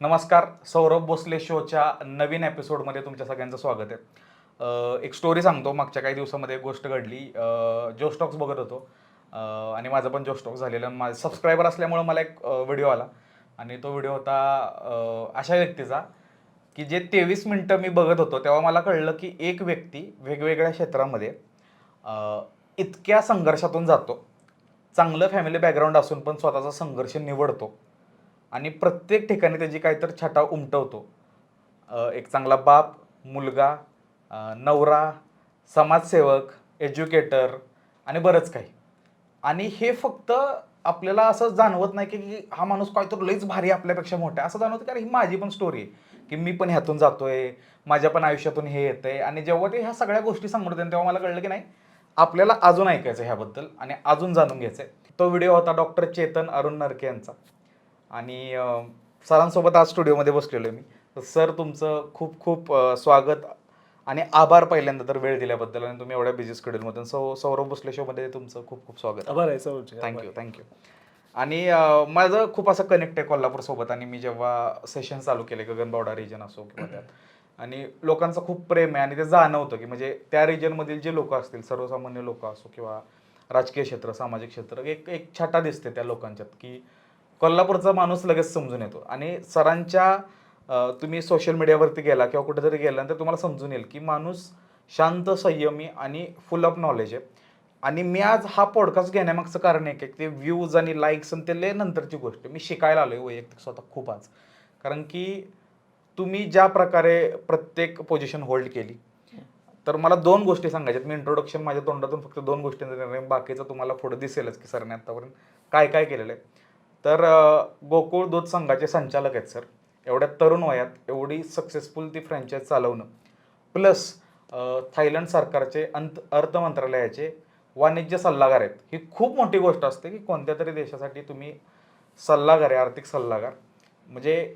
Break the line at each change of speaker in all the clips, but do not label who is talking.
नमस्कार. सौरभ भोसले शोच्या नवीन एपिसोडमध्ये तुमच्या सगळ्यांचं स्वागत आहे. एक स्टोरी सांगतो. मागच्या काही दिवसामध्ये एक गोष्ट घडली. जो स्टॉक्स बघत होतो आणि माझं पण जो स्टॉक्स झालेलं. माझं सबस्क्रायबर असल्यामुळं मला एक व्हिडिओ आला आणि तो व्हिडिओ होता अशा व्यक्तीचा की जे 23 मिनटं मी बघत होतो तेव्हा मला कळलं की एक व्यक्ती वेगवेगळ्या क्षेत्रामध्ये इतक्या संघर्षातून जातो. चांगलं फॅमिली बॅकग्राऊंड असून पण स्वतःचा संघर्ष निवडतो आणि प्रत्येक ठिकाणी त्याची काहीतरी छटा उमटवतो. एक चांगला बाप, मुलगा, नवरा, समाजसेवक, एज्युकेटर आणि बरंच काही. आणि हे फक्त आपल्याला असं जाणवत नाही की हा माणूस काहीतरी लईच भारी आपल्यापेक्षा मोठा आहे. असं जाणवतं की अरे ही माझी पण स्टोरी आहे की मी पण ह्यातून जातोय, माझ्या पण आयुष्यातून हे येतंय. आणि जेव्हा ते ह्या सगळ्या गोष्टी सांगत होते तेव्हा मला कळलं की नाही, आपल्याला अजून ऐकायचं ह्याबद्दल आणि अजून जाणून घ्यायचं आहे. तो व्हिडिओ होता डॉक्टर चेतन अरुण नरके यांचा. आणि सरांसोबत आज स्टुडिओमध्ये बसलेलो आहे मी. तर सर, तुमचं खूप खूप स्वागत आणि आभार पहिल्यांदा तर वेळ दिल्याबद्दल. आणि तुम्ही एवढ्या बिझी स्केड्यूलमधून सौरभ भोसले शोमध्ये तुमचं खूप खूप स्वागत.
आभार आहे सौरभजी.
थँक्यू. आणि माझं खूप असं कनेक्ट आहे कोल्हापूरसोबत. आणि मी जेव्हा सेशन चालू केले, गगनबावडा रिजन असो किंवा त्यात, आणि लोकांचं खूप प्रेम आहे आणि ते जाणवतं की म्हणजे त्या रिजनमधील जे लोक असतील, सर्वसामान्य लोक असो किंवा राजकीय क्षेत्र, सामाजिक क्षेत्र, एक एक छटा दिसते त्या लोकांच्यात की कोल्हापूरचा माणूस लगेच समजून येतो. आणि सरांच्या तुम्ही सोशल मीडियावरती गेला किंवा कुठेतरी गेल्यानंतर तुम्हाला समजून येईल की माणूस शांत, संयमी आणि फुल ऑफ नॉलेज आहे. आणि मी आज हा पॉडकास्ट घेण्यामागचं कारण आहे की ते व्ह्यूज आणि लाईक्स आणि ते लय नंतरची गोष्ट. मी शिकायला आलो आहे वैयक्तिक स्वतः खूप आज. कारण की तुम्ही ज्या प्रकारे प्रत्येक पोझिशन होल्ड केली, तर मला दोन गोष्टी सांगायच्यात. मी इंट्रोडक्शन माझ्या तोंडातून फक्त दोन गोष्टींचं देणार आहे. बाकीचं तुम्हाला पुढं दिसेलच की सरने आत्तापर्यंत काय काय केलेलं आहे. तर गोकुळ दूध संघाचे संचालक आहेत सर. एवढ्या तरुण वयात एवढी सक्सेसफुल ती फ्रँचाईज चालवणं, प्लस थायलंड सरकारचे अर्थ मंत्रालयाचे वाणिज्य सल्लागार आहेत. ही खूप मोठी गोष्ट असते की कोणत्या तरी देशासाठी तुम्ही सल्लागार आहे, आर्थिक सल्लागार. म्हणजे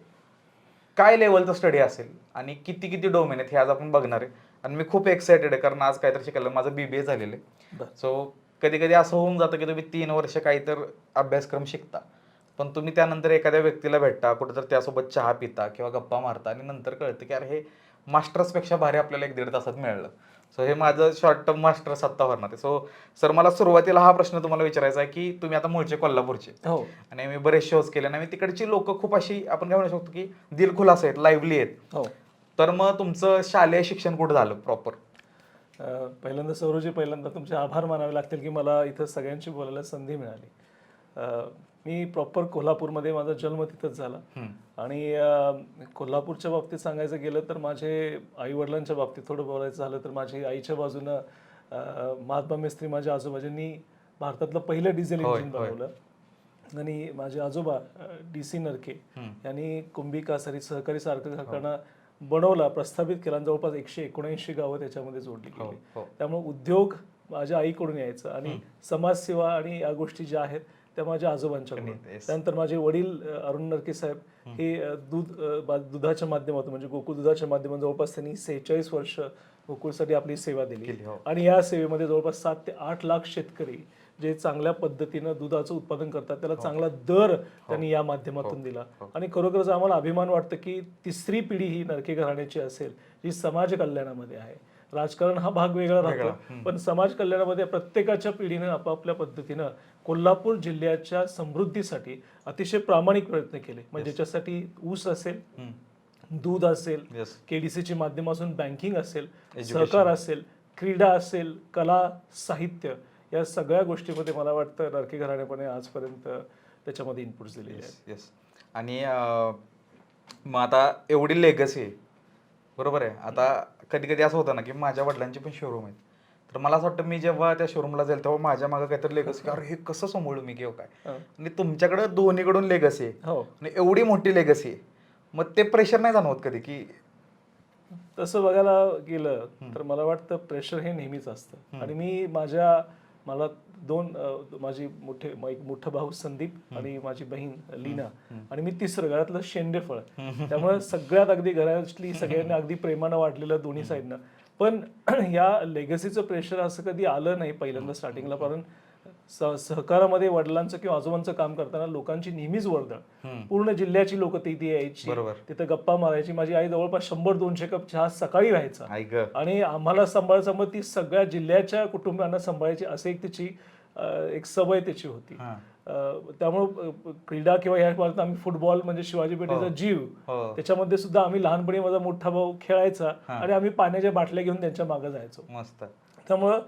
काय लेवलचा स्टडी असेल आणि किती किती डोमेन आहेत हे आज आपण बघणार आहे. आणि मी खूप एक्सायटेड आहे कारण आज काहीतरी शिकायला. माझं BBA झालेलं आहे. सो कधी कधी असं होऊन जातं की तुम्ही 3 वर्ष काहीतरी अभ्यासक्रम शिकता, पण तुम्ही त्यानंतर एखाद्या व्यक्तीला भेटता, कुठेतरी त्यासोबत चहा पिता किंवा गप्पा मारता आणि नंतर कळतं की अरे हे मास्टर्सपेक्षा भारी आपल्याला 1-1.5 तासात मिळालं. सो हे माझं शॉर्ट टर्म मास्टर्स आत्ता होणार आहे. सो सर, मला सुरुवातीला हा प्रश्न तुम्हाला विचारायचा आहे की तुम्ही आता मूळचे कोल्हापूरचे
हो.
आणि मी बरेच शोज केले आणि तिकडची लोक खूप अशी आपण काय म्हणू शकतो की दिलखुलास आहेत, लाईव्हली आहेत.
हो.
तर मग तुमचं शालेय शिक्षण कुठं झालं प्रॉपर?
पहिल्यांदा पहिल्यांदा तुमचे आभार मानावे लागतील की मला इथं सगळ्यांशी बोलायला संधी मिळाली. मी प्रॉपर कोल्हापूरमध्ये, माझा जन्म तिथंच झाला. आणि कोल्हापूरच्या बाबतीत सांगायचं गेलं तर माझे आई वडिलांच्या बाबतीत थोडं बोलायचं झालं तर माझी आईच्या बाजूनं महात्मा मेस्त्री माझ्या आजोबाजींनी भारतातलं पहिलं डिझेल इंजिन बनवलं. आणि माझे आजोबा DC नरके यांनी कुंभिका सहकारी कारखाना बनवला, प्रस्थापित केला. जवळपास 179 गावं त्याच्यामध्ये जोडली गेली. त्यामुळे उद्योग माझ्या आईकडून यायचं आणि समाजसेवा आणि या गोष्टी ज्या आहेत त्या माझ्या आजोबांच्याकडून. त्यानंतर माझे वडील अरुण नरके साहेब हे दुधाच्या माध्यमातून म्हणजे गोकुळ दुधाच्या माध्यमातून जवळपास त्यांनी 46 वर्ष गोकुळसाठी आपली सेवा दिली. आणि या सेवेमध्ये जवळपास 7 ते 8 लाख शेतकरी जे चांगल्या पद्धतीनं दुधाचं उत्पादन करतात त्याला चांगला दर त्यांनी या माध्यमातून दिला. आणि खरोखरच आम्हाला अभिमान वाटतं की तिसरी पिढी ही नरके घराण्याची असेल जी समाज कल्याणामध्ये आहे. राजकारण हा भाग वेगळा राहतो, पण समाज कल्याणामध्ये प्रत्येकाच्या पिढीनं आपापल्या पद्धतीनं कोल्हापूर जिल्ह्याच्या समृद्धीसाठी अतिशय प्रामाणिक प्रयत्न केले. म्हणजे ज्याच्यासाठी ऊस असेल, दूध असेल, KDCची माध्यमातून बँकिंग असेल, सहकार असेल, क्रीडा असेल, कला, साहित्य, या सगळ्या गोष्टीमध्ये मला वाटतं नरके घराण्यापणे आजपर्यंत त्याच्यामध्ये इनपुट्स दिलेले आहेत.
आणि मग आता एवढी लेगसी आहे, बरोबर आहे. आता कधी कधी असं होतं ना की माझ्या वडिलांचे पण शोरूम आहेत. तर मला असं वाटतं मी जेव्हा त्या शोरूमला जाईल तेव्हा माझ्या मागं काहीतरी लेगसी, अरे हे कसं सांभाळू मी किंवा काय. आणि तुमच्याकडे दोन्हीकडून लेगसी आहे आणि एवढी मोठी लेगसी आहे, मग ते प्रेशर नाही जाणवत कधी की?
तसं बघायला गेलं तर मला वाटतं प्रेशर हे नेहमीच असतं. आणि मला माझी एक मोठा भाऊ संदीप आणि माझी बहीण लीना आणि मी तिसरं घरातलं शेंडेफळ. त्यामुळे सगळ्यात अगदी घरातली सगळ्यांना अगदी प्रेमानं वाटलेलं दोन्ही साईडनं. पण या लेगसीचं प्रेशर असं कधी आलं नाही पहिल्यांदा स्टार्टिंगला. कारण सहकारामध्ये वडिलांचं किंवा आजोबांचं काम करताना लोकांची नेहमीच वर्दळ, पूर्ण जिल्ह्याची लोक तिथे यायची, तिथे गप्पा मारायची. माझी आई जवळपास 100-200 कप चहा सकाळी व्हायचा आणि आम्हाला सांभाळ ती सगळ्या जिल्ह्याच्या कुटुंबांना सांभाळायची, असे एक तिची एक सवय त्याची होती. त्यामुळं क्रीडा किंवा या बाबतीत आम्ही फुटबॉल म्हणजे शिवाजी पेठेचा जीव, त्याच्यामध्ये सुद्धा आम्ही लहानपणी माझा मोठा भाऊ खेळायचा आणि आम्ही पाण्याच्या बाटल्या घेऊन त्यांच्या मागे जायचो.
मस्त.
त्यामुळं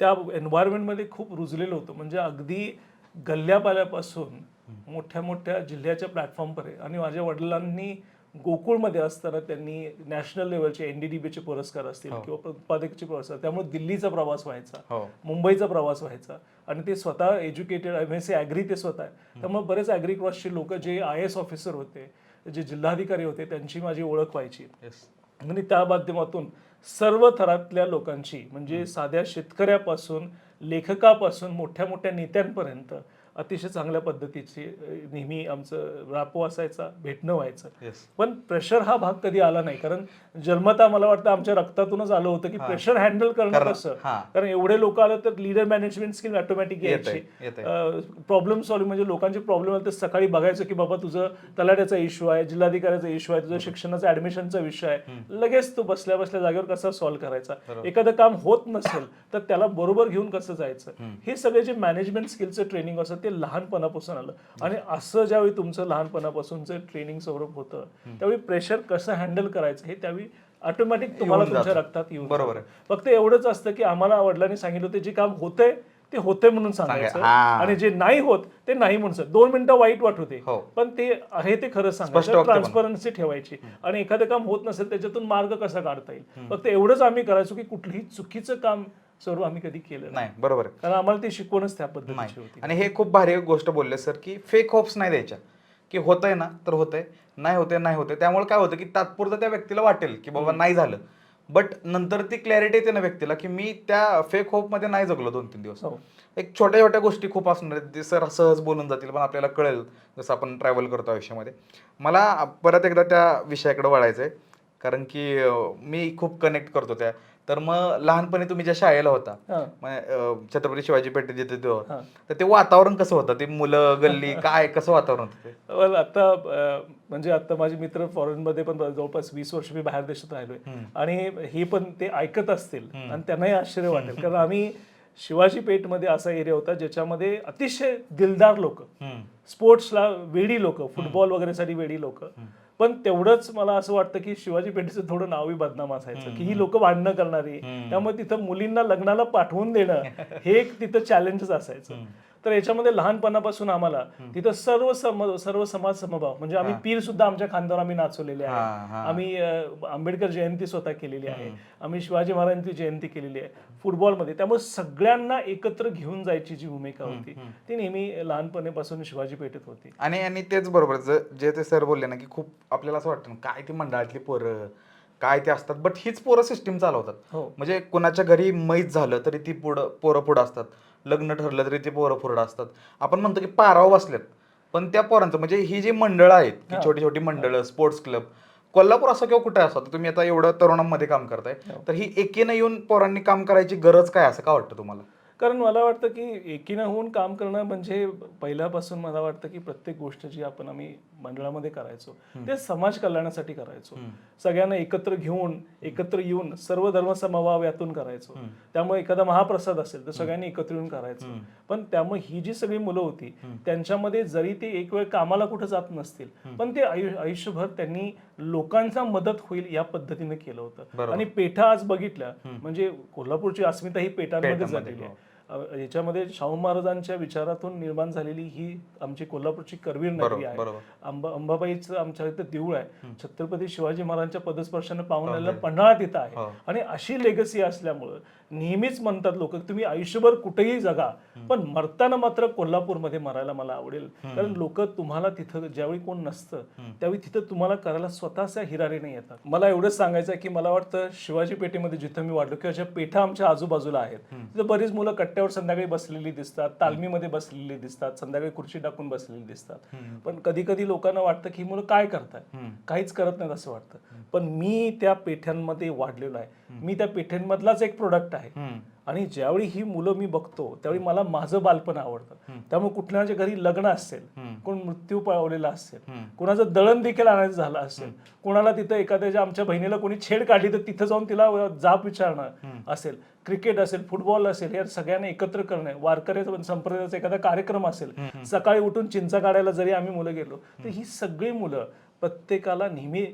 त्या एन्व्हायरमेंटमध्ये खूप रुजलेलो होतो. म्हणजे अगदी गल्ल्यापाल्यापासून मोठ्या मोठ्या जिल्ह्याच्या प्लॅटफॉर्मपर्यंत. आणि माझ्या वडिलांनी गोकुळमध्ये असताना त्यांनी नॅशनल लेवलचे NDDBचे पुरस्कार असतील किंवा उत्पादकचे पुरस्कार, त्यामुळे दिल्लीचा प्रवास व्हायचा, मुंबईचा प्रवास व्हायचा. आणि ते स्वतः एज्युकेटेड MSc ॲग्री ते स्वतः आहे. त्यामुळे बरेच ॲग्री क्रॉसचे लोक जे IAS ऑफिसर होते, जे जिल्हाधिकारी होते, त्यांची माझी ओळख व्हायची. आणि त्या माध्यमातून सर्व थरातल्या लोकांची, म्हणजे साध्या शेतकऱ्यापासून लेखकापासून मोठ्या मोठ्या नेत्यांपर्यंत अतिशय चांगल्या पद्धतीची नेहमी आमचं रापो असायचा, भेटणं व्हायचं. पण प्रेशर हा भाग कधी आला नाही, कारण जन्मता मला वाटतं आमच्या रक्तातूनच आलं होतं की प्रेशर हँडल करणं कसं. कारण एवढे लोक आलं तर लीडर मॅनेजमेंट स्किल ऑटोमॅटिक यायची. प्रॉब्लेम सॉल्व्हिंग म्हणजे लोकांचे प्रॉब्लेम आले तर सकाळी बघायचं की बाबा तुझं तलाट्याचा इश्यू आहे, जिल्हाधिकाऱ्याचा इश्यू आहे, तुझं शिक्षणाचा ऍडमिशनचा विषय आहे, लगेच तू बसल्या बसल्या जागेवर कसा सॉल्व्ह करायचा. एखादं काम होत नसेल तर त्याला बरोबर घेऊन कसं जायचं, हे सगळे जे मॅनेजमेंट स्किलचं ट्रेनिंग असतं ते लहानपणापासून आलं. आणि असं ज्यावेळी तुमचं लहानपणापासूनचं ट्रेनिंग स्वरूप होतं त्यावेळी प्रेशर कसं हँडल करायचं हे त्यावेळी ऑटोमॅटिक तुम्हाला तुमच्या रक्तात येऊन. बरोबर. फक्त एवढंच असतं की आम्हाला वडिलांनी सांगितलं होतं जे काम होतंय ते होते म्हणून सांगायचं आणि जे नाही होत ते नाही म्हणून. 2 मिनिटं वाईट वाटू दे पण ते आहे ते खरं सांगायचं, ट्रान्सपरन्सी ठेवायची. आणि एखादं काम होत नसेल त्याच्यातून मार्ग कसा काढता येईल, फक्त एवढंच आम्ही करायचो की कुठलंही चुकीचं काम सर्व आम्ही कधी केलं नाही.
बरोबर.
कारण आम्हाला ती शिकवणच त्या पद्धतीची होती.
आणि हे खूप भारी गोष्ट बोलले सर की फेक होप्स नाही द्यायच्या, की होतंय ना तर होतंय, नाही होते. त्यामुळे काय होतं की तात्पुरतं त्या व्यक्तीला वाटेल की बाबा नाही झालं, बट नंतर ती क्लॅरिटी येते ना व्यक्तीला की मी त्या फेक होप मध्ये नाही जगलो 2-3 दिवस. एक छोट्या छोट्या गोष्टी खूप असणार आहेत ते सर सहज बोलून जातील पण आपल्याला कळेल जसं आपण ट्रॅव्हल करतो आयुष्यामध्ये. मला परत एकदा त्या विषयाकडे वळायचंय कारण की मी खूप कनेक्ट करतो त्या. तर मग लहानपणी तुम्ही ज्या शाळेला होता छत्रपती शिवाजी पेठ जिथे तर ते वातावरण कसं होतं, ते मुलं गल्ली काय कसं वातावरण होतं?
आता म्हणजे आता माझे मित्र फॉरेनमध्ये पण जवळपास 20 वर्ष मी बाहेर देशात राहिलोय आणि हे पण ते ऐकत असतील आणि त्यांनाही आश्चर्य वाटेल. कारण आम्ही शिवाजी पेठमध्ये असा एरिया होता ज्याच्यामध्ये अतिशय दिलदार लोक, स्पोर्ट्सला वेडी लोक, फुटबॉल वगैरेसाठी वेडी लोक. पण तेवढंच मला असं वाटतं की शिवाजी पेठेचं थोडं नावही बदनाम असायचं की ही लोक भांडणं करणारी. त्यामुळे तिथं मुलींना लग्नाला पाठवून देणं हे एक तिथं चॅलेंजच असायचं. तर याच्यामध्ये लहानपणापासून आम्हाला तिथं सर्व समाज समभाव, म्हणजे आम्ही पीर सुद्धा आमच्या खांद्यावर आम्ही नाचवलेले आहे, आम्ही आंबेडकर जयंती स्वतः केलेली आहे, आम्ही शिवाजी महाराजांची जयंती केलेली आहे फुटबॉलमध्ये. त्यामुळे सगळ्यांना एकत्र घेऊन जायची जी भूमिका होती ती नेहमी लहानपणापासून शिवाजी पेठेत होती.
आणि तेच बरोबर जे ते सर बोलले ना की खूप आपल्याला असं वाटतं काय ती मंडळातली पोरं काय ते असतात, बट हीच पोरं सिस्टीम चालवतात. म्हणजे कोणाच्या घरी मैत झालं तरी ती पोरं पुढं असतात, लग्न ठरलं तरी ते पोरं पुढं असतात. आपण म्हणतो की पाराव बसलेत पण त्या पोरांचं म्हणजे ही जी मंडळं आहेत की छोटी छोटी मंडळं, स्पोर्ट्स क्लब, कोल्हापूर असं किंवा कुठे असं तुम्ही आता एवढं तरुणांमध्ये काम करताय तर ही एकीनं येऊन पोरांनी काम करायची गरज काय असं का वाटतं तुम्हाला?
कारण मला वाटतं की एकीनं होऊन काम करणं म्हणजे पहिल्यापासून मला वाटतं की प्रत्येक गोष्ट जी आम्ही मंडळामध्ये करायचो ते समाज कल्याणासाठी करायचो. सगळ्यांना एकत्र घेऊन एकत्र येऊन सर्व धर्म समभाव यातून करायचो. त्यामुळे एखादा महाप्रसाद असेल तर सगळ्यांनी एकत्र येऊन करायचं. पण त्यामुळे ही जी सगळी मुलं होती त्यांच्यामध्ये जरी ते एक वेळ कामाला कुठं जात नसतील पण ते आयुष्यभर त्यांनी लोकांचा मदत होईल या पद्धतीने केलं होतं. आणि पेठा आज बघितल्या म्हणजे कोल्हापूरची अस्मिता ही पेठांमध्ये झालेली आहे. याच्यामध्ये शाहू महाराजांच्या विचारातून निर्माण झालेली ही आमची कोल्हापूरची करवीर नगरी आहे. अंबाबाईचं आमच्या इथं देऊळ आहे. छत्रपती शिवाजी महाराजांच्या पदस्पर्शाने पावलेला पन्हाळा तिथं आहे. आणि अशी लेगसी असल्यामुळं नेहमीच म्हणतात लोक तुम्ही आयुष्यभर कुठेही जगा पण मरताना मात्र कोल्हापूरमध्ये मरायला मला आवडेल. कारण लोक तुम्हाला तिथं ज्यावेळी कोण नसतं त्यावेळी तिथं तुम्हाला करायला स्वतःच्या हिरारीने येतात. मला एवढंच सांगायचं आहे की मला वाटतं शिवाजी पेठेमध्ये जिथं मी वाढलो किंवा ज्या पेठा आमच्या आजूबाजूला आहेत तिथं बरीच मुलं कट्ट्यावर संध्याकाळी बसलेली दिसतात, तालमीमध्ये बसलेली दिसतात, संध्याकाळी खुर्ची टाकून बसलेली दिसतात. पण कधी कधी लोकांना वाटतं की मुलं काय करतात, काहीच करत नाहीत असं वाटतं. पण मी त्या पेठ्यांमध्ये वाढलेलो आहे, मी त्या पेठ्यांमधलाच एक प्रोडक्ट आहे आणि ज्यावेळी ही मुलं मी बघतो त्यावेळी मला माझं बालपण आवडतं. त्यामुळे कुठल्याच्या घरी लग्न असेल, कोण मृत्यू पावलेला असेल, कोणाचं दळण देखील आणायचं झालं असेल, कोणाला तिथं एखाद्याच्या आमच्या बहिणीला कोणी छेड काढली तर तिथं जाऊन तिला जाब विचारणं असेल, क्रिकेट असेल, फुटबॉल असेल, या सगळ्यांना एकत्र करणे, वारकऱ्याचा संप्रदायाचा एखादा कार्यक्रम असेल, सकाळी उठून चिंचा काढायला जरी आम्ही मुलं गेलो तर ही सगळी मुलं प्रत्येकाला नेहमी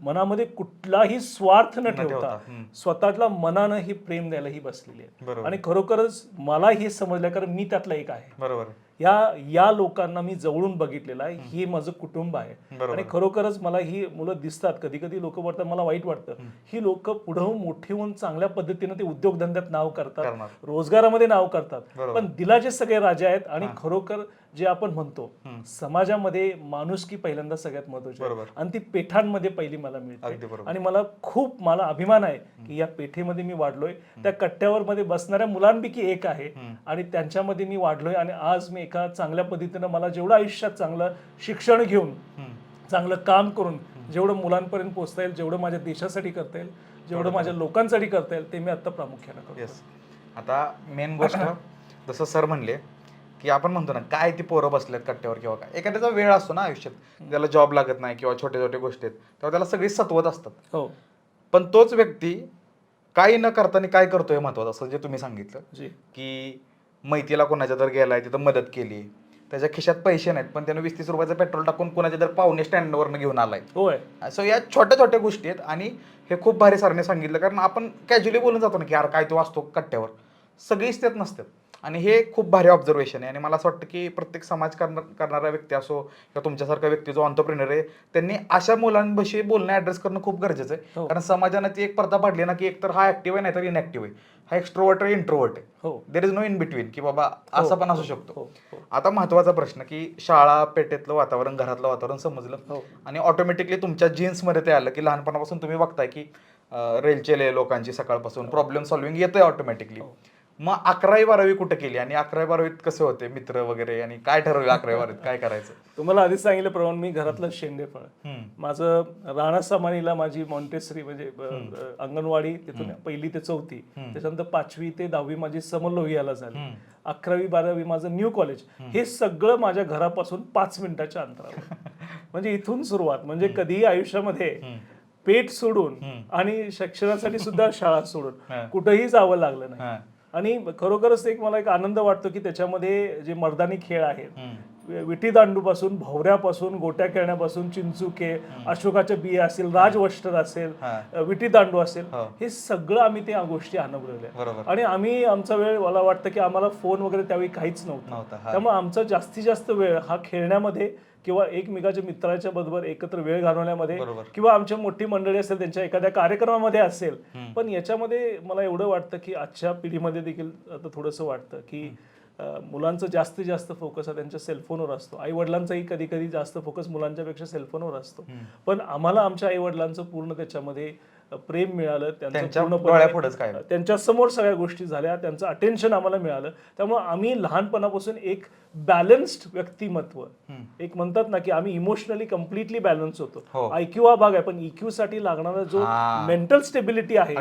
मनामध्ये कुठलाही स्वार्थ न ठेवता स्वतःला मनानं ही प्रेम द्यायला ही बसलेली आहे. आणि खरोखरच मला हे समजलं, कारण मी त्यातला एक आहे.
बरोबर.
या लोकांना मी जवळून बघितलेलं आहे. हे माझं कुटुंब आहे आणि खरोखरच मला ही मुलं दिसतात. कधी कधी लोक वाटतात, मला वाईट वाटतं, ही लोक पुढे मोठी होऊन चांगल्या पद्धतीने ते उद्योगधंद्यात नाव करतात, रोजगारामध्ये नाव करतात, पण दिलाचे सगळे राजे आहेत. आणि खरोखर जे आपण म्हणतो समाजामध्ये माणुसकी पहिल्यांदा सगळ्यात महत्वाची आहे आणि ती पेठांमध्ये पहिली मला मिळते. आणि मला अभिमान आहे की या पेठेमध्ये मी वाढलोय, त्या कट्ट्यावर मध्ये बसणाऱ्या मुलांपैकी एक आहे आणि त्यांच्यामध्ये मी वाढलोय. आणि आज मी एका चांगल्या पद्धतीनं मला जेवढं आयुष्यात चांगलं शिक्षण घेऊन, चांगलं काम करून जेवढं मुलांपर्यंत पोहोचता येईल, जेवढं माझ्या देशासाठी करता येईल, जेवढं माझ्या लोकांसाठी करता येईल, ते मी आता प्रामुख्याने करतो.
आता मेन गोष्ट जसं सर म्हणले की आपण म्हणतो ना, काय ती पोरं बसल्यात कट्ट्यावर किंवा काय, एखाद्याचा वेळ असतो ना आयुष्यात, त्याला जॉब लागत नाही किंवा छोटे छोटे गोष्टी आहेत, तेव्हा त्याला सगळी सत्वत असतात.
हो,
पण तोच व्यक्ती काही न करताना काय करतोय महत्वाचं, असं जे तुम्ही सांगितलं की मैतीला कोणाच्या तर गेलाय, तिथं मदत केली, त्याच्या खिशात पैसे नाहीत पण त्यानं 20-30 रुपयाचं पेट्रोल टाकून कोणाच्या तर पाहुणे स्टँडवरनं घेऊन आलाय.
होय.
सो या छोट्या छोट्या गोष्टी आहेत आणि हे खूप भारी सरने सांगितलं, कारण आपण कॅज्युअली बोलून जातो ना की यार काय तो असतो कट्ट्यावर, सगळीच त्यात नसतात. आणि हे खूप भारी ऑब्झर्वेशन आहे. आणि मला असं वाटतं की प्रत्येक समाज करणारा व्यक्ती असो किंवा तुमच्यासारखा व्यक्ती जो ऑन्टरप्रेनर आहे, त्यांनी अशा मुलांविषयी बोलणं ऍड्रेस करणं खूप गरजेचं आहे. कारण समाजाने ती एक प्रथा पाडली ना की एकतर हा ऍक्टिव्ह आहे नाहीतर इनऍक्टिव्ह आहे, हा एक्स्ट्रोवर्ट आहे इंट्रोवर्ट आहे, there is no in between की बाबा असं पण असू शकतो. आता महत्वाचा प्रश्न की शाळा पेठेतलं वातावरण, घरातलं वातावरण समजलं आणि ऑटोमॅटिकली तुमच्या जीन्समध्ये ते आलं की लहानपणापासून तुम्ही बघताय की रेलचेल लोकांची सकाळपासून प्रॉब्लेम सॉल्व्हिंग येतंय ऑटोमॅटिकली. मग 11वी-12वी कुठे केली आणि 11वी-12वीत कसे होते मित्र वगैरे आणि काय ठरवलं 11वी-12वीत काय करायचं?
तुम्हाला आधीच सांगितल्याप्रमाणे मी घरातलं शेंडेफळ. माझं राणा सामानीला माझी मॉन्टेसरी म्हणजे अंगणवाडी, तिथून 1ली ते 4थी, त्याच्यानंतर 5वी ते 10वी माझी समर लोहियाला झाली, 11वी-12वी माझं न्यू कॉलेज. हे सगळं माझ्या घरापासून 5 मिनिटाच्या अंतरावर. म्हणजे इथून सुरुवात, म्हणजे कधीही आयुष्यामध्ये पेट सोडून आणि शिक्षणासाठी सुद्धा शाळा सोडून कुठेही जावं लागलं नाही. आणि खरोखरच मला एक आनंद वाटतो की त्याच्यामध्ये जे मर्दानी खेळ आहेत, विटी दांडूपासून, भोवऱ्यापासून, गोट्या खेळण्यापासून, चिंचुके, अशोकाच्या बिया असेल, राजवस्टर असेल, विटी दांडू असेल, हे सगळं आम्ही त्या गोष्टी अनुभवल्या. आणि आम्ही आमचा वेळ, मला वाटतं की आम्हाला फोन वगैरे त्यावेळी काहीच नव्हतं, त्यामुळे आमचा जास्तीत जास्त वेळ हा खेळण्यामध्ये किंवा एकमेकाच्या मित्राच्या बरोबर एकत्र वेळ घालवण्यामध्ये किंवा आमच्या मोठी मंडळी असेल त्यांच्या एखाद्या कार्यक्रमामध्ये असेल. पण याच्यामध्ये मला एवढं वाटतं की आजच्या पिढीमध्ये देखील आता थोडंसं वाटतं की मुलांचं जास्तीत जास्त फोकस हा त्यांच्या सेलफोनवर असतो. आई वडिलांचाही कधी कधी जास्त फोकस मुलांच्या पेक्षा सेलफोनवर असतो. पण आम्हाला आमच्या आई वडिलांचं पूर्ण त्याच्यामध्ये प्रेम मिळालं, त्यांच्या समोर सगळ्या गोष्टी झाल्या, त्यांचं अटेन्शन आम्हाला मिळालं. त्यामुळे आम्ही लहानपणापासून एक बॅलन्स्ड व्यक्तिमत्व, एक म्हणतात ना की आम्ही इमोशनली कम्प्लिटली बॅलन्स होतो. IQ हा भाग आहे, पण EQ साठी लागणारा जो मेंटल स्टेबिलिटी आहे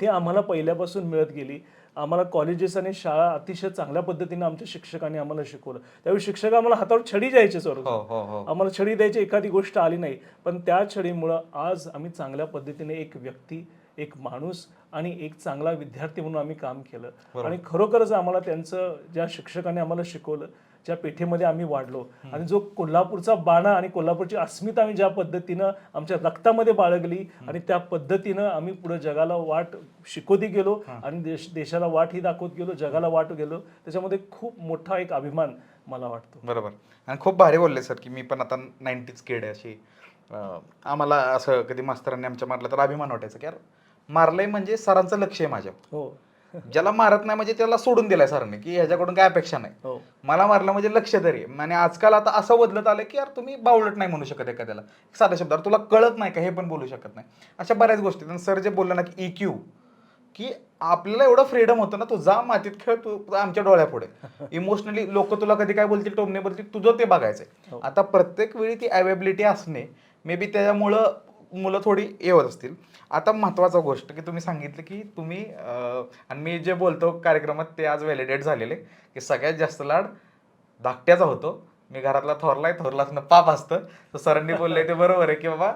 ती आम्हाला पहिल्यापासून मिळत गेली. आम्हाला कॉलेजेस आणि शाळा अतिशय चांगल्या पद्धतीने आमच्या शिक्षकांनी आम्हाला शिकवलं. त्यावेळी शिक्षक आम्हाला हातावर छडी द्यायचे, आम्हाला छडी द्यायची एखादी गोष्ट आली नाही, पण त्या छडीमुळं आज आम्ही चांगल्या पद्धतीने एक व्यक्ती, एक माणूस आणि एक चांगला विद्यार्थी म्हणून आम्ही काम केलं. आणि खरोखरच आम्हाला त्यांचं, ज्या शिक्षकांनी आम्हाला शिकवलं, ज्या पेठेमध्ये आम्ही वाढलो आणि जो कोल्हापूरचा बाणा आणि कोल्हापूरची अस्मिता आम्ही ज्या पद्धतीनं आमच्या रक्तामध्ये बाळगली आणि त्या पद्धतीनं आम्ही पुढे जगाला वाट शिकवती गेलो आणि देशाला वाट ही दाखवत गेलो, जगाला वाट गेलो, त्याच्यामध्ये खूप मोठा एक अभिमान मला वाटतो.
बरोबर. आणि खूप भारी बोलले सर की मी पण आता 90s किड आहे अशी. आम्हाला असं कधी मास्तरांनी आमच्या मारलं तर अभिमान वाटायचा की यार मारलंय म्हणजे सरांचं लक्ष आहे माझ्या. ज्याला मारत नाही म्हणजे त्याला सोडून दिलाय सरांनी की ह्याच्याकडून काय अपेक्षा नाही, मला मारलं म्हणजे लक्ष तरी. आणि आजकाल आता असं बदलत आलं की यार तुम्ही बावळट नाही म्हणू शकत एखाद्याला, साध्या शब्दावर तुला कळत नाही का हे पण बोलू शकत नाही, अशा बऱ्याच गोष्टी. सर जे बोललं ना की EQ, की आपल्याला एवढं फ्रीडम होतं ना, तू जा मातीत खेळ, तू आमच्या डोळ्यापुढे. इमोशनली लोक तुला कधी काय बोलतील, टोमणे बोलतील, तुझं ते बघायचंय. आता प्रत्येक वेळी ती अवेबिलिटी असणे मे बी त्याच्यामुळं मुलं थोडी येवत असतील. आता महत्त्वाचा गोष्ट की तुम्ही सांगितलं की तुम्ही आणि मी जे बोलतो कार्यक्रमात ते आज व्हॅलिडेट झालेले की सगळ्यात जास्त लाड धाकट्याचा होतो. मी घरातला थोरलाय, थोरलासनं पाप असतं. तर सरांनी बोलले ते बरोबर आहे की बाबा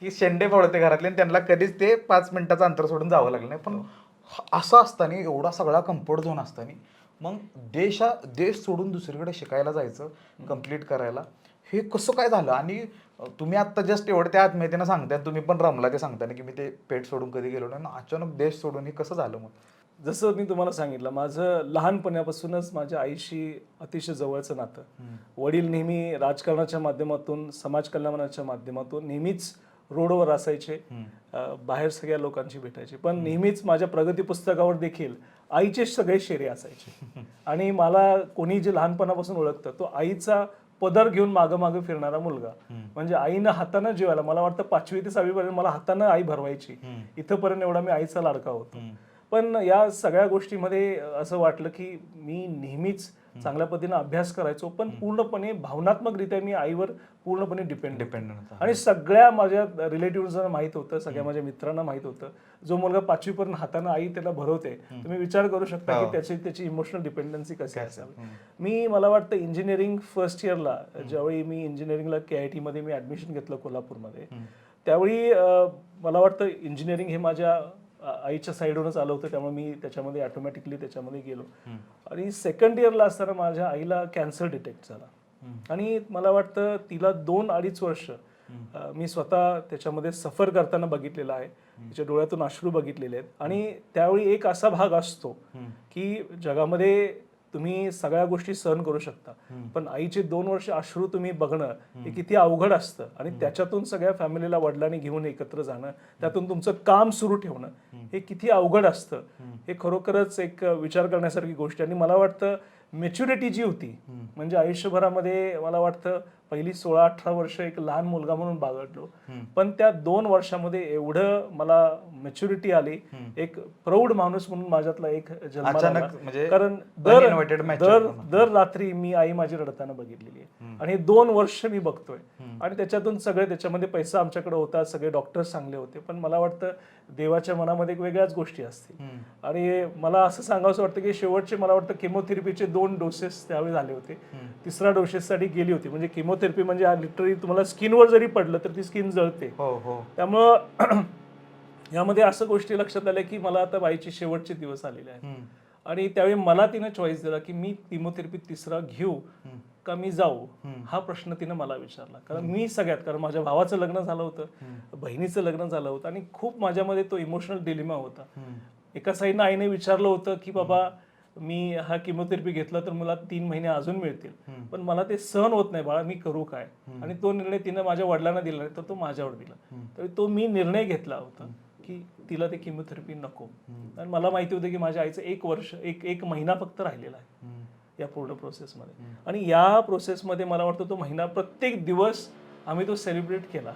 की शेंडे पडते घरातले आणि त्यांना कधीच ते 5 मिनिटाचं अंतर सोडून जावं लागलं नाही. पण असं असताना एवढा सगळा कम्फर्ट झोन असताना मग देश सोडून दुसरीकडे शिकायला जायचं, कंप्लीट करायला, हे कसं काय झालं? आणि तुम्ही आत्ता जस्ट एवढं त्या आत्मीयतेनं सांगताय, तुम्ही पण रमला ते सांगताना की मी ते पेट सोडून कधी गेलो नाही, अचानक देश सोडून हे कसं झालं मग?
जसं मी तुम्हाला सांगितलं, माझं लहानपणापासूनच माझ्या आईशी अतिशय जवळचं नातं. वडील नेहमी राजकारणाच्या माध्यमातून, समाज कल्याणाच्या माध्यमातून नेहमीच रोडवर असायचे, बाहेर सगळ्या लोकांशी भेटायचे. पण नेहमीच माझ्या प्रगती पुस्तकावर देखील आईचे सगळे शेरे असायचे. आणि मला कोणी जे लहानपणापासून ओळखतं तो आईचा पदर घेऊन मागं मागं फिरणारा मुलगा. म्हणजे आईनं हातानं जेवायला, मला वाटतं 5वी ते 6वी पर्यंत मला हातानं आई भरवायची. इथंपर्यंत एवढा मी आईचा लाडका होतो. पण या सगळ्या गोष्टीमध्ये असं वाटलं की मी नेहमीच चांगल्या पद्धतीने अभ्यास करायचो, पण पूर्णपणे भावनात्मकरित्या मी आईवर पूर्णपणे डिपेंड. आणि सगळ्या माझ्या रिलेटिव्हजना माहित होतं, सगळ्या माझ्या मित्रांना माहित होतं, जो मुलगा 5वी पर्यंत हाताने आई त्याला भरवते, तुम्ही विचार करू शकता की त्याची इमोशनल डिपेंडन्सी कशी असावी. मला वाटतं इंजिनिअरिंग फर्स्ट इयरला ज्यावेळी मी इंजिनिअरिंगला KIT मध्ये मी ऍडमिशन घेतलं कोल्हापूरमध्ये, त्यावेळी मला वाटतं इंजिनिअरिंग हे माझ्या आईच्या साईडवरच आलं होतं, त्यामुळे मी त्याच्यामध्ये ऑटोमॅटिकली त्याच्यामध्ये गेलो. आणि सेकंड इयरला असताना माझ्या आईला कॅन्सर डिटेक्ट झाला आणि मला वाटतं तिला 2-2.5 वर्ष मी स्वतः त्याच्यामध्ये सफर करताना बघितलेलं आहे. तिच्या डोळ्यातून अश्रू बघितलेले आहेत. आणि त्यावेळी एक असा भाग असतो की जगामध्ये तुम्ही सगळ्या गोष्टी सहन करू शकता, पण आईचे 2 वर्ष अश्रू तुम्ही बघणं हे किती अवघड असतं. आणि त्याच्यातून सगळ्या फॅमिलीला वडिलांनी घेऊन एकत्र जाणं, त्यातून तुमचं काम सुरू ठेवणं हे किती अवघड असतं, हे खरोखरच एक विचार करण्यासारखी गोष्ट. आणि मला वाटतं मॅच्युरिटी जी होती, म्हणजे आयुष्यभरामध्ये मला वाटतं पहिली 16-18 वर्ष एक लहान मुलगा म्हणून बागडलो, पण त्या 2 वर्षामध्ये एवढं मला मॅच्युरिटी आली, एक प्रौढ माणूस म्हणून माझ्यातला एक जन्माला आला. कारण दर रात्री मी आई माझी रडताना बघितलेली आहे आणि 2 वर्ष मी बघतोय. आणि त्याच्यातून सगळे, त्याच्यामध्ये पैसा आमच्याकडे होता, सगळे डॉक्टर्स चांगले होते, पण मला वाटतं देवाच्या मनामध्ये एक वेगळ्याच गोष्टी असतील. आणि मला असं सांगावंसं वाटतं की शेवटचे मला वाटतं केमोथेरपीचे 2 डोसेस त्यावेळी झाले होते. 3रा डोसेससाठी गेली होती. म्हणजे केमोथेरपी म्हणजे लिटरली तुम्हाला स्किनवर जरी पडलं तर ती स्किन जळते. त्यामुळं यामध्ये असं गोष्टी लक्षात आल्या की मला आता बाईचे शेवटचे दिवस आलेले आहेत. आणि त्यावेळी मला तिनं चॉईस दिला की मी केमोथेरपी 3रा घेऊ का मी जाऊ, हा प्रश्न तिनं मला विचारला. कारण मी सगळ्यात, कारण माझ्या भावाचं लग्न झालं होतं, बहिणीचं लग्न झालं होतं आणि खूप माझ्यामध्ये तो इमोशनल डिलेमा होता. एका साईडनं आईने विचारलं होतं की बाबा मी हा केमोथेरपी घेतला तर मला 3 महिने अजून मिळतील, पण मला ते सहन होत नाही बाळा, मी करू काय. आणि तो निर्णय तिनं माझ्या वडिलांना दिला नाही तर तो माझ्यावर दिला. तर तो मी निर्णय घेतला होता की तिला ते केमोथेरपी नको. आणि मला माहिती होतं की माझ्या आईचं 1 वर्ष, एक महिना फक्त राहिलेला आहे या पूर्ण प्रोसेसमध्ये. आणि या प्रोसेसमध्ये मला वाटतं तो महिना, प्रत्येक दिवस आम्ही तो सेलिब्रेट केला.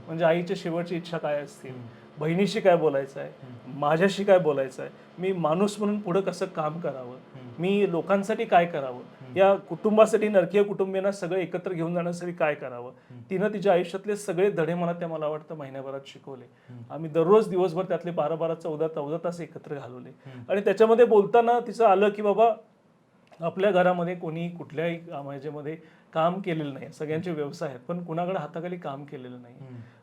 म्हणजे आईच्या शेवटची इच्छा काय असतील, बहिणीशी काय बोलायचं आहे, माझ्याशी काय बोलायचं आहे, मी माणूस म्हणून पुढे कसं काम करावं, मी लोकांसाठी काय करावं, या कुटुंबासाठी, नरकीय कुटुंबियांना सगळं एकत्र घेऊन जाण्यासाठी काय करावं, तिनं तिच्या आयुष्यातले सगळे धडे मला त्या मला वाटतं महिन्याभरात शिकवले. आम्ही दररोज दिवसभर त्यातले 12-12, 14-14 तास एकत्र घालवले. आणि त्याच्यामध्ये बोलताना तिचं आलं की बाबा आपल्या घरामध्ये कोणी कुठल्याही ह्याच्यामध्ये काम केलेलं नाही, सगळ्यांचे व्यवसाय आहेत, पण कुणाकडे हाताखाली काम केलेलं नाही.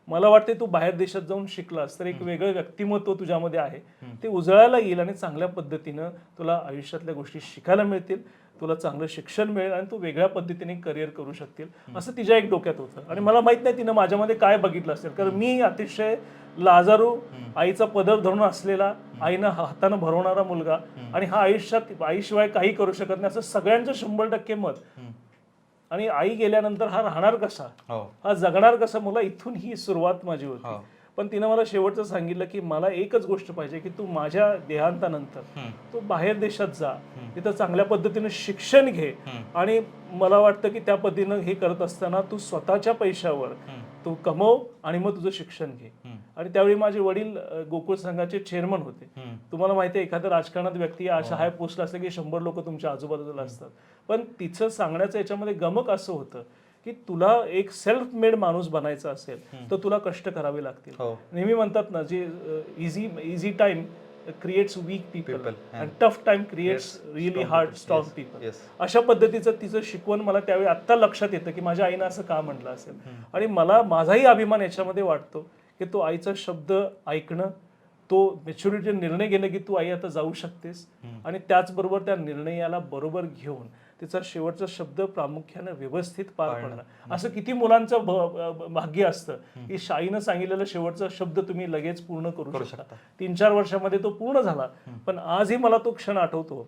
मला वाटते तू बाहेर देशात जाऊन शिकलास तर एक वेगळं व्यक्तिमत्व तुझ्यामध्ये आहे, ते उजळायला येईल आणि चांगल्या पद्धतीनं तुला आयुष्यातल्या गोष्टी शिकायला मिळतील, तुला चांगलं शिक्षण मिळेल आणि तू वेगळ्या पद्धतीने करिअर करू शकतील, असं तिच्या एक डोक्यात होतं. आणि मला माहित नाही तिनं माझ्यामध्ये काय बघितलं असेल, कारण मी अतिशय लाजारू, आईचा पदर धरून असलेला, आईनं हातानं भरवणारा मुलगा, आणि हा आयुष्यात आईशिवाय काही करू शकत नाही असं सगळ्यांचं 100% मत. आणि आई गेल्यानंतर हा राहणार कसा, हा जगणार कसा, मला इथून ही सुरुवात माझी होती. पण तिनं मला शेवटचं सांगितलं की मला एकच गोष्ट पाहिजे की तू माझ्या देहांतानंतर तू बाहेर देशात जा, तिथं चांगल्या पद्धतीने शिक्षण घे, आणि मला वाटतं की त्या पद्धतीनं हे करत असताना तू स्वतःच्या पैशावर तू कमव आणि मग तुझं शिक्षण घे. आणि त्यावेळी माझे वडील गोकुळ संघाचे चेअरमन होते. तुम्हाला माहिती आहे एखाद्या राजकारणात व्यक्ती अशा हाय पोस्टला असते की 100 लोक तुमच्या आजूबाजूला असतात, पण तिचं सांगण्याचं याच्यामध्ये गमक असं होतं की तुला एक सेल्फ मेड माणूस बनायचा असेल तर तुला कष्ट करावे लागतील.
हो.
नेहमी म्हणतात ना, जे easy time creates weak people
People,
and tough time creates really hard strong people. अशा पद्धतीचं तिचं शिकवण मला त्यावेळी आत्ता लक्षात येतं की माझ्या आईनं असं का म्हटलं असेल. आणि मला माझाही अभिमान याच्यामध्ये वाटतो की तो आईचा शब्द ऐकणं, तो मॅच्युरिटी निर्णय घेणं की तू आई आता जाऊ शकतेस, आणि त्याचबरोबर त्या निर्णयाला बरोबर घेऊन तिचा शेवटचा शब्द प्रामुख्याने व्यवस्थित पार पडणं. असं किती मुलांचं भाग्य असतं की आईनं सांगितलेलं शेवटचा शब्द तुम्ही लगेच पूर्ण करू शकता. 3-4 वर्षामध्ये तो पूर्ण झाला. पण आजही मला तो क्षण आठवतो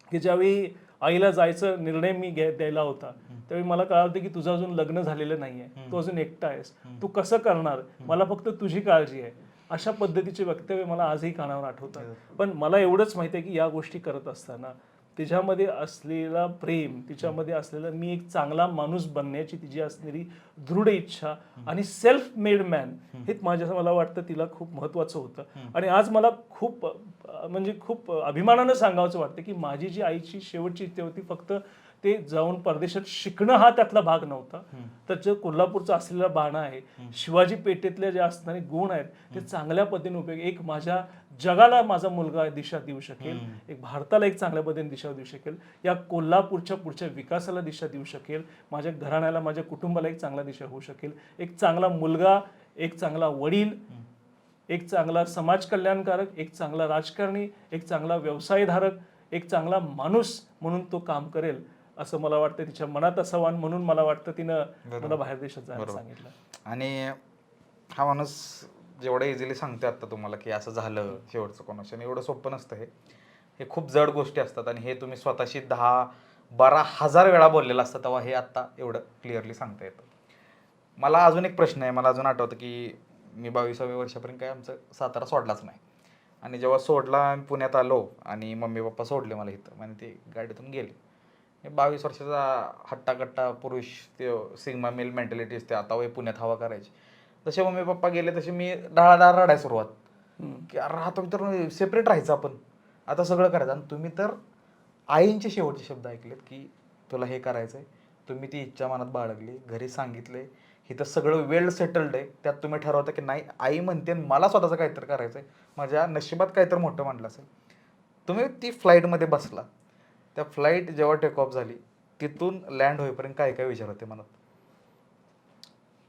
की ज्यावेळी आईला जायचं निर्णय मी द्यायला होता त्यावेळी मला कळालं की तुझं अजून लग्न झालेलं नाहीये, तू अजून एकटा आहेस, तू कसं करणार, मला फक्त तुझी काळजी आहे. अशा पद्धतीचे वक्तव्य मला आजही कानावर आठवतात. पण मला एवढंच माहिती आहे की या गोष्टी करत असताना तिच्यामध्ये असलेला प्रेम, तिच्यामध्ये असलेला मी एक चांगला माणूस बनण्याची तिची असलेली दृढ इच्छा आणि सेल्फ मेड मॅन, हे मला वाटतं तिला खूप महत्वाचं होतं. आणि आज मला खूप खूप अभिमानानं सांगावंसं वाटतं की माझी जी आईची शेवटची इच्छा होती फक्त ते जाऊन परदेशात शिकणं हा त्यातला भाग नव्हता. तर जे कोल्हापूरचा असलेला बाणा आहे, शिवाजी पेठेतले जे असणारे गुण आहेत ते चांगल्या पद्धतीने उपयोग, एक माझ्या जगाला माझा मुलगा दिशा देऊ शकेल, एक भारताला एक चांगल्या पद्धतीने दिशा देऊ शकेल, या कोल्हापूरच्या पुढच्या विकासाला दिशा देऊ शकेल, माझ्या घराण्याला, माझ्या कुटुंबाला एक चांगला दिशा होऊ शकेल, एक चांगला मुलगा, एक चांगला वडील, एक चांगला समाज कल्याणकारक, एक चांगला राजकारणी, एक चांगला व्यवसायधारक, एक चांगला माणूस म्हणून तो काम करेल असं मला वाटतं. तिच्या मनात असावं म्हणून मला वाटतं तिनं मला बाहेर देशात जायला सांगितलं.
आणि हा माणूस जेवढं इझिली सांगते आता तुम्हाला की असं झालं शेवटचं कोणाचं, एवढं सोपं नसतं. हे खूप जड गोष्टी असतात आणि हे तुम्ही स्वतःशी 10-12,000 वेळा बोललेलं असतं तेव्हा हे आत्ता एवढं क्लिअरली सांगता येतं. मला अजून एक प्रश्न आहे. मला अजून आठवतं की मी 22व्या वर्षापर्यंत काय आमचं सातारा सोडलाच नाही, आणि जेव्हा सोडला पुण्यात आलो आणि मम्मी पप्पा सोडले मला इथं आणि ते गाडीतून गेले. 22 वर्षाचा हट्टाकट्टा पुरुष, ते सिग्मा मेल मेंटॅलिटी असते, आता वय पुण्यात हवा करायची. जसे मम्मी पप्पा गेले तसे मी डाळाडाळ रडायला सुरुवात की अरे राहतो तर सेपरेट राहायचं आपण, आता सगळं करायचं. आणि तुम्ही तर आईंचे शेवटचे शब्द ऐकलेत की तुला हे करायचंय, तुम्ही ती इच्छा मनात बाळगली, घरी सांगितले, इथं सगळं वेल सेटल्ड आहे, त्यात तुम्ही ठरवता की नाही आई म्हणते मला स्वतःचं काहीतरी करायचंय, माझ्या नशिबात काहीतरी मोठं म्हटलं असेल. तुम्ही ती फ्लाईटमध्ये बसला, त्या फ्लाईट जेव्हा टेक ऑफ झाली तिथून लँड होईपर्यंत काय काय विचार होते मनात?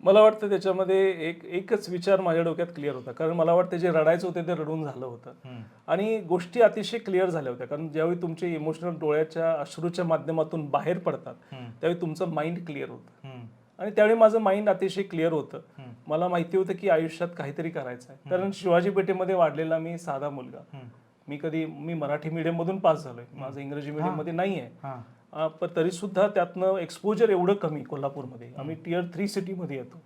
मला वाटतं त्याच्यामध्ये एकच विचार माझ्या डोक्यात क्लिअर होता, कारण मला वाटतं जे रडायचं होतं ते रडून झालं होतं आणि गोष्टी अतिशय क्लिअर झाल्या होत्या. कारण ज्यावेळी तुमचे इमोशनल डोळ्याच्या अश्रूच्या माध्यमातून बाहेर पडतात त्यावेळी तुमचं माइंड क्लिअर होतं, आणि त्यावेळी माझं माइंड अतिशय क्लिअर होतं. मला माहिती होतं की आयुष्यात काहीतरी करायचं आहे, कारण शिवाजी पेठेमध्ये वाढलेला मी साधा मुलगा, मी मराठी मीडियम मधून पास झालोय, माझं इंग्रजी मीडियम मध्ये नाही आहे. पण तरी सुद्धा त्यातनं एक्सपोजर एवढं कमी कोल्हापूरमध्ये, आम्ही टियर 3 सिटीमध्ये येतो.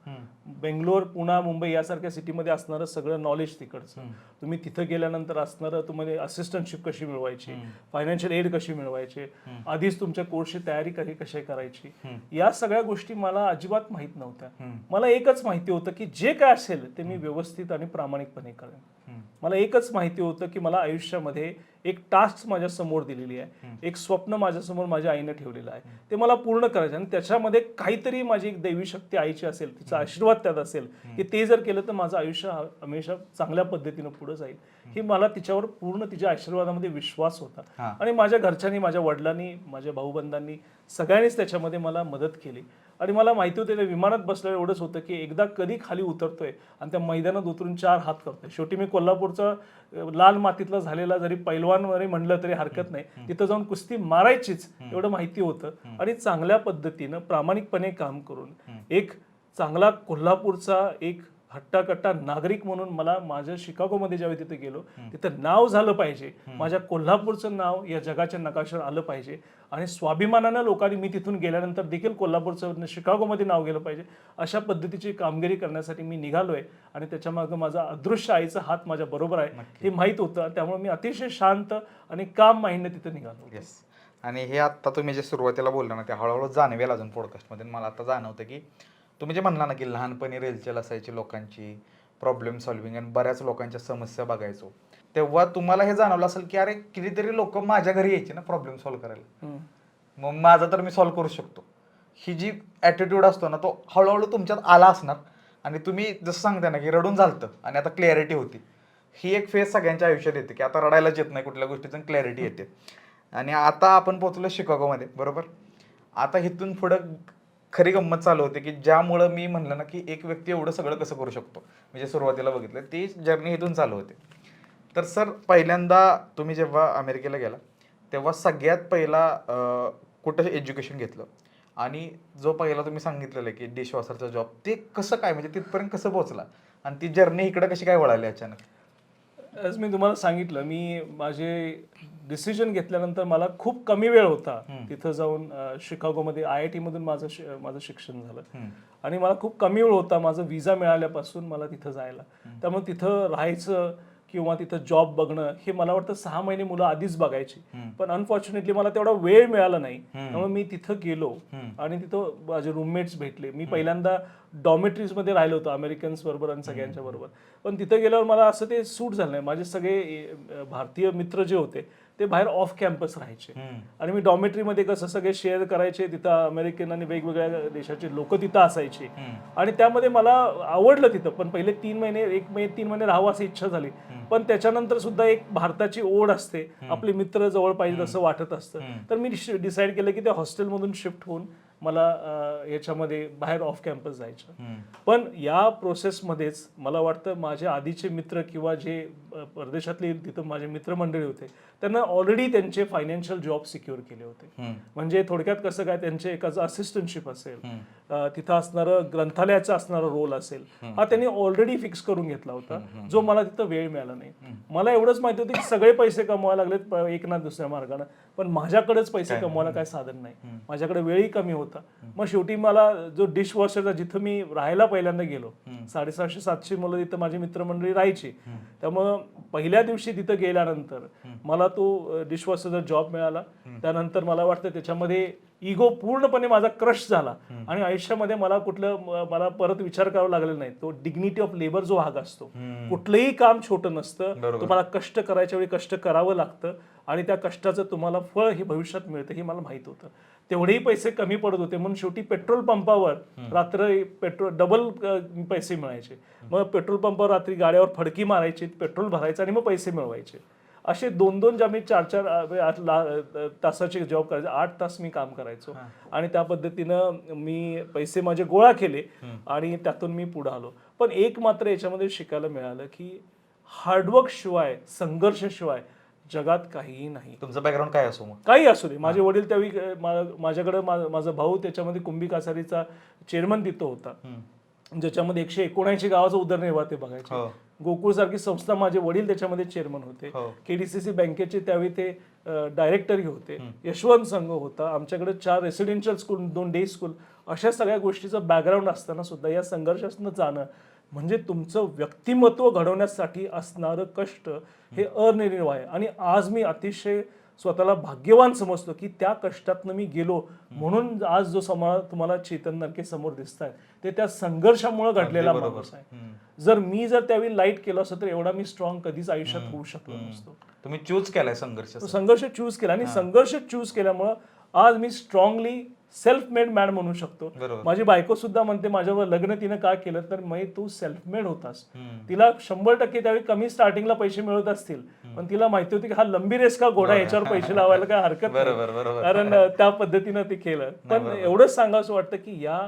बेंगलोर, पुणे, मुंबई यासारख्या सिटीमध्ये असणारं सगळं नॉलेज तिकडचं, तुम्ही तिथं गेल्यानंतर असणारं तुम्हाला असिस्टंटशिप कशी मिळवायची, फायनान्शियल एड कशी मिळवायची, आधीच तुमच्या कोर्सची तयारी कशी करायची, या सगळ्या गोष्टी मला अजिबात माहित नव्हत्या. मला एकच माहिती होतं की जे काय असेल ते मी व्यवस्थित आणि प्रामाणिकपणे करेन. मला एकच माहिती होतं की मला आयुष्यामध्ये एक टास्क माझ्या समोर दिलेली आहे, एक स्वप्न माझ्यासमोर माझ्या आईने ठेवलेलं आहे, ते मला पूर्ण करायचं, आणि त्याच्यामध्ये काहीतरी माझी एक दैवी शक्ती आईची असेल, तिचा आशीर्वाद त्यात असेल की ते जर केलं तर माझं आयुष्य हमेशा चांगल्या पद्धतीनं पुढे जाईल. ही मला तिच्यावर पूर्ण तिच्या आशीर्वादामध्ये विश्वास होता. आणि माझ्या घरच्यांनी, माझ्या वडिलांनी, माझ्या भाऊबंधांनी सगळ्यांनीच त्याच्यामध्ये मला मदत केली. आणि मला माहिती होतं त्या विमानात बसल्यावर एवढंच होतं की एकदा कधी खाली उतरतोय आणि त्या मैदानात उतरून 4 हात करतोय. शेवटी मी कोल्हापूरचा लाल मातीतला झालेला जरी पैलवान वगैरे म्हणलं तरी हरकत नाही, तिथं जाऊन कुस्ती मारायचीच एवढं माहिती होतं. आणि चांगल्या पद्धतीनं प्रामाणिकपणे काम करून एक चांगला कोल्हापूरचा एक हट्टाकट्टा नागरिक म्हणून मला माझ्या शिकागोमध्ये ज्यावेळी तिथे गेलो तिथं नाव झालं पाहिजे, माझ्या कोल्हापूरचं नाव या जगाच्या नकाशावर आलं पाहिजे, आणि स्वाभिमानानं लोकांनी मी तिथून गेल्यानंतर देखील कोल्हापूरचं शिकागोमध्ये नाव गेलं पाहिजे, अशा पद्धतीची कामगिरी करण्यासाठी मी निघालोय. आणि त्याच्या मागे माझा अदृश्य आईचा हात माझ्या बरोबर आहे हे माहीत होतं, त्यामुळे मी अतिशय शांत आणि काम माइंडने तिथे निघालो.
येस. आणि हे आत्ता तुम्ही जे सुरुवातीला बोलला ना ते हळूहळू जाणवेल अजून पॉडकास्टमध्ये. मला आता जाणवतं की तुम्ही जे म्हणला ना की लहानपणी रेलचेल असायची लोकांची, प्रॉब्लेम सॉल्व्हिंग, आणि बऱ्याच लोकांच्या समस्या बघायचो, तेव्हा तुम्हाला हे जाणवलं असेल की अरे कितीतरी लोक माझ्या घरी यायचे ना प्रॉब्लेम सॉल्व्ह करायला, मग माझा तर मी सॉल्व्ह करू शकतो. ही जी ॲटिट्यूड असतो ना तो हळूहळू तुमच्यात आला असणार आणि तुम्ही जसं सांगता ना की रडून झालतं आणि आता क्लॅरिटी होती. ही एक फेज सगळ्यांच्या आयुष्यात येते की आता रडायलाच येत नाही कुठल्या गोष्टीचं क्लॅरिटी येते. आणि आता आपण पोहोचलो शिकागोमध्ये बरोबर. आता इथून पुढं खरी गंमत चालू होते की ज्यामुळं मी म्हणलं ना की एक व्यक्ती एवढं सगळं कसं करू शकतो, म्हणजे सुरुवातीला बघितलं ती जर्नी इथून चालू होते. तर सर पहिल्यांदा तुम्ही जेव्हा अमेरिकेला गेला तेव्हा सगळ्यात पहिला कुठं एज्युकेशन घेतलं आणि जो पहिला तुम्ही सांगितलेलं की डिशवॉशरचा जॉब ते कसं काय म्हणजे तिथपर्यंत कसं पोहोचला आणि ती जर्नी इकडे कशी काय वळाली अचानक?
आज मी तुम्हाला सांगितलं, मी माझे डिसिजन घेतल्यानंतर मला खूप कमी वेळ होता तिथं जाऊन शिकागोमध्ये IIT मधून माझं शिक्षण झालं आणि मला खूप कमी वेळ होता माझा विजा मिळाल्यापासून मला तिथं जायला. त्यामुळे तिथं राहायचं किंवा तिथं जॉब बघणं हे मला वाटतं 6 महिने मुलं आधीच बघायची, पण अनफॉर्च्युनेटली मला तेवढा वेळ मिळाला नाही. त्यामुळे मी तिथं गेलो आणि तिथं माझे रूममेट्स भेटले. मी पहिल्यांदा डॉमेट्रीज मध्ये राहिलो होतो अमेरिकन्स बरोबर आणि सगळ्यांच्या बरोबर, पण तिथं गेल्यावर मला असं ते सूट झालं नाही. माझे सगळे भारतीय मित्र जे होते ते बाहेर ऑफ कॅम्पस राहायचे आणि मी डॉमेट्रीमध्ये कसं सगळे शेअर करायचे. तिथं अमेरिकन आणि वेगवेगळ्या देशाचे लोक तिथं असायचे आणि त्यामध्ये मला आवडलं तिथं. पण पहिले 3 महिने 3 महिने राहावं अशी इच्छा झाली, पण त्याच्यानंतर सुद्धा एक भारताची ओढ असते, आपले मित्र जवळ पाहिजे असं वाटत असतं. तर मी डिसाईड केलं की त्या हॉस्टेलमधून शिफ्ट होऊन मला याच्यामध्ये बाहेर ऑफ कॅम्पस जायचं. पण या प्रोसेसमध्येच मला वाटतं माझे आधीचे मित्र किंवा जे परदेशातले तिथं माझे मित्रमंडळी होते त्यांना ऑलरेडी त्यांचे फायनान्शियल जॉब सिक्युअर केले होते. म्हणजे थोडक्यात कसं काय, त्यांचे एकाचं असिस्टंटशिप असेल, तिथं असणारं ग्रंथालयाचा असणारा रोल असेल, हा त्यांनी ऑलरेडी फिक्स करून घेतला होता, जो मला तिथं वेळ मिळाला नाही. मला एवढंच माहिती होतं की सगळे पैसे कमवायला लागलेत एक ना दुसऱ्या मार्गाने, पण माझ्याकडेच पैसे कमवायला काय साधन नाही, माझ्याकडे वेळही कमी होता. मग शेवटी मला जो डिश वॉशरचा, जिथं मी राहायला पहिल्यांदा गेलो, 750-700 मुलं तिथं माझी मित्रमंडळी राहायची. त्यामुळं पहिल्या दिवशी तिथं गेल्यानंतर मला तो डिशवॉशरचा जॉब मिळाला. त्यानंतर मला वाटतं त्याच्यामध्ये इगो पूर्णपणे माझा क्रश झाला आणि आयुष्यामध्ये मला परत विचार करावा लागलेला नाही. तो डिग्निटी ऑफ लेबर जो भाग असतो, कुठलंही काम छोटं नसतं, तुम्हाला कष्ट करायच्या वेळी कष्ट करावं लागतं आणि त्या कष्टाचं तुम्हाला फळ हे भविष्यात मिळतं हे मला माहित होतं. तेवढेही पैसे कमी पडत होते म्हणून शेवटी पेट्रोल पंपावर रात्र डबल पैसे मिळायचे. मग पेट्रोल पंपावर रात्री गाड्यावर फडकी मारायची, पेट्रोल भरायचं आणि मग पैसे मिळवायचे. असे 2-2 ज्या मी 4-4 तासाचे जॉब करायचे, 8 तास मी काम करायचो आणि त्या पद्धतीनं मी पैसे माझे गोळा केले आणि त्यातून मी पुढे आलो. पण एक मात्र याच्यामध्ये शिकायला मिळालं की हार्डवर्क शिवाय, संघर्षाशिवाय जगात काहीही नाही.
तुमचं बॅकग्राऊंड काय असो, मग
काही असू दे. माझे वडील त्यावेळी माझ्याकडे माझा भाऊ त्याच्यामध्ये कुंभी कासारीचा चेअरमन तिथं होता, ज्याच्यामध्ये 179 गावाचा उदरनिर्वाह ते बघायचे. गोकुळ सारखी संस्था, माझे वडील त्याच्यामध्ये चेअरमन होते. KDCC बँकेचे त्यावेळी ते डायरेक्टरही होते. यशवंत संघ होता. आमच्याकडे 4 रेसिडेन्शियल स्कूल, 2 डे स्कूल, अशा सगळ्या गोष्टीचं बॅकग्राऊंड असताना सुद्धा या संघर्षातून जाणं म्हणजे तुमचं व्यक्तिमत्व घडवण्यासाठी असणारं कष्ट हे अनिर्वाह आहे. आणि आज मी अतिशय स्वतःला भाग्यवान समजतो की त्या कष्टातनं मी गेलो, म्हणून आज जो तुम्हाला चेतन नरके समोर दिसत आहे ते त्या संघर्षामुळे घडलेला माणूस आहे. जर त्यावेळी लाईट केलं असतं तर एवढा मी स्ट्रॉंग कधीच आयुष्यात होऊ शकलो नसतो.
तुम्ही चूज केलाय संघर्ष
चूज केला आणि संघर्ष चूज केल्यामुळं आज मी स्ट्रॉंगली सेल्फ मेड मॅन म्हणू शकतो. माझी बायको सुद्धा म्हणते, माझ्यावर लग्न तिनं का केलं तर तू सेल्फ मेड होतास. तिला 100% त्यावेळी कमी स्टार्टिंगला पैसे मिळत असतील, पण तिला माहिती होती की हा लंबी रेस का घोडा, याच्यावर पैसे लावायला काय हरकत नाही, कारण त्या पद्धतीनं ते केलं. पण एवढंच सांगावं वाटतं की या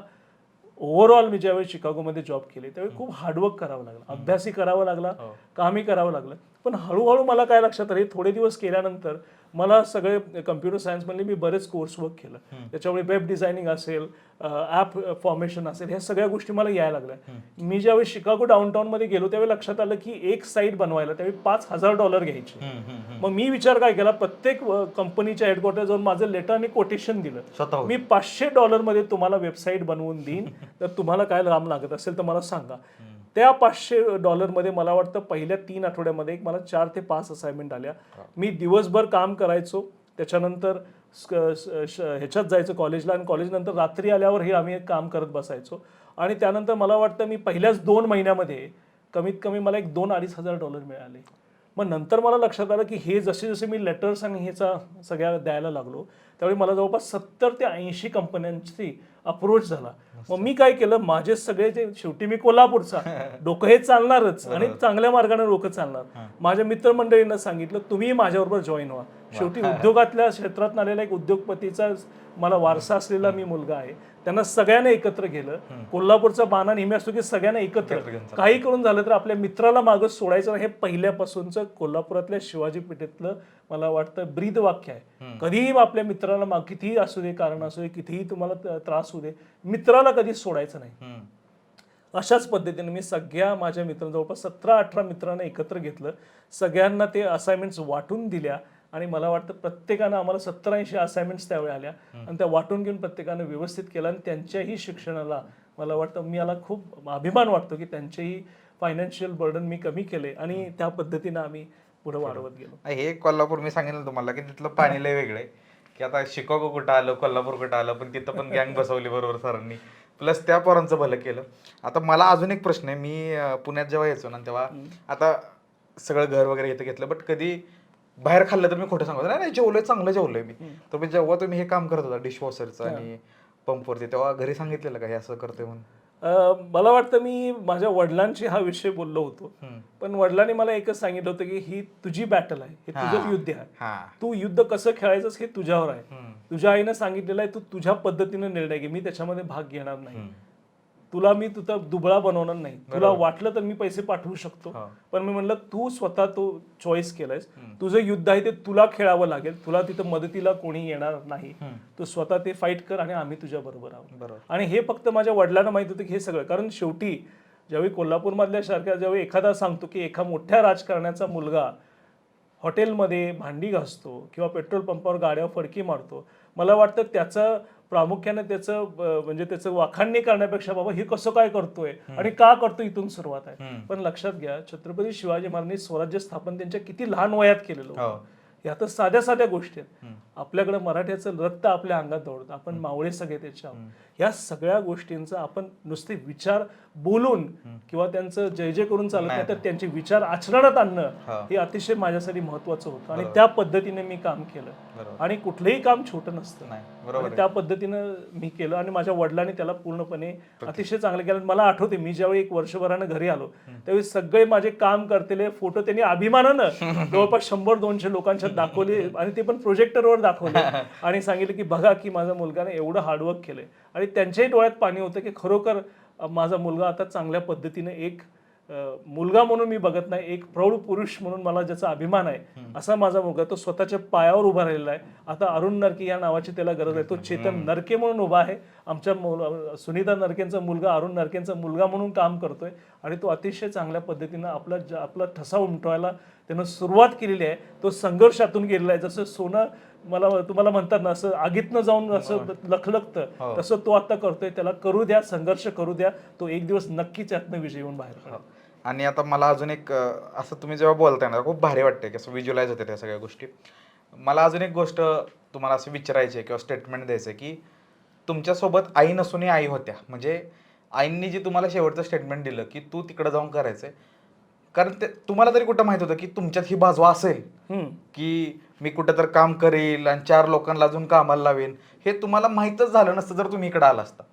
ओव्हरऑल मी ज्यावेळी शिकागोमध्ये जॉब केले त्यावेळी खूप हार्डवर्क करावं लागलं, अभ्यासही करावा लागला, कामही करावं लागलं. पण हळूहळू मला काय लक्षात आलं, थोडे दिवस केल्यानंतर मला सगळे कम्प्युटर सायन्समधले मी बरेच कोर्स वर्क केलं. त्याच्यामुळे वेब डिझायनिंग असेल, ॲप फॉर्मेशन असेल, ह्या सगळ्या गोष्टी मला यायला लागल्या. मी ज्यावेळी शिकागो डाऊनटाऊनमध्ये गेलो त्यावेळी लक्षात आलं की एक साईट बनवायला त्यावेळी $5,000 घ्यायचे. मग मी विचार काय केला, प्रत्येक कंपनीच्या हेडक्वार्टर जाऊन माझं लेटर आणि कोटेशन दिलं, मी $500 मध्ये तुम्हाला वेबसाईट बनवून देईन, तर तुम्हाला काय काम लागत असेल तर मला सांगा. त्या $500 मध्ये मला वाटतं पहिल्या 3 आठवड्यामध्ये मला 4 ते 5 असाइनमेंट आल्या. मी दिवसभर काम करायचो, त्याच्यानंतर ह्याच्यात जायचं कॉलेजला आणि कॉलेजनंतर रात्री आल्यावर हे आम्ही काम करत बसायचो. आणि त्यानंतर मला वाटतं मी पहिल्याच 2 महिन्यामध्ये कमीत कमी मला एक $2,000-2,500 मिळाले. मग नंतर मला लक्षात आलं की हे जसे जसे मी लेटर्स आणि ह्याचा सगळ्या द्यायला लागलो त्यावेळी मला जवळपास 70 ते 80 कंपन्यांची अप्रोच झाला. मग मी काय केलं, माझे सगळे जे, शेवटी मी कोल्हापूरचा, डोकं हे चालणारच आणि चांगल्या मार्गाने डोकं चालणार. माझ्या मित्रमंडळींना सांगितलं तुम्ही माझ्याबरोबर जॉईन व्हा. शेवटी उद्योगातल्या क्षेत्रात आलेला एक उद्योगपतीचा मला वारसा असलेला मी मुलगा आहे. त्यांना सगळ्यांना एकत्र केलं. कोल्हापूरचा बाणा नेहमी असतो की सगळ्यांना एकत्र, काही करून झालं तर आपल्या मित्राला मागं सोडायचं नाही. हे पहिल्यापासूनचं कोल्हापुरातल्या शिवाजी पेठेतलं मला वाटतं ब्रीद वाक्य आहे. कधीही आपल्या मित्राला माग, कितीही असू दे कारण असू दे, कितीही तुम्हाला त्रास होऊ दे, मित्राला कधी सोडायचं नाही. अशाच पद्धतीने मी सगळ्या माझ्या मित्रांना, जवळपास 17-18 मित्रांना एकत्र घेतलं. सगळ्यांना ते असाइनमेंट्स वाटून दिल्या आणि मला वाटतं प्रत्येकानं आम्हाला 70-80 असाइनमेंट्स त्यावेळी आल्या आणि त्या वाटून घेऊन प्रत्येकानं व्यवस्थित केलं. आणि त्यांच्याही शिक्षणाला मला वाटतं मला खूप अभिमान वाटतो की त्यांचेही फायनान्शियल बर्डन मी कमी केले आणि त्या पद्धतीनं आम्ही पुढे वाढवत गेलो.
हे कोल्हापूर मी सांगितलं तुम्हाला की तिथलं पाणी लय वेगळं आहे, की आता शिकागो कुठं आलं, कोल्हापूर कुठं आलं, पण तिथं पण गँग बसवली बरोबर सरांनी, प्लस त्या पोरांचं भलं केलं. आता मला अजून एक प्रश्न आहे, मी पुण्यात जेव्हा यायचो ना तेव्हा आता सगळं घर वगैरे इथं घेतलं, बट कधी बाहेर खाल्लं तर मी खोटं सांगतो नाही जेवलोय, चांगलं जेवलोय मी. तर जेव्हा तुम्ही हे काम करत होता डिशवॉशरचं आणि पंपवरती, तेव्हा घरी सांगितलेलं का हे असं करतोय म्हणून?
मला वाटतं मी माझ्या वडिलांशी हा विषय बोललो होतो, पण वडिलांनी मला एकच सांगितलं होतं की ही तुझी बॅटल आहे, हे तुझं युद्ध आहे, तू युद्ध कसं खेळायचं हे तुझ्यावर आहे. तुझ्या आईनं सांगितलेलं आहे तू तुझ्या पद्धतीने निर्णय घे, मी त्याच्यामध्ये भाग घेणार नाही. तुला मी तुझा दुबळा बनवणार नाही. तुला वाटलं तर मी पैसे पाठवू शकतो, पण मी म्हणलं तू स्वतः तो चॉईस केलायस, तुझं युद्ध आहे ते तुला खेळावं लागेल, तुला तिथं मदतीला कोणी येणार नाही, तू स्वतः ते फाईट कर आणि आम्ही तुझ्या बरोबर आहोत. आणि हे फक्त माझ्या वडिलांना माहित होतं की हे सगळं, कारण शेवटी ज्यावेळी कोल्हापूरमधल्या सारख्या ज्यावेळी एखादा सांगतो की एका मोठ्या राजकारण्याचा मुलगा हॉटेलमध्ये भांडी घासतो किंवा पेट्रोल पंपावर गाड्यावर फडकी मारतो, मला वाटतं त्याचं प्रामुख्याने त्याचं म्हणजे त्याचं वाखाणणी करण्यापेक्षा बाबा हे कसं काय करतोय आणि का करतो इथून सुरुवात आहे. पण लक्षात घ्या, छत्रपती शिवाजी महाराजांनी स्वराज्य स्थापन त्यांच्या किती लहान वयात केलेलं होतं. ह्या तर साध्या साध्या गोष्टी आहेत. आपल्याकडे मराठ्याचं रक्त आपल्या अंगात दौडतं, आपण मावळे सगळे त्याच्या, ह्या सगळ्या गोष्टींचा आपण नुसते विचार बोलून किंवा त्यांचं जय जय करून चालत नाही, तर त्यांचे विचार आचरणात आणणं हे अतिशय माझ्यासाठी महत्वाचं होतं. आणि त्या पद्धतीने मी काम केलं आणि कुठलंही काम छोटं नसतं आणि त्या पद्धतीनं मी केलं आणि माझ्या वडिलांनी त्याला पूर्णपणे अतिशय चांगलं केलं. मला आठवते मी ज्यावेळी 1 वर्षभरानं घरी आलो त्यावेळी सगळे माझे काम करतेले फोटो त्यांनी अभिमानानं जवळपास 100-200 लोकांच्या दाखवले आणि ते पण प्रोजेक्टरवर दाखवले आणि सांगितलं की बघा की माझा मुलगाने एवढं हार्डवर्क केलंय. आणि त्यांच्याही डोळ्यात पाणी होतं की खरोखर माझा मुलगा आता चांगल्या पद्धतीने एक मुलगा म्हणून मी बघत नाही, एक प्रौढ पुरुष म्हणून मला ज्याचा अभिमान आहे असा माझा मुलगा, तो स्वतःच्या पायावर उभा राहिलेला आहे. आता अरुण नरके या नावाची त्याला गरज आहे. तो चेतन नरके म्हणून उभा आहे. आमच्या सुनीता नरकेंचा मुलगा अरुण नरकेंचा मुलगा म्हणून काम करतोय आणि तो अतिशय चांगल्या पद्धतीनं आपला ठसा उमटवायला त्यानं सुरुवात केलेली आहे. तो संघर्षातून गेलेला आहे. जसं सोनं तुम्हाला म्हणतात ना, असं आगीतनं जाऊन असं लखलखतं, तसं तो आता करतोय. त्याला करू द्या, संघर्ष करू द्या, तो एक दिवस नक्कीच यातनं विजयी होऊन बाहेर पडेल.
आणि आता मला अजून एक असं तुम्ही जेव्हा बोलताय ना खूप भारी वाटतंय की असं व्हिज्युअलाइज होते त्या सगळ्या गोष्टी. मला अजून एक गोष्ट तुम्हाला असं विचारायची आहे किंवा स्टेटमेंट द्यायचं आहे की तुमच्यासोबत आई नसूनही आई होत्या, म्हणजे आईंनी जे तुम्हाला शेवटचं स्टेटमेंट दिलं की तू तिकडे जाऊन करायचंय, कारण ते तुम्हाला तरी कुठं माहित होतं की तुमच्यात ही बाजू असेल की मी कुठं तर काम करेल आणि 4 लोकांना अजून कामाला लावेन, हे तुम्हाला माहीतच झालं नसतं जर तुम्ही इकडे आला असता.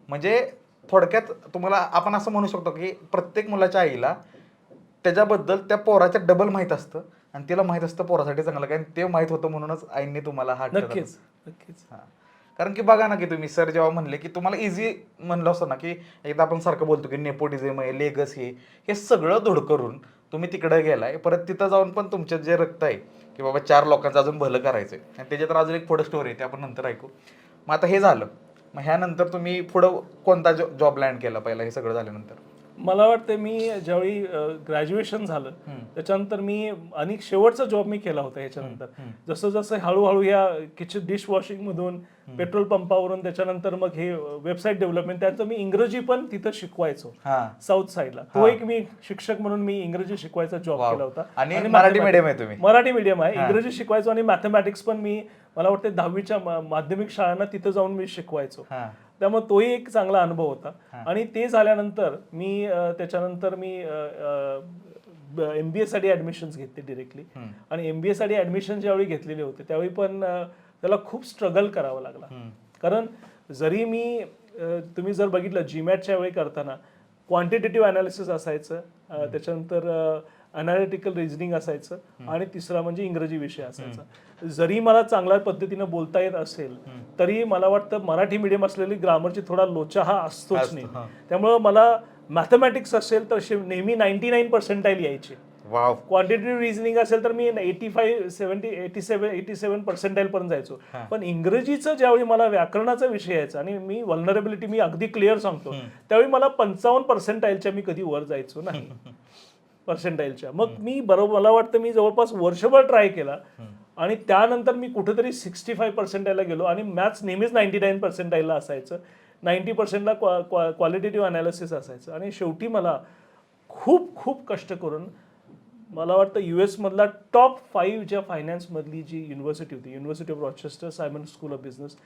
म्हणजे थोडक्यात तुम्हाला आपण असं म्हणू शकतो की प्रत्येक मुलाच्या आईला त्याच्याबद्दल त्या पोराच्या डबल माहीत असतं आणि तिला माहीत असतं पोरासाठी चांगलं काय, ते माहीत होतं म्हणूनच आईंनी तुम्हाला हा
नक्कीच.
कारण की बघा ना की तुम्ही सर जेव्हा म्हणले की तुम्हाला इझी म्हणलं असतं ना की एकदा आपण सारखं बोलतो की नेपोटिझम आहे, लेगसी, हे सगळं धुड करून तुम्ही तिकडे गेलाय, परत तिथं जाऊन पण तुमच्यात जे रक्त आहे की बाबा 4 लोकांचं अजून भलं करायचंय आणि त्याच्यात अजून एक पुढं स्टोरी आहे, ते आपण नंतर ऐकू. मग आता हे झालं, मग ह्यानंतर तुम्ही पुढं कोणता जॉब लँड केला पहिला हे सगळं झाल्यानंतर?
मला वाटतं मी ज्यावेळी ग्रॅज्युएशन झालं त्याच्यानंतर मी आणि शेवटचा जॉब मी केला होता. ह्याच्यानंतर जसं जसं हळूहळू या किचन डिश वॉशिंग मधून पेट्रोल पंपावरून त्याच्यानंतर मग हे वेबसाईट डेव्हलपमेंट, त्याचं मी इंग्रजी पण तिथं शिकवायचो साऊथ साईडला. तो एक मी शिक्षक म्हणून मी इंग्रजी शिकवायचा जॉब केला होता.
आणि मराठी मीडियम आहे तुम्ही?
मराठी मीडियम आहे, इंग्रजी शिकवायचो आणि मॅथमॅटिक्स पण मी मला वाटतं 10वीच्या माध्यमिक शाळांना तिथं जाऊन मी शिकवायचो. त्यामुळे तोही एक चांगला अनुभव होता. आणि ते झाल्यानंतर मी त्याच्यानंतर मी MBA साठी ऍडमिशन्स घेतले डिरेक्टली. आणि MBA साठी ऍडमिशन ज्यावेळी घेतलेले होते त्यावेळी पण त्याला खूप स्ट्रगल करावं लागला. कारण जरी मी तुम्ही जर बघितलं जीमॅटच्या वेळी करताना क्वांटिटेटिव्ह अनालिसिस असायचं, त्याच्यानंतर अनालिटिकल रिझनिंग असायचं आणि तिसरा म्हणजे इंग्रजी विषय असायचा. जरी मला चांगल्या पद्धतीनं बोलता येत असेल तरी मला वाटतं मराठी मीडियम असलेली ग्रामरची थोडा लोचा हा असतोच नाही. त्यामुळं मला मॅथमॅटिक्स असेल तर नेहमी 99 पर्सेंटाईल यायचे.
वाव.
क्वांटिटेटिव्ह रिझनिंग असेल तर मी 87 पर्सेंटाईल पर्यंत जायचो. पण इंग्रजीचं ज्यावेळी मला व्याकरणाचा विषय यायचा आणि मी व्हल्नरेबिलिटी मी अगदी क्लिअर सांगतो, त्यावेळी मला 55 पर्सेंटाईलच्या मी कधी वर जायचो नाही पर्सेंटाईलच्या. मग मी बरोबर मला वाटतं मी जवळपास वर्षभर ट्राय केला आणि त्यानंतर मी कुठेतरी 65 पर्सेंटाईलला गेलो आणि मॅथ्स नेहमीच 99 पर्सेंटाईलला असायचं. 90% क्वालिटेटिव्ह अनालिसिस असायचं. आणि शेवटी मला खूप खूप कष्ट करून मला वाटतं US मधला टॉप 5 ज्या फायनान्समधली जी युनिव्हर्सिटी होती, university of Rochester Simon school of business,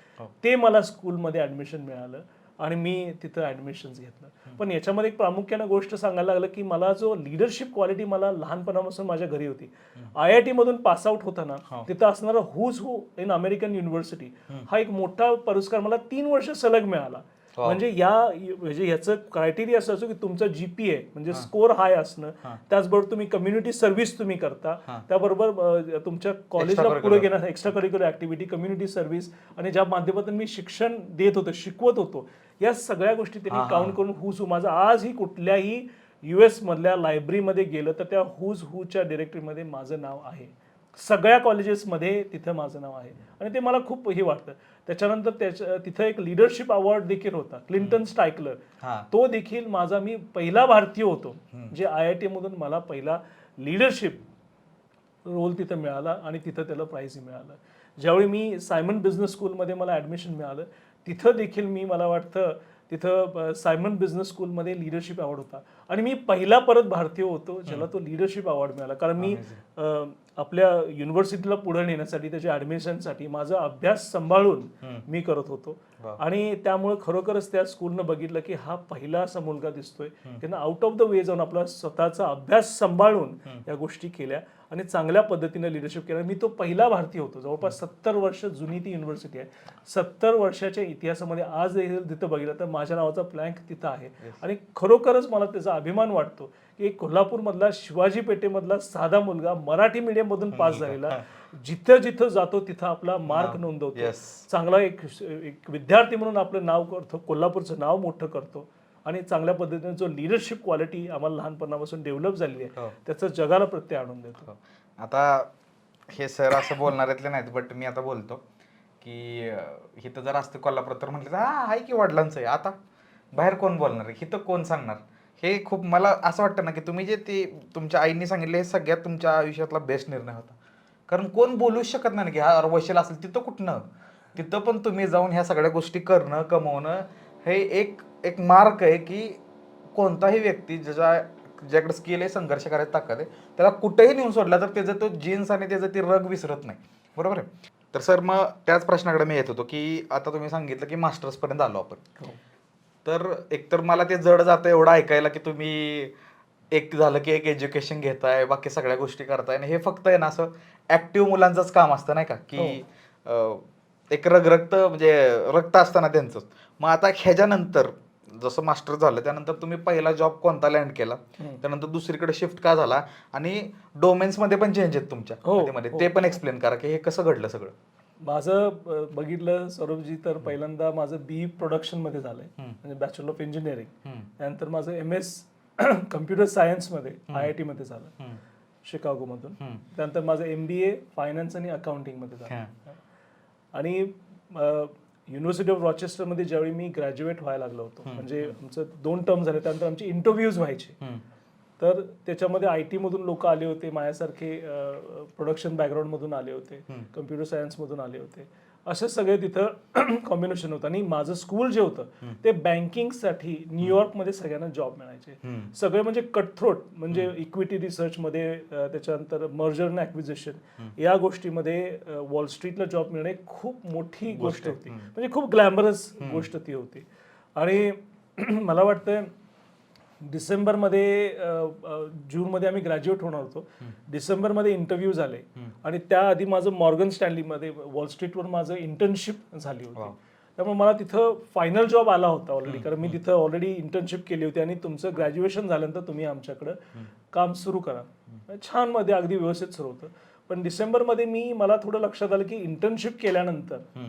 ते मला स्कूलमध्ये ॲडमिशन मिळालं आणि मी तिथं ॲडमिशन्स घेतलं. पण याच्यामध्ये एक प्रामुख्यानं गोष्ट सांगायला लागलं की मला जो लिडरशिप क्वालिटी मला लहानपणापासून माझ्या घरी होती. IIT मधून पास आउट होताना तिथं असणारा who's who in American university हा एक मोठा पुरस्कार मला 3 वर्ष सलग मिळाला. म्हणजे याचं क्रायटेरिया असं असतो की तुमचं GPA म्हणजे स्कोर हाय असणं, त्याचबरोबर तुम्ही कम्युनिटी सर्व्हिस तुम्ही करता, त्याबरोबर तुमच्या कॉलेजला पुढे घेण्यासाठी extra curricular activity, community service आणि ज्या माध्यमातून मी शिक्षण देत होतो, शिकवत होतो, या सगळ्या गोष्टी त्यांनी काउंट करून हुज हू माझं आजही कुठल्याही US मधल्या लायब्ररीमध्ये गेलं तर त्या हुज हूच्या डिरेक्टरीमध्ये माझं नाव आहे. सगळ्या कॉलेजेसमध्ये तिथं माझं नाव आहे आणि ते मला खूप हे वाटतं. त्याच्यानंतर तिथं एक लिडरशिप अवॉर्ड देखील होता, क्लिंटन स्टायकलर, तो देखील माझा, मी पहिला भारतीय होतो जे IIT मधून मला पहिला लिडरशिप रोल तिथं मिळाला आणि तिथं त्याला प्राइजही मिळालं. ज्यावेळी मी सायमन बिझनेस स्कूलमध्ये मला ॲडमिशन मिळालं तिथं देखील मी मला वाटतं तिथं सायमन बिझनेस स्कूलमध्ये लिडरशिप अवॉर्ड होता आणि मी पहिला परत भारतीय होतो ज्याला तो लिडरशिप अवॉर्ड मिळाला. कारण मी आपल्या युनिव्हर्सिटीला पुढे नेण्यासाठी त्याच्या ॲडमिशनसाठी माझा अभ्यास सांभाळून मी करत होतो आणि त्यामुळे खरोखरच त्या स्कूलनं बघितलं की हा पहिला असा मुलगा दिसतोय त्यांना आउट ऑफ द वे जाऊन आपला स्वतःचा अभ्यास सांभाळून या गोष्टी केल्या आणि चांगल्या पद्धतीने लिडरशिप केलं. मी तो पहिला भारतीय होतो. जवळपास 70 वर्ष जुनी ती युनिव्हर्सिटी आहे. 70 वर्षाच्या इतिहासामध्ये आज तिथं बघितलं तर माझ्या नावाचा प्लँक तिथं आहे आणि खरोखरच मला त्याचा अभिमान वाटतो की कोल्हापूरमधला शिवाजी पेठेमधला साधा मुलगा मराठी मीडियम मधून पास झालेला जिथं जिथं जातो तिथं आपला मार्क नोंदवतो, चांगला एक विद्यार्थी म्हणून आपलं नाव करतो, कोल्हापूरचं नाव मोठं करतो आणि चांगल्या पद्धतीने जो लिडरशिप क्वालिटी आम्हाला लहानपणापासून डेव्हलप झालेली आहे त्याचं जगाला प्रत्यय आणून देतो.
आता हे सर असं बोलणाऱ्यातले नाहीत, बट मी आता बोलतो की हिथं जर असतं कोल्हापूर तर म्हटलं आहे की वडिलांचं आहे, आता बाहेर कोण बोलणार आहे, हिथं कोण सांगणार. हे खूप मला असं वाटतं ना की तुम्ही जे ते तुमच्या आईने सांगितले हे सगळ्यात तुमच्या आयुष्यातला बेस्ट निर्णय होता. कारण कोण बोलूच शकत नाही की हा वशील असेल तिथं कुठनं, तिथं पण तुम्ही जाऊन ह्या सगळ्या गोष्टी करणं, कमवणं हे एक मार्क आहे की कोणताही व्यक्ती ज्याकडे स्किल आहे, संघर्ष करायची ताकद आहे, त्याला कुठेही नेऊन सोडला तर त्याचं तो जीन्स आणि त्याचं ती रग विसरत नाही. बरोबर आहे. तर सर मग त्याच प्रश्नाकडे मी येत होतो की आता तुम्ही सांगितलं की मास्टर्सपर्यंत आलो आपण. तर एकतर मला ते जड जातं एवढं ऐकायला की तुम्ही एक झालं की एक एज्युकेशन घेताय, बाकी सगळ्या गोष्टी करताय आणि हे फक्त आहे ना असं ऍक्टिव्ह मुलांचंच काम असतं नाही का की एक रक्त म्हणजे रक्त असताना त्यांचंच. मग आता ह्याच्यानंतर जसं मास्टर झालं त्यानंतर तुम्ही पहिला जॉब कोणता लँड केला, त्यानंतर दुसरीकडे शिफ्ट का झाला आणि डोमेन्समध्ये पण चेंज आहेत तुमच्या, ते पण एक्सप्लेन करा की हे कसं घडलं सगळं.
माझं बघितलं सौरभजी तर पहिल्यांदा माझं BE प्रोडक्शनमध्ये झालंय म्हणजे बॅचलर ऑफ इंजिनिअरिंग. त्यानंतर माझं MS कम्प्युटर सायन्समध्ये IIT मध्ये झालं शिकागोमधून. त्यानंतर माझं MBA फायनान्स आणि अकाउंटिंगमध्ये झालं आणि युनिव्हर्सिटी ऑफ रॉचेस्टरमध्ये ज्यावेळी मी ग्रॅज्युएट व्हायला लागलो होतो म्हणजे आमचं 2 टर्म झाले त्यानंतर आमचे इंटरव्ह्यूज व्हायचे. तर त्याच्यामध्ये IT मधून लोक आले होते, माझ्यासारखे प्रोडक्शन बॅकग्राऊंडमधून आले होते, कम्प्युटर सायन्समधून आले होते, असे सगळे तिथं कॉम्बिनेशन होतं. आणि माझं स्कूल जे होतं ते बँकिंगसाठी न्यूयॉर्कमध्ये सगळ्यांना जॉब मिळायचे सगळे, म्हणजे कटथ्रोट, म्हणजे इक्विटी रिसर्चमध्ये, त्याच्यानंतर मर्जर अँड ॲक्विजिशन या गोष्टीमध्ये वॉल स्ट्रीटला जॉब मिळणे खूप मोठी गोष्ट होती, म्हणजे खूप ग्लॅमरस गोष्ट ती होती. आणि मला वाटतं डिसेंबरमध्ये जूनमध्ये आम्ही ग्रॅज्युएट होणार होतो. डिसेंबरमध्ये इंटरव्ह्यू झाले आणि त्याआधी माझं मॉर्गन स्टॅनलीमध्ये वॉल स्ट्रीटवर माझं इंटर्नशिप झाली होती. त्यामुळे मला तिथं फायनल जॉब आला होता ऑलरेडी, कारण मी तिथं ऑलरेडी इंटर्नशिप केली होती आणि तुमचं ग्रॅज्युएशन झाल्यानंतर तुम्ही आमच्याकडं काम सुरू करा. छान मध्ये अगदी व्यवस्थित सुरू होतं. पण डिसेंबरमध्ये मला थोडं लक्षात आलं की इंटर्नशिप केल्यानंतर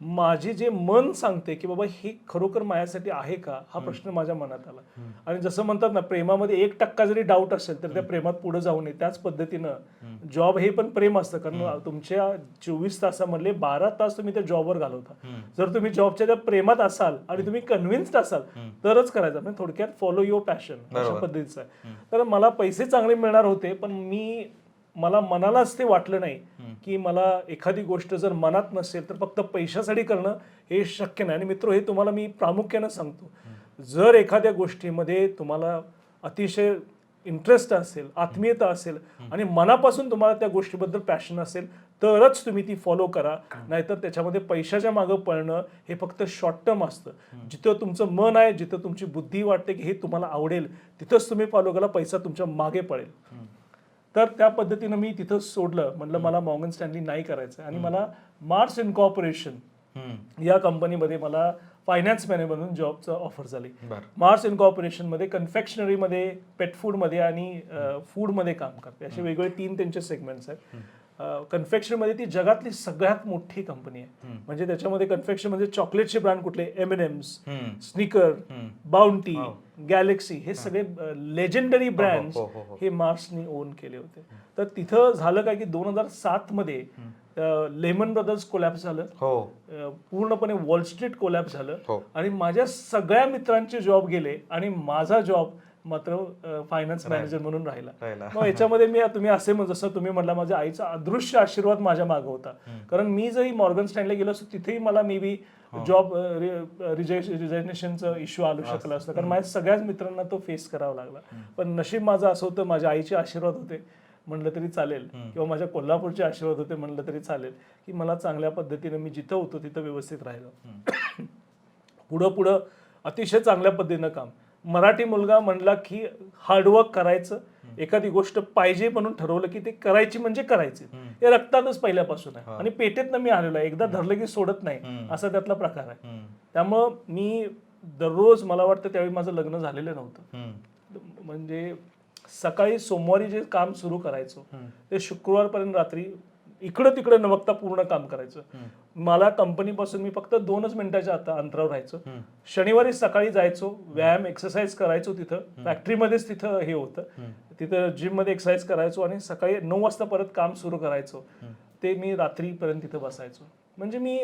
माझी जे मन सांगते की बाबा हे खरोखर माझ्यासाठी आहे का, हा प्रश्न माझ्या मनात आला. आणि जसं म्हणतात ना, प्रेमामध्ये 1% जरी डाऊट असेल तर त्या प्रेमात पुढे जाऊ नये. त्याच पद्धतीनं जॉब हे पण प्रेम असतं, कारण तुमच्या 24 तासामधले 12 तास तुम्ही त्या जॉबवर घालवता. जर तुम्ही जॉबच्या त्या प्रेमात असाल आणि तुम्ही कन्व्हिन्स्ड असाल तरच करायचं. म्हणजे थोडक्यात फॉलो युअर पॅशन अशा पद्धतीचं आहे. तर मला पैसे चांगले मिळणार होते, पण मला मनालाच ते वाटलं नाही की मला एखादी गोष्ट जर मनात नसेल तर फक्त पैशासाठी करणं हे शक्य नाही. आणि मित्र, हे तुम्हाला मी प्रामुख्यानं सांगतो, जर एखाद्या गोष्टीमध्ये तुम्हाला अतिशय इंटरेस्ट असेल, आत्मीयता असेल आणि मनापासून तुम्हाला त्या गोष्टीबद्दल पॅशन असेल तरच तुम्ही ती फॉलो करा. नाहीतर त्याच्यामध्ये पैशाच्या मागं पळणं हे फक्त शॉर्ट टर्म असतं. जिथं तुमचं मन आहे, जिथं तुमची बुद्धी वाटते की हे तुम्हाला आवडेल, तिथंच तुम्ही फॉलो करा, पैसा तुमच्या मागे पळेल. तर त्या पद्धतीनं मी तिथं सोडलं. म्हटलं मला मॉर्गन स्टॅनली नाही करायचं. आणि मला मार्स इनकॉर्पोरेशन या कंपनीमध्ये मला फायनान्स मॅनेजर म्हणून जॉबचं ऑफर झाली. मार्स इनकॉर्पोरेशनमध्ये कन्फेक्शनरीमध्ये, पेट फूडमध्ये आणि फूडमध्ये काम करते. असे वेगवेगळे 3 त्यांचे सेगमेंट्स आहेत. कन्फेक्शनमध्ये ती जगातली सगळ्यात मोठी कंपनी आहे. म्हणजे त्याच्यामध्ये कन्फेक्शन म्हणजे चॉकलेटचे ब्रँड कुठले, M&M's, स्निकर, बाउंटी, गॅलेक्सी, हे सगळे लेजेंडरी ब्रँड्स हे मार्सनी ओन केले होते. तर तिथं झालं काय की 2007 मध्ये लेमन ब्रदर्स कोलॅप्स झालं, पूर्णपणे वॉल स्ट्रीट कोलॅप्स झालं आणि माझ्या सगळ्या मित्रांचे जॉब गेले आणि माझा जॉब मात्र फायनान्स मॅनेजर म्हणून राहिला. मग याच्यामध्ये तुम्ही असे जसं तुम्ही म्हटलं, माझ्या आईचा अदृश्य आशीर्वाद माझ्या मागे होता. कारण मी जरी मॉर्गन स्टॅनले गेलो असतो तिथेही मला मे बी जॉब रिझायनेशनचं इश्यू आलू शकला असतं, कारण माझ्या सगळ्याच मित्रांना तो फेस करावा लागला. पण नशीब माझं असं होतं, माझ्या आईचे आशीर्वाद होते म्हणलं तरी चालेल, किंवा माझ्या कोल्हापूरचे आशीर्वाद होते म्हणलं तरी चालेल, की मला चांगल्या पद्धतीने मी जिथं होतो तिथं व्यवस्थित राहिलं. पुढं अतिशय चांगल्या पद्धतीनं काम. मराठी मुलगा म्हणला की हार्डवर्क करायचं, एखादी गोष्ट पाहिजे म्हणून ठरवलं की ते करायची म्हणजे करायची, हे रक्तातच पहिल्यापासून आहे. आणि पेटेतनं मी आलेलो आहे, एकदा धरलं की सोडत नाही, असा त्यातला प्रकार आहे. त्यामुळं मी दररोज, मला वाटतं त्यावेळी माझं लग्न झालेलं नव्हतं, म्हणजे सकाळी सोमवारी जे काम सुरू करायचो ते शुक्रवारपर्यंत रात्री इकडं तिकडे न बघता पूर्ण काम करायचं. मला कंपनीपासून मी फक्त 2च मिनिटाच्या अंतरावर राहायचो. शनिवारी सकाळी जायचो, व्यायाम एक्सरसाइज करायचो तिथं फॅक्टरीमध्येच, तिथं हे होतं, तिथं जिम मध्ये एक्सरसाइज करायचो आणि सकाळी 9 वाजता परत काम सुरू करायचो. ते मी रात्रीपर्यंत तिथं बसायचो. म्हणजे मी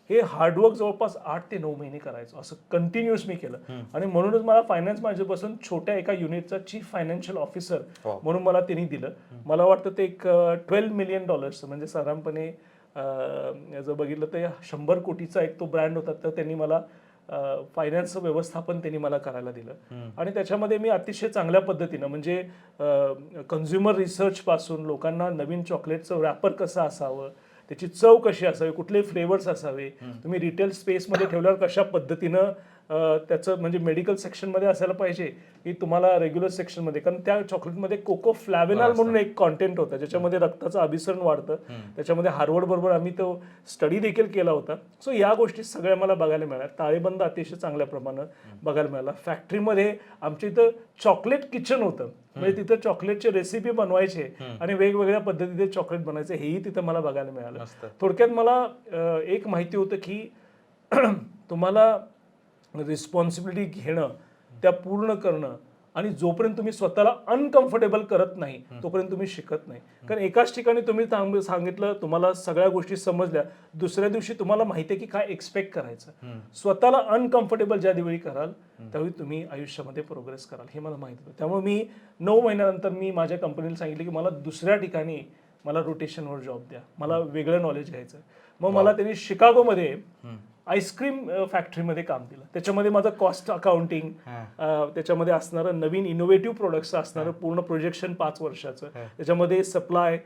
हे हार्डवर्क जवळपास 8 ते 9 महिने करायचो, असं कंटिन्युअस मी केलं. आणि म्हणूनच मला फायनान्स मॅनेजरपासून छोट्या एका युनिटचा चीफ फायनान्शियल ऑफिसर म्हणून मला त्यांनी दिलं. मला वाटतं ते एक $12 मिलियन, म्हणजे साधारणपणे जर बघितलं तर 100 कोटीचा एक तो ब्रँड होता. तर त्यांनी मला फायनान्सचं व्यवस्थापन त्यांनी मला करायला दिलं. आणि त्याच्यामध्ये मी अतिशय चांगल्या पद्धतीनं, म्हणजे कन्झ्युमर रिसर्च पासून लोकांना नवीन चॉकलेटचं रॅपर कसं असावं, त्याची चव कशी असावी, कुठले फ्लेवर्स असावे, तुम्ही रिटेल स्पेसमध्ये ठेवल्यावर कशा पद्धतीनं त्याचं, म्हणजे मेडिकल सेक्शनमध्ये असायला पाहिजे की तुम्हाला रेग्युलर सेक्शनमध्ये, कारण त्या चॉकलेटमध्ये कोको फ्लॅव्हेनॉल म्हणून एक कॉन्टेंट होता ज्याच्यामध्ये रक्ताचं अभिसरण वाढतं. त्याच्यामध्ये हार्वर्ड बरोबर आम्ही तो स्टडी देखील केला होता. सो या गोष्टी सगळ्या मला बघायला मिळाल्या. ताळेबंद अतिशय चांगल्या प्रमाणात बघायला मिळाला. फॅक्टरीमध्ये आमच्या इथं चॉकलेट किचन होतं, म्हणजे तिथं चॉकलेटचे रेसिपी बनवायचे आणि वेगवेगळ्या पद्धतीने चॉकलेट बनायचे, हेही तिथं मला बघायला मिळालं. थोडक्यात मला एक माहिती होतं की तुम्हाला रिस्पॉन्सिबिलिटी घेणं, त्या पूर्ण करणं, आणि जोपर्यंत तुम्ही स्वतःला अनकम्फर्टेबल करत नाही तोपर्यंत तुम्ही शिकत नाही. कारण एकाच ठिकाणी तुम्ही सांगितलं, तुम्हाला सगळ्या गोष्टी समजल्या, दुसऱ्या दिवशी तुम्हाला माहिती आहे की काय एक्सपेक्ट करायचं. स्वतःला अनकम्फर्टेबल ज्या वेळी कराल त्यावेळी तुम्ही आयुष्यामध्ये प्रोग्रेस कराल, हे मला माहिती होतं. त्यामुळे मी 9 महिन्यानंतर मी माझ्या कंपनीला सांगितलं की मला दुसऱ्या ठिकाणी मला रोटेशनवर जॉब द्या, मला वेगळं नॉलेज घ्यायचं. मग मला त्यांनी शिकागोमध्ये आईस्क्रीम फॅक्टरीमध्ये काम दिलं. त्याच्यामध्ये माझं कॉस्ट अकाउंटिंग, त्याच्यामध्ये असणारं नवीन इनोव्हेटिव्ह प्रोडक्ट्स असणारं पूर्ण प्रोजेक्शन 5 वर्षाचं, त्याच्यामध्ये सप्लाय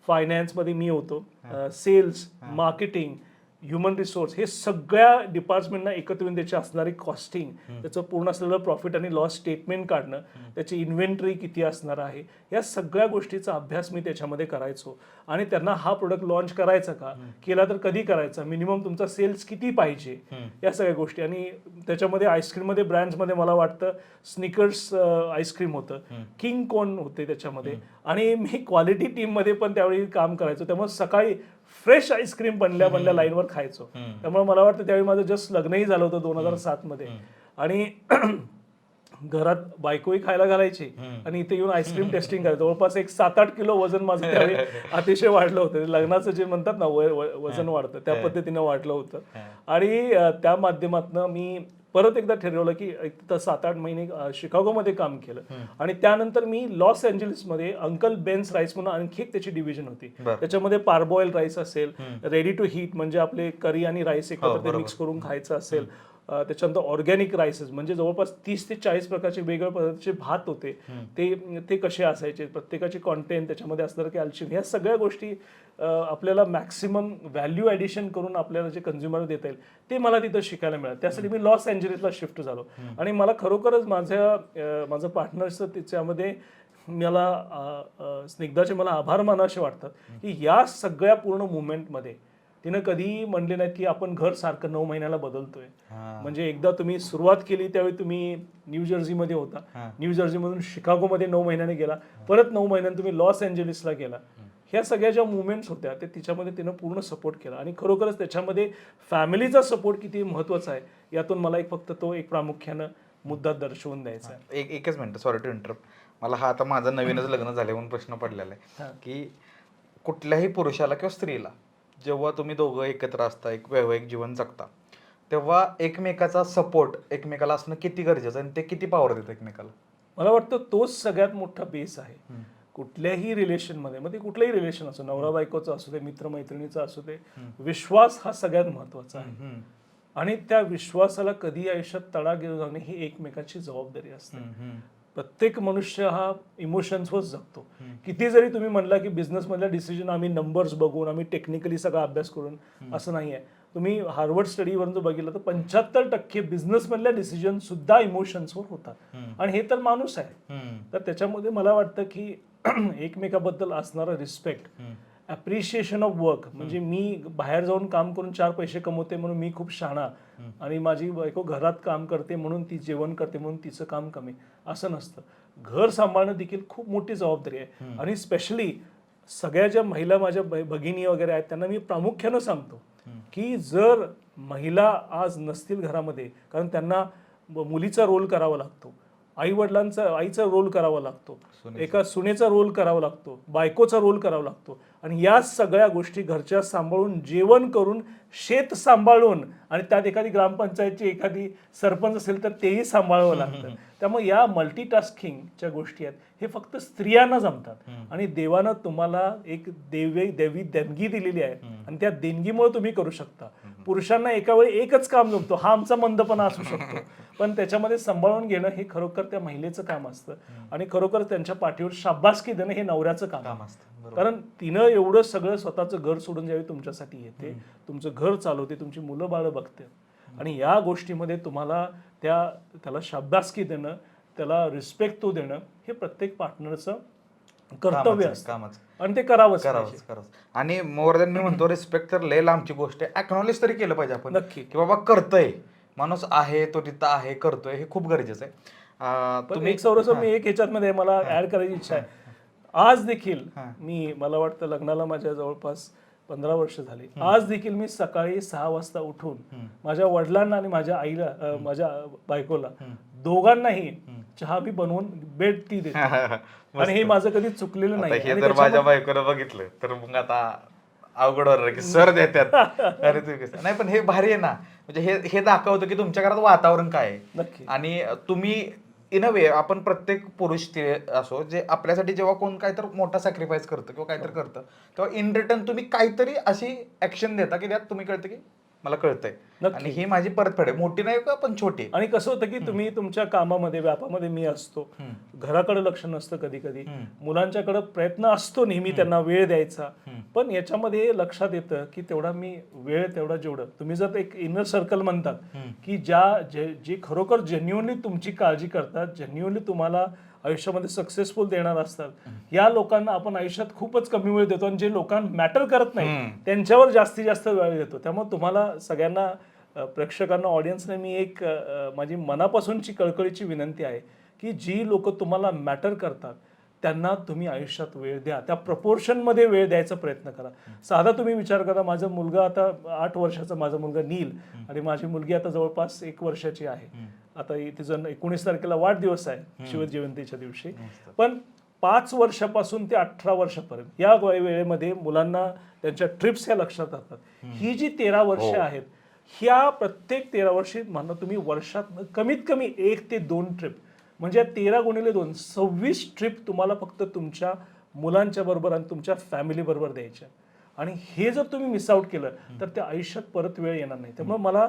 फायनान्समध्ये मी होतो, सेल्स, मार्केटिंग, ह्युमन रिसोर्स, हे सगळ्या डिपार्टमेंटना एकत्र येऊन त्याची असणारी कॉस्टिंग, त्याचं पूर्ण असलेलं प्रॉफिट आणि लॉस स्टेटमेंट काढणं, त्याची इन्व्हेंटरी किती असणार आहे, या सगळ्या गोष्टीचा अभ्यास मी त्याच्यामध्ये करायचो. आणि त्यांना हा प्रोडक्ट लॉन्च करायचा का, केला तर कधी करायचा, मिनिमम तुमचा सेल्स किती पाहिजे, या सगळ्या गोष्टी. आणि त्याच्यामध्ये आईस्क्रीममध्ये ब्रँड्समध्ये मला वाटतं स्निकर्स आईस्क्रीम होतं, किंग कॉर्न होते त्याच्यामध्ये. आणि मी क्वालिटी टीममध्ये पण त्यावेळी काम करायचो, त्यामुळे सकाळी फ्रेश आईस्क्रीम बनल्या लाईनवर खायचो. त्यामुळे मला वाटतं त्यावेळी माझं जस्ट लग्नही झालं होतं 2007 मध्ये. आणि घरात बायकोही खायला घालायची आणि इथे येऊन आईस्क्रीम टेस्टिंग करायचं. जवळपास एक 7-8 किलो वजन माझं त्यावेळी अतिशय वाढलं होतं. लग्नाचं जे म्हणतात ना वजन वाढतं, त्या पद्धतीनं वाढलं होतं. आणि त्या माध्यमातून मी परत एकदा ठरवलं की एक 7-8 महिने शिकागोमध्ये काम केलं. आणि त्यानंतर मी लॉस एंजलिसमध्ये अंकल बेन्स राईस म्हणून आणखी एक त्याची डिव्हिजन होती. त्याच्यामध्ये पारबॉईल राईस असेल, रेडी टू हीट म्हणजे आपले करी आणि राईस एकत्र मिक्स करून खायचं असेल, त्याच्यानंतर ऑर्गॅनिक राईसेस म्हणजे जवळपास 30 ते 40 प्रकारचे वेगवेगळ्या पद्धतीचे भात होते. ते कसे असायचे, प्रत्येकाची कॉन्टेंट त्याच्यामध्ये असणार कॅल्शियम, ह्या सगळ्या गोष्टी आपल्याला मॅक्सिमम व्हॅल्यू ॲडिशन करून आपल्याला जे कंझ्युमर देता येईल ते मला तिथं शिकायला मिळालं. त्यासाठी मी लॉस एंजलिसला शिफ्ट झालो. आणि मला खरोखरच माझं पार्टनर्सचं त्याच्यामध्ये मला स्निग्धाचे मला आभार मानावेसे वाटतात की या सगळ्या पूर्ण मुवमेंटमध्ये तिनं कधीही म्हणले नाही की आपण घर सारखं 9 महिन्याला बदलतोय. म्हणजे एकदा तुम्ही सुरुवात केली त्यावेळी तुम्ही न्यू जर्सीमध्ये होता, न्यू जर्सीमधून शिकागोमध्ये 9 महिन्याने गेला, परत 9 महिन्याने तुम्ही लॉस एंजलिसला गेला. ह्या सगळ्या ज्या मुवमेंट्स होत्या ते तिच्यामध्ये तिनं पूर्ण सपोर्ट केला. आणि खरोखरच त्याच्यामध्ये फॅमिलीचा सपोर्ट किती महत्त्वाचा आहे यातून मला फक्त तो एक प्रामुख्यानं मुद्दा दर्शवून द्यायचा आहे.
एकच मिनिट, सॉरी टू इंटरप्ट. मला हा आता माझं नवीनच लग्न झालं म्हणून प्रश्न पडलेला आहे की कुठल्याही पुरुषाला किंवा स्त्रीला जेव्हा तुम्ही दोघं एकत्र असता, एक वैवाहिक जीवन जगता, तेव्हा एकमेकाचा सपोर्ट एकमेकाला असणं किती गरजेचं आणि ते किती पॉवर देतं एकमेकाला?
मला वाटतं तोच सगळ्यात मोठा बेस आहे कुठल्याही रिलेशनमध्ये. मग ते कुठलंही रिलेशन असो, नवरा बायकोचं असू दे, मित्रमैत्रिणीचं असू दे, विश्वास हा सगळ्यात महत्त्वाचा आहे. आणि त्या विश्वासाला कधी आयुष्यात तडा गेलो जाणे ही एकमेकाची जबाबदारी असते. प्रत्येक मनुष्य हा इमोशन्सवर जगतो. किती जरी तुम्ही म्हणला की बिझनेसमधल्या डिसिजन आम्ही नंबर्स बघून, आम्ही टेक्निकली सगळा अभ्यास करून, असं नाही आहे. तुम्ही हार्वर्ड स्टडीवरून जर बघितलं तर 75% बिझनेसमधल्या डिसिजन सुद्धा इमोशन्सवर होतात. आणि हे तर माणूस आहे. तर त्याच्यामध्ये मला वाटतं की एकमेकाबद्दल असणारा रिस्पेक्ट, ॲप्रिशिएशन ऑफ वर्क, म्हणजे मी बाहेर जाऊन काम करून 4 पैसे कमवते म्हणून मी खूप शहाणा आणि माझी बायको घरात काम करते म्हणून ती जेवण करते म्हणून तिचं काम कमी, असं नसतं. घर सांभाळणं देखील खूप मोठी जबाबदारी आहे. आणि स्पेशली सगळ्या ज्या महिला माझ्या भगिनी वगैरे आहेत त्यांना मी प्रामुख्यानं सांगतो की जर महिला आज नसतील घरामध्ये, कारण त्यांना मुलीचा रोल करावा लागतो, आईचा रोल करावा लागतो, एका सुनेचा रोल करावा लागतो, बायकोचा रोल करावा लागतो, आणि या सगळ्या गोष्टी घरच्या सांभाळून, जेवण करून, शेत सांभाळून, आणि त्यात एखादी ग्रामपंचायतची एखादी सरपंच असेल तर तेही सांभाळावं लागतं. त्यामुळे या मल्टीटास्किंगच्या गोष्टी आहेत हे फक्त स्त्रियांना जमतात. आणि देवानं तुम्हाला एक देवी देणगी दिलेली आहे आणि त्या देणगीमुळे तुम्ही करू शकता. पुरुषांना एका वेळी एकच काम जमतो, हा आमचा मंदपणा असू शकतो, पण त्याच्यामध्ये सांभाळून घेणं हे खरोखर त्या महिलेचं काम असतं. आणि खरोखर त्यांच्या पाठीवर शाबासकी देणं हे नवऱ्याचं काम असतं. कारण तिनं एवढं सगळं स्वतःचं घर सोडून ज्यावेळी तुमच्यासाठी येते, तुमचं घर चालवते, तुमची मुलं बाळं बघते, आणि या गोष्टीमध्ये तुम्हाला त्याला शाबासकी देणं, त्याला रिस्पेक्ट तो देणं हे प्रत्येक पार्टनरचं कर्तव्य असतं आणि ते करावंच.
आणि मोर दॅन मी म्हणतो रिस्पेक्ट तर लय लांबची गोष्ट आहे, ऍक्नॉलेज तरी केलं पाहिजे आपण
नक्की
की बाबा करतोय, माणूस आहे तो तिथं आहे, करतोय, हे खूप गरजेचं आहे.
तुम्ही मी एक ह्याच्यामध्ये मला ऍड करायची इच्छा आहे. आज देखील मला वाटतं लग्नाला माझ्या जवळपास 15 वर्ष झाली. आज देखील मी सकाळी 6 वाजता उठून माझ्या वडिलांना आणि माझ्या आईला, माझ्या बायकोला, दोघांनाही चहा मी बनवून बेड टी देते. आणि हे माझं कधी चुकलेलं नाही.
हे जर माझ्या बायकोला बघितलं तर मग आता अवघड होणार की सर देतात. अरे तू नाही, पण हे भारी आहे ना, म्हणजे हे दाखवतं की तुमच्या घरात वातावरण काय आहे.
नक्की.
आणि तुम्ही इन अ वे, आपण प्रत्येक पुरुष असो जे आपल्यासाठी जेव्हा कोण काहीतरी मोठा सॅक्रिफाईस करतं किंवा काहीतरी करतं, तेव्हा इन रिटर्न तुम्ही काहीतरी अशी ऍक्शन देता की त्यात तुम्ही कळतं की मला कळतंय आणि ही माझी परतफेड आहे, मोठी नाही का पण छोटी.
आणि कसं होतं की तुम्ही तुमच्या कामामध्ये, व्यापामध्ये मी असतो, घराकडे लक्ष नसतं, कधी कधी मुलांच्याकडे प्रयत्न असतो नेहमी त्यांना वेळ द्यायचा, पण याच्यामध्ये लक्षात येतं की तेवढा मी वेळ तेवढा जेवढं तुम्ही जर एक इनर सर्कल म्हणतात की जे खरोखर जेन्युअनली तुमची काळजी करतात, जेन्युअनली तुम्हाला आयुष्यामध्ये सक्सेसफुल देणार असतात, या लोकांना आपण आयुष्यात खूपच कमी वेळ देतो आणि जे लोकांना मॅटर करत नाही त्यांच्यावर जास्तीत जास्त वेळ देतो. त्यामुळे तुम्हाला सगळ्यांना प्रेक्षकांना ऑडियन्सने मी एक माझी मनापासूनची कळकळीची विनंती आहे की जी लोक तुम्हाला मॅटर करतात त्यांना तुम्ही आयुष्यात वेळ द्या, त्या प्रपोर्शनमध्ये वेळ द्यायचा प्रयत्न करा. साधा तुम्ही विचार करा, माझा मुलगा आता 8 वर्षाचा, माझा मुलगा नील आणि माझी मुलगी आता जवळपास 1 वर्षाची आहे. आता तिचा 19 तारखेला वाढदिवस आहे शिवजयंतीच्या दिवशी. पण 5 वर्षापासून ते 18 वर्षापर्यंत या वेळेमध्ये मुलांना त्यांच्या ट्रिप्स ह्या लक्षात राहतात. ही जी 13 वर्ष आहेत, ह्या प्रत्येक 13 वर्षी म्हणा तुम्ही वर्षात कमीत कमी 1 ते 2 ट्रिप, म्हणजे 13 गुणिले 2 26 ट्रिप तुम्हाला फक्त तुमच्या मुलांच्या बरोबर आणि तुमच्या फॅमिली बरोबर द्यायच्या. आणि हे जर तुम्ही मिस आउट केलं तर त्या आयुष्यात परत वेळ येणार नाही. त्यामुळे मला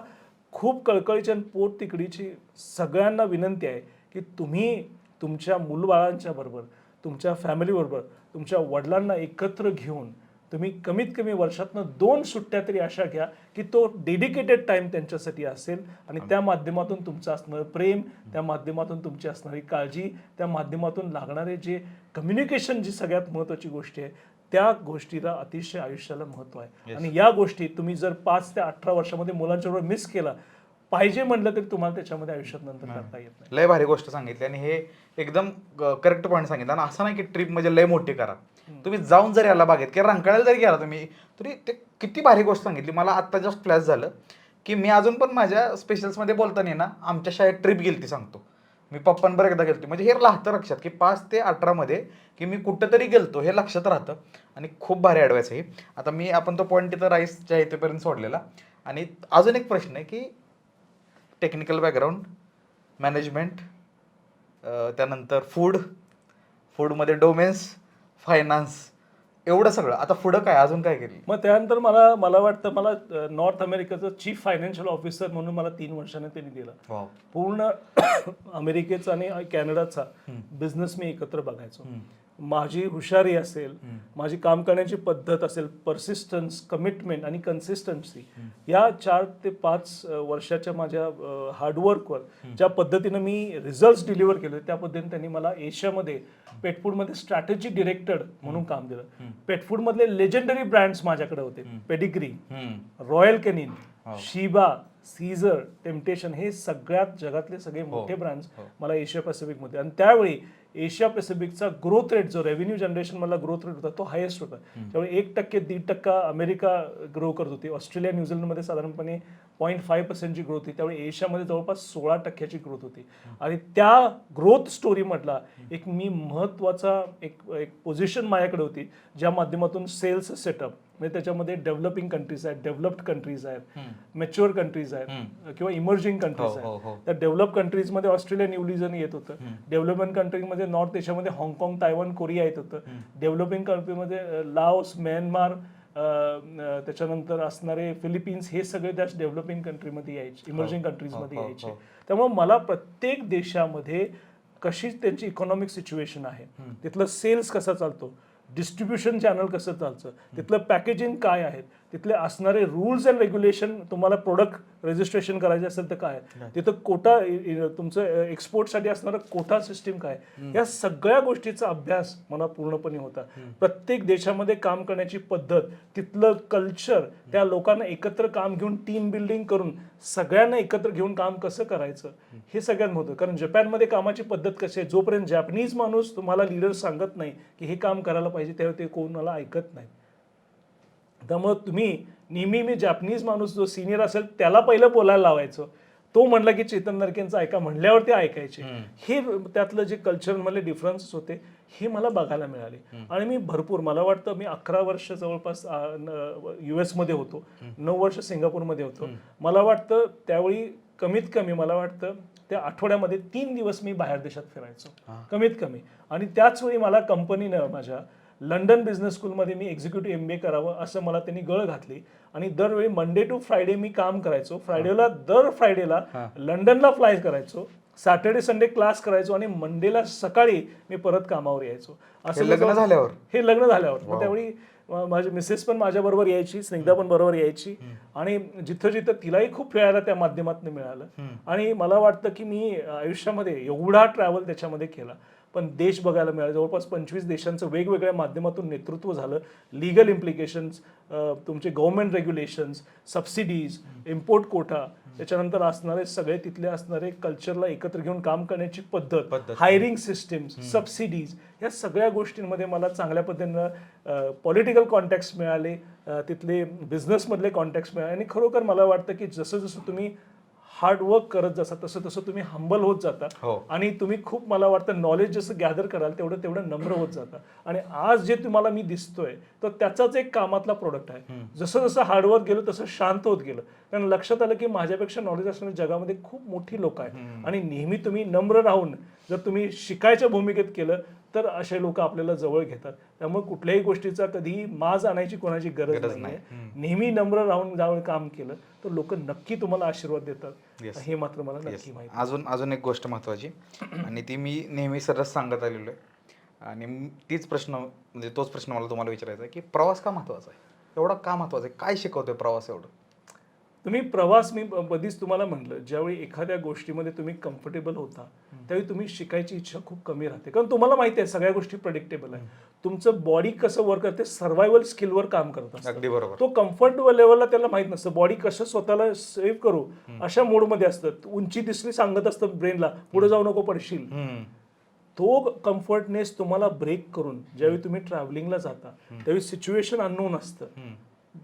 खूप कळकळीची आणि पोट तिकडीची सगळ्यांना विनंती आहे की तुम्ही तुमच्या मुलबाळांच्या बरोबर, तुमच्या फॅमिली बरोबर, तुमच्या वडिलांना एकत्र घेऊन तुम्ही कमीत कमी वर्षातनं 2 सुट्ट्या तरी अशा घ्या की तो डेडिकेटेड टाइम त्यांच्यासाठी असेल आणि त्या माध्यमातून तुमचं असणारं प्रेम, त्या माध्यमातून तुमची असणारी काळजी, त्या माध्यमातून लागणारे जे कम्युनिकेशन, जी सगळ्यात महत्त्वाची गोष्टी आहे, त्या गोष्टीला अतिशय आयुष्याला महत्त्व आहे. आणि या गोष्टी तुम्ही जर 5 ते 18 वर्षामध्ये मुलांच्या बरोबर मिस केला पाहिजे म्हटलं तरी तुम्हाला त्याच्यामध्ये आयुष्यात नंतर करता येत नाही.
लय भारी गोष्ट सांगितली आणि हे एकदम करेक्ट पॉईंट सांगितलं. आणि असं नाही की ट्रिप म्हणजे लय मोठी करा, तुम्ही जाऊन जरी याला बागेत किंवा रंकाळ्याला जरी गेला तुम्ही तरी ते किती भारी गोष्ट सांगितली. मला आत्ता जस्ट फ्लॅश झालं की मी अजून पण माझ्या स्पेशल्समध्ये बोलताना ना आमच्या शाळेत ट्रिप गेली ती सांगतो मी, पप्पांबरोबर एकदा गेलतो. म्हणजे हे राहतं लक्षात की 5 ते 18 मध्ये की मी कुठंतरी गेलतो हे लक्षात राहतं. आणि खूप भारी ॲडवाईस आहे. आता मी आपण तो पॉईंट तिथं राईसच्या इथेपर्यंत सोडलेला. आणि अजून एक प्रश्न आहे की टेक्निकल बॅकग्राऊंड, मॅनेजमेंट, त्यानंतर फूडमध्ये डोमेन्स, फायनान्स, एवढं सगळं. आता पुढं काय, अजून काय केली?
मग त्यानंतर मला वाटतं मला नॉर्थ अमेरिकेचं चीफ फायनान्शियल ऑफिसर म्हणून मला 3 वर्षाने त्यांनी दिलं. पूर्ण अमेरिकेचा आणि कॅनडाचा बिझनेस मी एकत्र बघायचो. माझी हुशारी असेल, माझी काम करण्याची पद्धत असेल, परसिस्टन्स, कमिटमेंट आणि कन्सिस्टन्सी, या 4 ते 5 वर्षाच्या माझ्या हार्डवर्कवर ज्या पद्धतीनं मी रिझल्ट्स डिलिव्हर केले त्या पद्धतीने त्यांनी मला एशियामध्ये पेटफूडमध्ये स्ट्रॅटेजी डिरेक्टर म्हणून काम दिलं. पेटफूडमधले लेजेंडरी ब्रँड्स माझ्याकडे होते. Pedigree, Royal Canin, Sheba, Cesar, Temptation, हे सगळ्यात जगातले सगळे मोठे ब्रँड्स मला एशिया पॅसिफिकमध्ये. आणि त्यावेळी एशिया पॅसिफिकचा ग्रोथ रेट, जो रेव्हेन्यू जनरेशन मला ग्रोथ रेट होता, तो हायेस्ट होता. त्यावेळी 1%, 1.5% अमेरिका ग्रो करत होती. ऑस्ट्रेलिया, न्यूझीलंडमध्ये साधारणपणे 0.5%ची ग्रोथ होती. त्यावेळी एशियामध्ये जवळपास 16%ची ग्रोथ होती. आणि त्या ग्रोथ स्टोरीमधला एक मी महत्त्वाचा एक पोझिशन माझ्याकडे होती, ज्या माध्यमातून सेल्स सेटअप, म्हणजे त्याच्यामध्ये डेव्हलपिंग कंट्रीज आहेत, डेव्हलप्ड कंट्रीज आहेत, मॅच्युअर कंट्रीज आहेत किंवा इमर्जिंग कंट्रीज आहेत. त्या डेव्हलप कंट्रीजमध्ये ऑस्ट्रेलिया, न्यूझीलंड येत होतं. डेव्हलपमेंट कंट्रीमध्ये नॉर्थ एशियामध्ये हाँगकाँग, तायवान, कोरिया येत होतं. डेव्हलपिंग कंट्रीमध्ये लाओस, म्यानमार, त्याच्यानंतर असणारे फिलिपिन्स, हे सगळे त्या डेव्हलपिंग कंट्रीमध्ये यायचे, इमर्जिंग कंट्रीजमध्ये यायचे. त्यामुळे मला प्रत्येक देशामध्ये कशी त्यांची इकॉनॉमिक सिच्युएशन आहे, तिथलं सेल्स कसा चालतो, डिस्ट्रीब्युशन चॅनल कसं चालतं, तिथलं पॅकेजिंग काय आहे, तिथले असणारे रूल्स अँड रेग्युलेशन, तुम्हाला प्रोडक्ट रजिस्ट्रेशन करायचे असेल तर काय, तिथं कोटा, तुमचं एक्सपोर्टसाठी असणारं कोटा सिस्टीम काय, या सगळ्या गोष्टीचा अभ्यास मला पूर्णपणे होता. प्रत्येक देशामध्ये काम करण्याची पद्धत, तिथलं कल्चर, त्या लोकांना एकत्र काम घेऊन टीम बिल्डिंग करून सगळ्यांना एकत्र घेऊन काम कसं करायचं, हे सगळ्यात महत्त्व. कारण जपानमध्ये कामाची पद्धत कशी आहे, जोपर्यंत जॅपनीज माणूस तुम्हाला लीडर सांगत नाही की हे काम करायला पाहिजे, तेव्हा ते कोणाला ऐकत नाही. त्यामुळे तुम्ही नेहमी, मी जॅपनीज माणूस जो सिनियर असेल त्याला पहिलं बोलायला लावायचो. तो म्हणला की चेतन नरकेंचं ऐका, म्हणल्यावर ते ऐकायचे. हे त्यातलं जे कल्चरमधले डिफरन्सेस होते हे मला बघायला मिळाले. आणि मी भरपूर, मला वाटतं मी 11 वर्ष जवळपास US मध्ये होतो, 9 वर्ष सिंगापूरमध्ये होतो. मला वाटतं त्यावेळी कमीत कमी, मला वाटतं त्या आठवड्यामध्ये 3 दिवस मी बाहेर देशात फिरायचो कमीत कमी. आणि त्याच वेळी मला कंपनीनं माझ्या लंडन बिझनेस स्कूलमध्ये मी एक्झिक्युटिव्ह MBA करावं असं मला त्यांनी गळ घातली. आणि दरवेळी मंडे टू फ्रायडे मी काम करायचो. दर फ्रायडेला लंडनला फ्लाय करायचो, सॅटर्डे संडे क्लास करायचो आणि मंडेला सकाळी मी परत कामावर यायचो. असं
लग्न झाल्यावर?
हे लग्न झाल्यावर. त्यावेळी माझी मिसेस पण माझ्याबरोबर यायची, स्निग्धा पण बरोबर यायची आणि जिथं जिथं तिलाही खूप फिरायला त्या माध्यमातून मिळालं आणि मला वाटतं की मी आयुष्यामध्ये एवढा ट्रॅव्हल त्याच्यामध्ये केला पण देश बघायला मिळाला. जवळपास 25 देशांचं वेगवेगळ्या माध्यमातून नेतृत्व झालं. लिगल इम्प्लिकेशन्स, तुमचे government regulations, subsidies, import quota, त्याच्यानंतर असणारे सगळे तिथले असणारे कल्चरला एकत्र घेऊन काम करण्याची पद्धत, हायरिंग सिस्टीम्स, सबसिडीज, या सगळ्या गोष्टींमध्ये मला चांगल्या पद्धतीनं पॉलिटिकल कॉन्टॅक्ट्स मिळाले, तिथले बिझनेसमधले कॉन्टॅक्ट्स मिळाले आणि खरोखर मला वाटतं की जसं जसं तुम्ही हार्डवर्क करत जाता तसं तसं तुम्ही हंबल होत जाता आणि तुम्ही खूप मला वाटतं नॉलेज जसं गॅदर कराल तेवढं तेवढं नम्र होत जाता आणि आज जे तुम्हाला मी दिसतोय तर त्याचाच एक कामातला प्रोडक्ट आहे. जसं जसं हार्डवर्क गेलो तसं शांत होत गेलं कारण लक्षात आलं की माझ्यापेक्षा नॉलेज असणाऱ्या जगामध्ये खूप मोठी लोक आहेत आणि नेहमी तुम्ही नम्र राहून जर तुम्ही शिकायच्या भूमिकेत केलं तर असे लोक आपल्याला जवळ घेतात. त्यामुळे कुठल्याही गोष्टीचा कधीही माज आणायची कोणाची गरज नाही. नेहमी नम्र राहून जाऊन काम केलं तर लोक नक्की तुम्हाला आशीर्वाद देतात हे मात्र मला नक्की माहिती.
अजून एक गोष्ट महत्वाची आणि ती मी नेहमी सरस सांगत आलेलो आहे आणि तोच प्रश्न मला तुम्हाला विचारायचा आहे की प्रवास का महत्वाचा आहे, एवढा का महत्वाचा आहे, काय शिकवतोय प्रवास एवढं?
तुम्ही प्रवास, मी कधीच तुम्हाला म्हटलं, ज्यावेळी एखाद्या गोष्टीमध्ये तुम्ही कम्फर्टेबल होता त्यावेळी तुम्ही शिकायची इच्छा खूप कमी राहते कारण तुम्हाला माहिती आहे सगळ्या गोष्टी प्रेडिक्टेबल आहे. तुमचं बॉडी कसं वर्क करते सर्व्हायवल स्किलवर काम करत असतं.
अगदी बरोबर.
तो कम्फर्ट लेवलला त्याला माहित नसतं बॉडी कसं स्वतःला सेव्ह करू अशा मोडमध्ये असतं. उंची दिसली सांगत असतं ब्रेनला पुढे जाऊ नको पडशील. तो कम्फर्टनेस तुम्हाला ब्रेक करून ज्यावेळी तुम्ही ट्रॅव्हलिंगला जाता त्यावेळी सिच्युएशन अननोन असतं,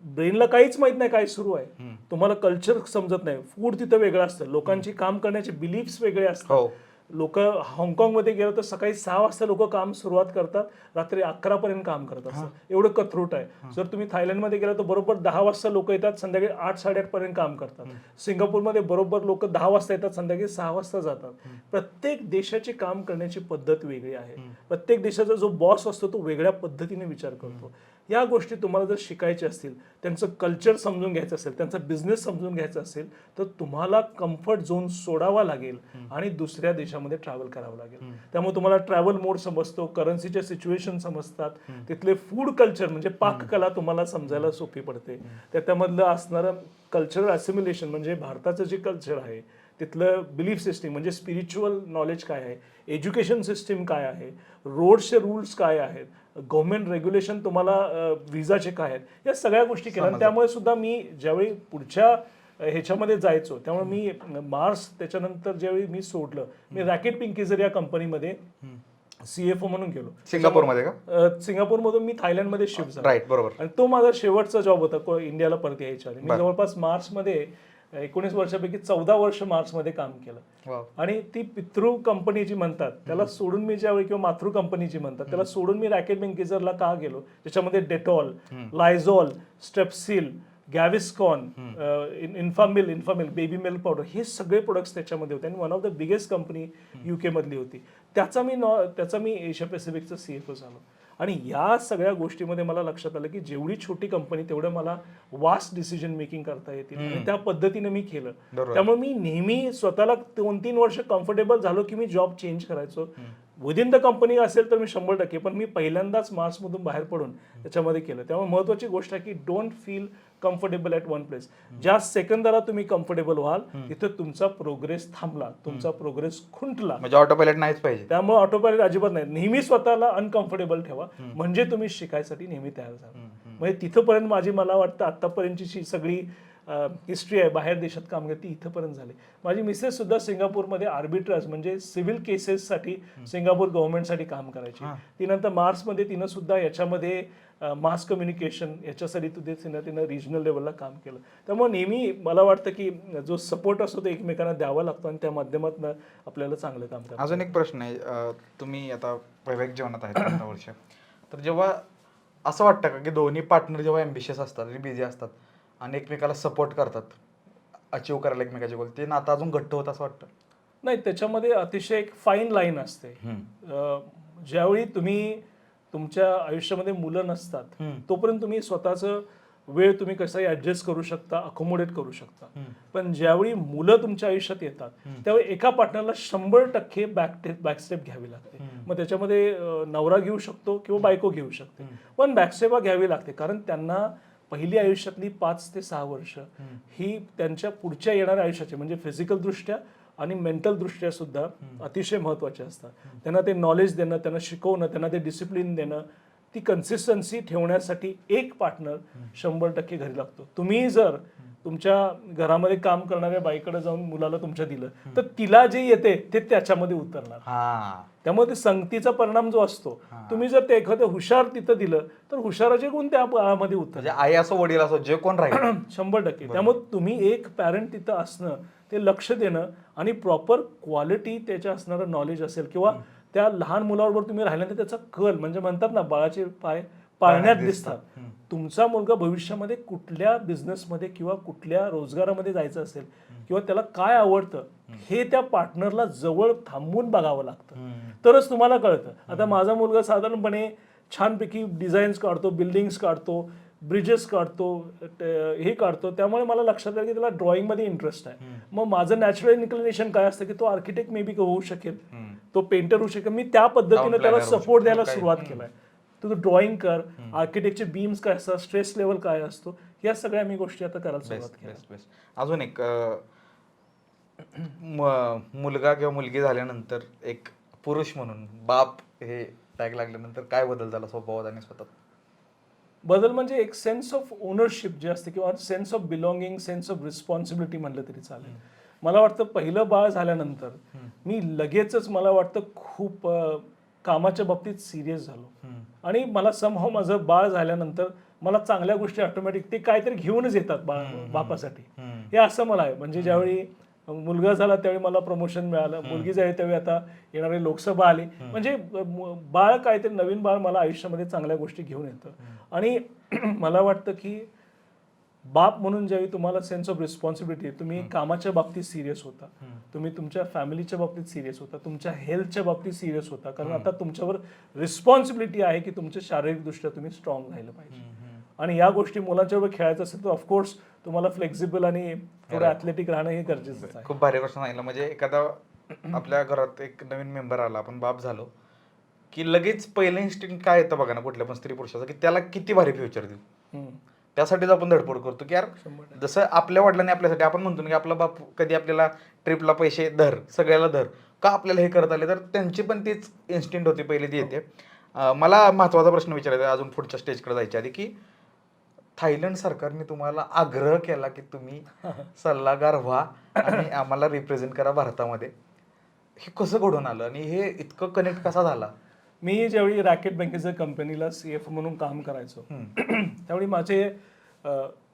ब्रेनला काहीच माहित नाही काय सुरू आहे, तुम्हाला कल्चर समजत नाही, फूड तिथं वेगळं असतं, लोकांची काम करण्याचे बिलीफ्स वेगळे असतात. लोक हाँगकाँगमध्ये गेलं तर सकाळी 6 वाजता लोक काम सुरुवात करतात, रात्री 11 पर्यंत काम करत असतात, एवढं कथरूट आहे. जर तुम्ही थायलंडमध्ये गेला तर बरोबर 10 वाजता लोक येतात, संध्याकाळी 8-8:30 पर्यंत काम करतात. सिंगापूरमध्ये बरोबर लोक 10 वाजता येतात, संध्याकाळी 6 वाजता जातात. प्रत्येक देशाची काम करण्याची पद्धत वेगळी आहे. प्रत्येक देशाचा जो बॉस असतो तो वेगळ्या पद्धतीने विचार करतो. या गोष्टी तुम्हाला जर शिकायच्या असतील, त्यांचं कल्चर समजून घ्यायचं असेल, त्यांचा बिझनेस समजून घ्यायचा असेल तर तुम्हाला कम्फर्ट झोन सोडावा लागेल आणि दुसऱ्या देशामध्ये ट्रॅव्हल करावं लागेल. त्यामुळे तुम्हाला ट्रॅव्हल मोड समजतो, करन्सीच्या सिच्युएशन समजतात, तिथले फूड कल्चर म्हणजे पाककला तुम्हाला समजायला सोपी पडते. त्यामधलं असणारं कल्चरल असिम्युलेशन म्हणजे भारताचं जे कल्चर आहे तिथलं बिलीफ सिस्टीम म्हणजे स्पिरिच्युअल नॉलेज काय आहे, एज्युकेशन सिस्टीम काय आहे, रोड्सचे रूल्स काय आहेत, गव्हर्नमेंट रेग्युलेशन तुम्हाला विजाचे काय आहेत, या सगळ्या गोष्टी केल्या. त्यामुळे सुद्धा मी ज्यावेळी पुढच्या ह्याच्यामध्ये जायचो त्यामुळे मी मार्स त्याच्यानंतर ज्यावेळी मी सोडलं, मी रॅकेट पिंकीजर या कंपनीमध्ये CFO म्हणून गेलो.
सिंगापूरमध्ये का?
सिंगापूरमधून मी थायलंडमध्ये शिफ्ट झालो.
राईट, बरोबर.
आणि तो माझा शेवटचा जॉब होता इंडियाला परत यायच्या आधी. मी जवळपास मार्चमध्ये 19 वर्षापैकी 14 वर्ष मार्चमध्ये काम केलं. आणि ती पितृ कंपनी जी म्हणतात त्याला सोडून मी ज्यावेळी, किंवा मातृ कंपनी जी म्हणतात त्याला सोडून मी रॅकेट पिंकीजरला का गेलो, त्याच्यामध्ये Dettol, Lysol, Strepsil, Gaviscon, Enfamil baby milk powder, हे सगळे प्रोडक्ट्स त्याच्यामध्ये होते आणि one of the biggest company UK मधली होती. त्याचा मी एशिया पॅसिफिकचा CFO झालो. आणि या सगळ्या गोष्टीमध्ये मला लक्षात आलं की जेवढी छोटी कंपनी तेवढं मला वास्ट डिसिजन मेकिंग करता येतील आणि त्या पद्धतीने मी केलं. त्यामुळे मी नेहमी स्वतःला 2-3 वर्ष कम्फर्टेबल झालो की मी जॉब चेंज करायचो. विदिन द कंपनी असेल तर मी 100%, पण मी पहिल्यांदाच मार्समधून बाहेर पडून त्याच्यामध्ये केलं. त्यामुळे महत्वाची गोष्ट आहे की don't feel comfortable at one place. ज्या सेकंदाला तुम्ही कम्फर्टेबल व्हाल तिथे तुमचा प्रोग्रेस थांबला, तुमचा प्रोग्रेस खुंटला,
म्हणजे ऑटोपायलट नाहीच पाहिजे.
त्यामुळे ऑटोपायलट अजिबात नाही. नेहमी स्वतःला अनकम्फर्टेबल ठेवा म्हणजे तुम्ही शिकायसाठी नेहमी तयार झाला. म्हणजे तिथपर्यंत मला वाटतं आतापर्यंतची सगळी हिस्ट्री आहे बाहेर देशात काम करते इथंपर्यंत झाली. माझी मिसेस सुद्धा सिंगापूरमध्ये आर्बिट्राज म्हणजे सिव्हिल केसेससाठी सिंगापूर गव्हर्नमेंटसाठी काम करायची. ती नंतर मार्समध्ये तिनं सुद्धा याच्यामध्ये मास कम्युनिकेशन याच्यासाठी तिनं रिजनल लेवलला काम केलं. त्यामुळे नेहमी मला वाटतं की जो सपोर्ट असतो तो एकमेकांना द्यावा लागतो आणि त्या माध्यमातून आपल्याला चांगलं काम करावं.
अजून एक प्रश्न आहे, तुम्ही आता वैवाहिक जीवनात आहेत 15 वर्ष, तर जेव्हा असं वाटतं का की दोन्ही पार्टनर जेव्हा ॲम्बिशियस असतात आणि बिझी असतात आणि एकमेकाला सपोर्ट करतात अचीव करायला एकमेकाचे गोल, ते नातं अजून घट्ट होत असं वाटतं?
नाही, त्याच्यामध्ये अतिशय एक फाईन लाईन असते. ज्यावेळी तुम्ही तुमच्या आयुष्यामध्ये मुलं नसतात तोपर्यंत तुम्ही स्वतःचं वेळ तुम्ही कसंही ऍडजस्ट करू शकता, अकोमोडेट करू शकता. पण ज्यावेळी मुलं तुमच्या आयुष्यात येतात त्यावेळी एका पार्टनरला 100% बॅकस्टेप घ्यावी लागते. मग त्याच्यामध्ये नवरा घेऊ शकतो किंवा बायको घेऊ शकते, पण बॅकस्टेपा घ्यावी लागते, कारण त्यांना पहिली आयुष्यातली 5 ते 6 वर्ष ही त्यांच्या पुढच्या येणाऱ्या आयुष्याची म्हणजे फिजिकल दृष्ट्या आणि मेंटल दृष्ट्या सुद्धा अतिशय महत्त्वाचे असतात. त्यांना ते नॉलेज देणं, त्यांना शिकवणं, त्यांना ते डिसिप्लिन देणं, ती कन्सिस्टन्सी ठेवण्यासाठी एक पार्टनर 100% घरी लागतो. तुम्ही जर तुमच्या घरामध्ये काम करणाऱ्या बाईकडे जाऊन मुलाला तुमच्या दिलं तर तिला जे येते ते त्याच्यामध्ये उतरणार. त्यामुळे ते संगतीचा परिणाम जो असतो, तुम्ही जर ते एखादं हुशार तिथं दिलं तर हुशाराचे गुण त्या बाळामध्ये उतरणार.
आई असो वडील असो जे कोण राहील
100%. त्यामुळे तुम्ही एक पॅरेंट तिथं असणं, ते लक्ष देणं आणि प्रॉपर क्वालिटी त्याच्या असणारं नॉलेज असेल किंवा त्या लहान मुलाबरोबर तुम्ही राहिल्यानंतर त्याचा कल म्हणजे म्हणतात ना बाळाचे पाय पाळण्यात दिसतात. तुमचा मुलगा भविष्यामध्ये कुठल्या बिझनेसमध्ये किंवा कुठल्या रोजगारामध्ये जायचं असेल किंवा त्याला काय आवडतं हे त्या पार्टनरला जवळ थांबून बघावं लागतं, तरच तुम्हाला कळतं. आता माझा मुलगा साधारणपणे छानपैकी डिझाईन्स काढतो, बिल्डिंग्स काढतो, ब्रिजेस काढतो, हे काढतो, त्यामुळे मला लक्षात आलं की त्याला ड्रॉइंगमध्ये इंटरेस्ट आहे. मग माझं नॅचरल इन्क्लिनेशन काय असतं की तो आर्किटेक्ट मे बी होऊ शकेल, तो पेंटर होऊ शकेल. मी त्या पद्धतीने त्याला सपोर्ट द्यायला सुरुवात केलाय. तू ड्रॉइंग कर, आर्किटेक्टचे बीम्स काय असतात, स्ट्रेस लेवल काय असतो, या सगळ्या मी गोष्टी आता करायला सुरुवात केल्या.
अजून एक मुलगा किंवा मुलगी झाल्यानंतर एक पुरुष म्हणून बाप हे टॅग लागल्यानंतर काय बदल झाला स्वभावात आणि स्वतःत?
बदल म्हणजे एक सेन्स ऑफ ओनरशिप जे असते किंवा sense of belonging, sense of responsibility म्हणलं तरी चालेल. मला वाटतं पहिलं बाळ झाल्यानंतर मी लगेचच मला वाटतं खूप कामाच्या बाबतीत सिरियस झालो आणि मला समहाव माझं बाळ झाल्यानंतर मला चांगल्या गोष्टी ऑटोमॅटिक ते काहीतरी घेऊनच येतात बापासाठी, हे असं मला आहे. म्हणजे ज्यावेळी मुलगा झाला त्यावेळी मला प्रमोशन मिळालं, मुलगी झाली त्यावेळी आता येणारी लोकसभा आली, म्हणजे बाळ काहीतरी नवीन बाळ मला आयुष्यामध्ये चांगल्या गोष्टी घेऊन येतं. आणि मला वाटतं की बाप म्हणून ज्यावेळी तुम्हाला सेन्स ऑफ रिस्पॉन्सिबिलिटी, तुम्ही कामाच्या बाबतीत सिरियस होता, तुम्ही तुमच्या फॅमिलीच्या बाबतीत सिरियस होता, तुमच्या हेल्थच्या बाबतीत सिरियस होता, कारण आता तुमच्यावर रिस्पॉन्सिबिलिटी आहे की तुमच्या शारीरिकदृष्ट्या तुम्ही स्ट्रॉंग राहिलं पाहिजे. आणि या गोष्टी मुलांच्या बरोबर खेळायचं असेल तर ऑफकोर्स तुम्हाला फ्लेक्झिबल आणि थोडं ॲथलेटिक राहणं हे गरजेचं आहे.
खूप भारी गोष्ट सांगितलं. म्हणजे एखादा आपल्या घरात एक नवीन मेंबर आला, आपण बाप झालो की लगेच पहिलं इन्स्टिंक्ट काय येतं बघा ना कुठल्या पण स्त्री पुरुषाचं, की त्याला किती भारी फ्युचर देऊ. त्यासाठीच आपण धडपड करतो की यार जसं आपल्या वडिलांनी आपल्यासाठी, आपण म्हणतो की आपला बाप कधी आपल्याला ट्रिपला पैसे धर, सगळ्याला धर, का आपल्याला हे करत आले, तर त्यांची पण तीच इन्स्टिंक्ट होती पहिली ती येते. मला महत्त्वाचा प्रश्न विचारायचा अजून पुढच्या स्टेजकडे जायच्या आधी, की थायलंड सरकारने तुम्हाला आग्रह केला की तुम्ही सल्लागार व्हा आणि आम्हाला रिप्रेझेंट करा भारतामध्ये, हे कसं घडून आलं आणि हे इतकं कनेक्ट कसा झाला?
मी ज्यावेळी रॅकेट बँकेच्या कंपनीला CFO म्हणून काम करायचो त्यावेळी माझे